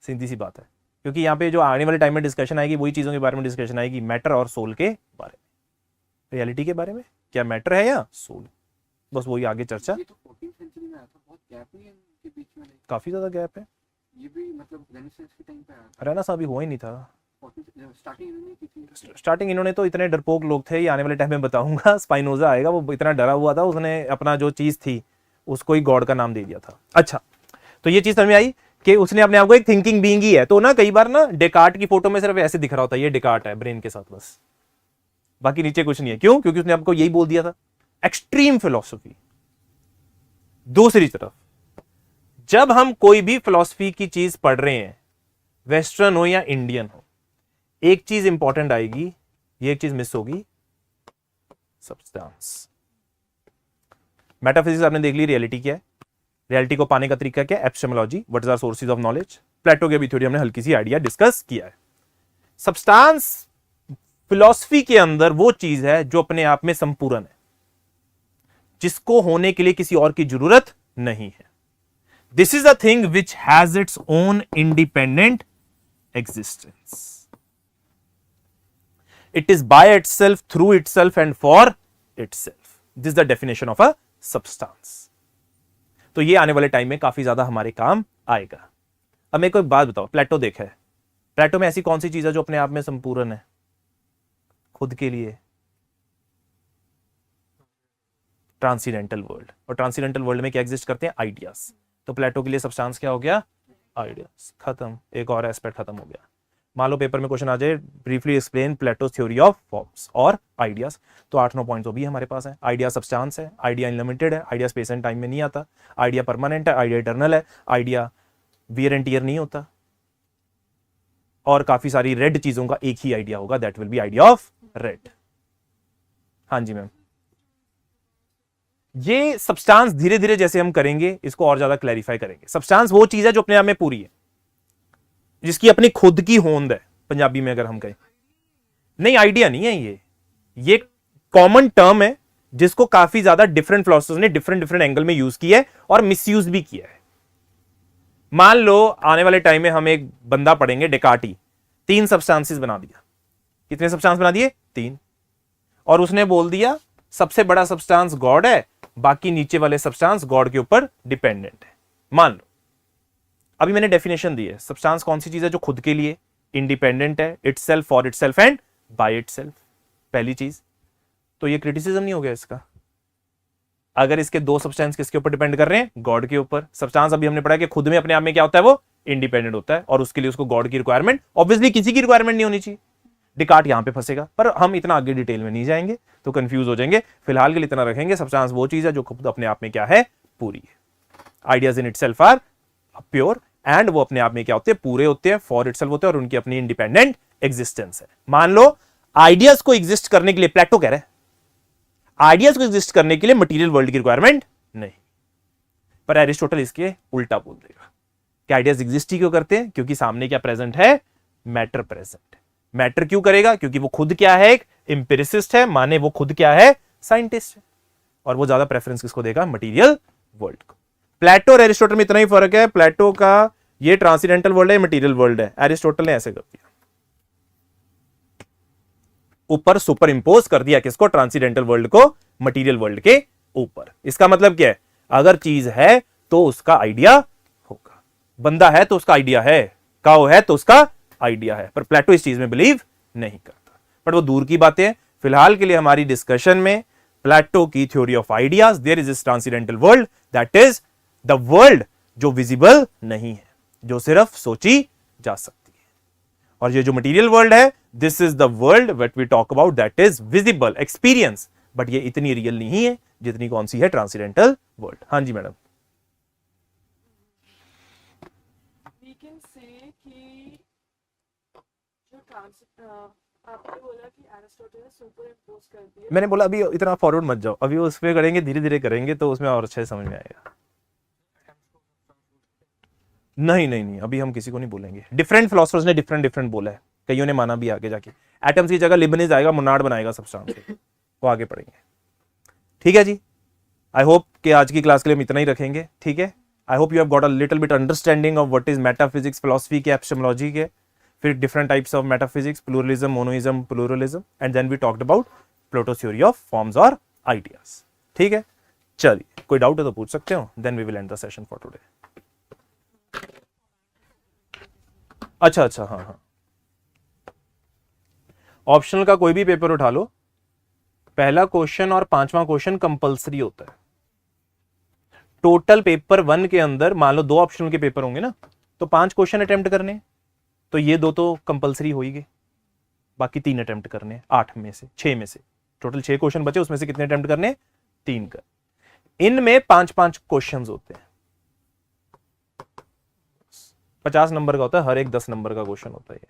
सीधी सी बात है, क्योंकि यहां पे जो आने वाले टाइम में डिस्कशन आएगी वही चीजों के बारे में डिस्कशन आएगी, मैटर और सोल के बारे में, रियलिटी के बारे में, क्या मैटर है या सोल, बस वही आगे चर्चा। ये तो 14th सेंचुरी में आया था, बहुत गैप नहीं है इनके बीच में? नहीं, काफी ज्यादा गैप है, ये भी मतलब रेनेसांस के टाइम पे आया था। रहना सा अभी हुआ ही नहीं था। 14th स्टार्टिंग इन्होंने की थी। स्टार्टिंग इन्होंने तो इतने डरपोक लोग थे, ये आने वाले टाइम में बताऊंगा, स्पाइनोजा आएगा, वो इतना डरा हुआ था, उसने अपना जो चीज थी उसको ही गॉड का नाम दे दिया था। अच्छा, तो ये चीज समझ में आई कि उसने अपने आप को एक थिंकिंग बीइंग ही है। तो ना कई बार ना डेकार्ट की फोटो में सिर्फ ऐसे दिख रहा होता है, ये डेकार्ट है ब्रेन के साथ बस, बाकी नीचे कुछ नहीं है। क्यों? क्योंकि उसने आपको यही बोल दिया था। Extreme philosophy. दूसरी तरफ जब हम कोई भी फिलॉसफी की चीज पढ़ रहे हैं, वेस्टर्न हो या इंडियन हो, एक चीज इंपॉर्टेंट आएगी, ये एक चीज मिस होगी, सब्सटेंस। मेटाफिजिक्स आपने देख ली, रियलिटी क्या है, रियलिटी को पाने का तरीका क्या है, epistemology, what is our sources of knowledge. Plato की भी थ्योरी हमने हल्की सी आइडिया डिस्कस किया है। सब्सटेंस फिलॉसफी के अंदर वो चीज है जो अपने आप में संपूर्ण है, जिसको होने के लिए किसी और की जरूरत नहीं है। This is a thing which has its own independent existence. It is by itself, through itself and for itself. This is the definition of a substance. तो ये आने वाले टाइम में काफी ज्यादा हमारे काम आएगा। अब मेरे को एक बात बताओ, प्लेटो देखा है, प्लेटो में ऐसी कौन सी चीज है जो अपने आप में संपूर्ण है खुद के लिए? Transcendental world. और ट्रांसीडेंटल वर्ल्ड में क्या एग्जिस्ट करते हैं? आइडियाज। तो प्लेटो के लिए सब्सटेंस क्या हो गया? आइडियाज। खत्म, एक और एस्पेक्ट खत्म हो गया। मान लो पेपर में क्वेश्चन आ जाए, briefly explain plateaus theory of forms और आइडियाज, तो 8-9 पॉइंट्स तो भी हमारे पास है। आइडिया सब्सटेंस है, आइडिया अनलिमिटेड है, आइडिया स्पेस एंड टाइम में नहीं आता, आइडिया परमानेंट है, आइडिया इटर्नल है, आइडिया वियर एंड टियर नहीं होता, और काफी सारी रेड चीजों का एक ही आइडिया होगा, that will be idea of red. हाँ जी मैम, ये सब्सटेंस धीरे धीरे जैसे हम करेंगे इसको और ज्यादा क्लैरिफाई करेंगे। सब्सटेंस वो चीज है जो अपने आप में पूरी है, जिसकी अपनी खुद की होंद है, पंजाबी में अगर हम कहें। नहीं, आइडिया नहीं है ये कॉमन टर्म है जिसको काफी ज्यादा डिफरेंट फिलोसफर्स ने डिफरेंट डिफरेंट एंगल में यूज किया है और मिसयूज भी किया है। मान लो आने वाले टाइम में हम एक बंदा पढ़ेंगे, डेकार्टी, 3 सब्सटेंसेस बना दिया। कितने सब्सटेंस बना दिए? 3। और उसने बोल दिया सबसे बड़ा सब्सटेंस गॉड है, बाकी नीचे वाले सब्सटेंस गॉड के ऊपर डिपेंडेंट है। मान लो अभी मैंने डेफिनेशन दी है, सब्सटेंस कौन सी चीज है जो खुद के लिए इंडिपेंडेंट है, itself, for itself and by itself. पहली चीज तो ये क्रिटिसिज्म नहीं हो गया इसका, अगर इसके 2 सब्सटेंस किसके ऊपर डिपेंड कर रहे हैं? गॉड के ऊपर। सब्सटेंस अभी हमने पढ़ा कि खुद में अपने आप में क्या होता है? वो इंडिपेंडेंट होता है, और उसके लिए उसको गॉड की रिक्वायरमेंट, ऑब्वियसली किसी की रिक्वायरमेंट नहीं होनी चाहिए। डिकार्ट यहां पे फंसेगा, पर हम इतना आगे डिटेल में नहीं जाएंगे तो कंफ्यूज हो जाएंगे। फिलहाल के लिए इतना रखेंगे, सब्सटेंस वो चीज है जो खुद अपने आप में क्या है? पूरी है। Ideas in itself are pure, and वो अपने आप में क्या होते हैं? पूरे होते हैं, फॉर इटसेल्फ होते हैं, और उनकी अपनी इंडिपेंडेंट एग्जिस्टेंस है। मान लो आइडियाज को एग्जिस्ट करने के लिए, प्लेटो कह रहे हैं आइडियाज को एग्जिस्ट करने के लिए मटेरियल वर्ल्ड की रिक्वायरमेंट नहीं, पर एरिस्टोटल इसके उल्टा बोल देगा कि आइडियाज एग्जिस्ट ही क्यों करते हैं? क्योंकि सामने क्या प्रेजेंट है? मैटर प्रेजेंट है। मैटर क्यों करेगा? क्योंकि वो खुद क्या है, एक एम्पिरिसिस्ट है, माने वो खुद क्या है, साइंटिस्ट है, और वो ज्यादा प्रेफरेंस किसको देगा, मटीरियल वर्ल्ड को। प्लेटो और एरिस्टोटल में इतना ही फर्क है, प्लेटो का ये ट्रांसीडेंटल वर्ल्ड है, मटीरियल वर्ल्ड है, एरिस्टोटल ने ऐसे कर दिया, ऊपर सुपर इंपोज कर दिया किसको, ट्रांसीडेंटल वर्ल्ड को मटीरियल वर्ल्ड के ऊपर। इसका मतलब क्या है, अगर चीज है तो उसका आइडिया होगा, बंदा है तो उसका आइडिया है, काओ है तो उसका आइडिया है, पर प्लेटो इस चीज में बिलीव नहीं करता। बट वो दूर की बातें हैं, फिलहाल के लिए हमारी डिस्कशन में प्लेटो की theory of ideas, there is this transcendental world, that is the world जो विजिबल नहीं है, जो सिर्फ सोची जा सकती है, और ये जो मटीरियल वर्ल्ड है, this is the world what we talk about, that is visible experience, but ये इतनी रियल नहीं है जितनी कौन सी है, ट्रांसीडेंटल वर्ल्ड। हाँ जी मैडम। We can say कि जो आपने बोला कि एरिस्टोटल ने सुपर इम्पोज कर दिया, मैंने बोला अभी इतना फॉरवर्ड मत जाओ, अभी उस पे करेंगे, धीरे धीरे करेंगे तो उसमें और अच्छे से समझ में आएगा। नहीं नहीं नहीं, अभी हम किसी को नहीं बोलेंगे, डिफरेंट फिलोसफर्स ने डिफरेंट डिफरेंट बोला है, कईयों ने माना भी आगे जाके, एटम्स की जगह लिबनिज आएगा, मोनाड बनाएगा सब्सटेंस से, वो आगे पढ़ेंगे। ठीक है जी, आई होप कि आज की क्लास के लिए हम इतना ही रखेंगे। ठीक है, I hope you have got a little bit understanding of what is metaphysics, philosophy के, एपिस्टेमोलॉजी के, फिर different types of metaphysics, pluralism, monoism, pluralism, and then we talked about Plato's theory of forms और आइडियाज। ठीक है, चलिए कोई डाउट है तो पूछ सकते हो, then we will end the session for today. अच्छा अच्छा, हाँ हाँ, ऑप्शनल का कोई भी पेपर उठा लो, पहला क्वेश्चन और पांचवा क्वेश्चन कंपलसरी होता है। टोटल पेपर 1 के अंदर मान लो 2 ऑप्शनल के पेपर होंगे ना, तो 5 क्वेश्चन अटेम्प्ट करने, तो ये 2 तो कंपलसरी हो ही गए, बाकी 3 अटेम्प्ट करने, 8 में से 6 में से टोटल 6 क्वेश्चन बचे, उसमें से कितने अटेम्प्ट करने, 3 कर। इनमें 5-5 क्वेश्चन होते हैं, 50 नंबर का होता है, हर एक 10 नंबर का क्वेश्चन होता है,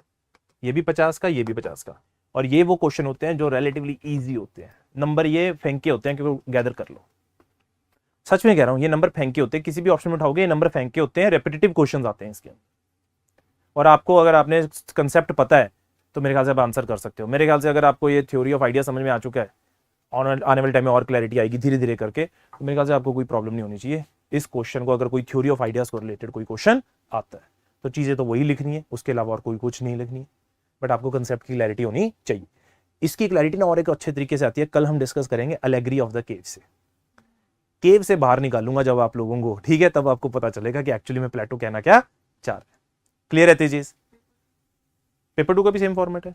ये भी 50 का, ये भी 50 का, और ये वो क्वेश्चन होते हैं जो रिलेटिवली इजी होते हैं, नंबर ये फेंके होते हैं क्योंकि गैदर कर लो, सच में कह रहा हूं, ये नंबर फेंके होते हैं, किसी भी ऑप्शन में उठाओगे ये नंबर फेंके होते हैं, रेपिटेटिव क्वेश्चंस आते हैं इसके अंदर, और आपको अगर आपने कंसेप्ट पता है तो मेरे ख्याल से आप आंसर कर सकते हो। मेरे ख्याल से अगर आपको ये थ्योरी ऑफ आइडिया समझ में आ चुका है, आने वाले टाइम में और क्लैरिटी आएगी धीरे धीरे करके, तो मेरे ख्याल से आपको कोई प्रॉब्लम नहीं होनी चाहिए इस क्वेश्चन को, अगर कोई थ्योरी ऑफ आइडियाज को रिलेटेड कोई क्वेश्चन आता है तो चीजें तो वही लिखनी है, उसके अलावा और कोई कुछ नहीं लिखनी है, बट आपको कंसेप्ट की क्लैरिटी होनी चाहिए। इसकी क्लैरिटी ना और एक अच्छे तरीके से आती है, कल हम डिस्कस करेंगे अलेगरी ऑफ द केव से, केव से बाहर निकालूंगा जब आप लोगों को, ठीक है, तब आपको पता चलेगा कि एक्चुअली में प्लेटो कहना क्या चाह रहा है। क्लियर है तेजीज? पेपर 2 का भी सेम फॉर्मेट है,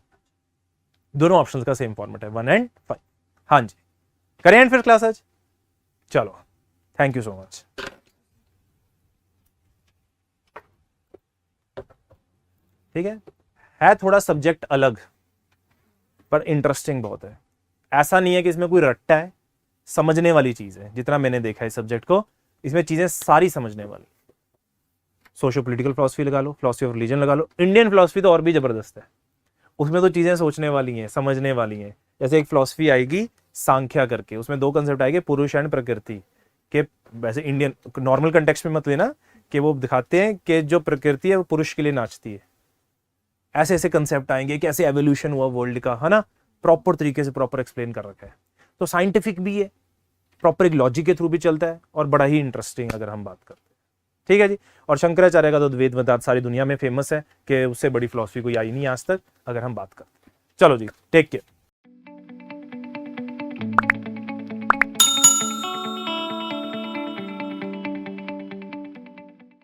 दोनों ऑप्शंस का सेम फॉर्मेट है, 1 and 5। हाँ जी, करें एंड फिर क्लास आज, चलो थैंक यू सो मच। ठीक है थोड़ा सब्जेक्ट अलग पर इंटरेस्टिंग बहुत है, ऐसा नहीं है कि इसमें कोई रट्टा है, समझने वाली चीज है, जितना मैंने देखा है सब्जेक्ट को, इसमें चीजें सारी समझने वाली। सोशियो पॉलिटिकल फिलॉसफी लगा लो, फिलॉसफी ऑफ रिलीजन लगा लो, इंडियन फिलॉसफी तो और भी जबरदस्त है, उसमें तो चीजें सोचने वाली हैं, समझने वाली हैं। जैसे एक फिलॉसफी आएगी सांख्या करके, उसमें 2 कंसेप्ट आएंगे, पुरुष एंड प्रकृति के, वैसे इंडियन नॉर्मल कंटेक्स्ट में मत लेना कि वो दिखाते हैं कि जो प्रकृति है वो पुरुष के लिए नाचती है, ऐसे ऐसे कंसेप्ट आएंगे, कैसे एवोल्यूशन हुआ वर्ल्ड का, है ना, प्रॉपर तरीके से प्रॉपर एक्सप्लेन कर रखा है, तो साइंटिफिक भी है, प्रॉपर एक लॉजिक के थ्रू भी चलता है, और बड़ा ही इंटरेस्टिंग अगर हम बात करते हैं। ठीक है जी, और शंकराचार्य का तो द्वैत वेदांत सारी दुनिया में फेमस है कि उससे बड़ी फिलॉसफी कोई आई नहीं आज तक, अगर हम बात करते हैं। चलो जी, टेक केयर।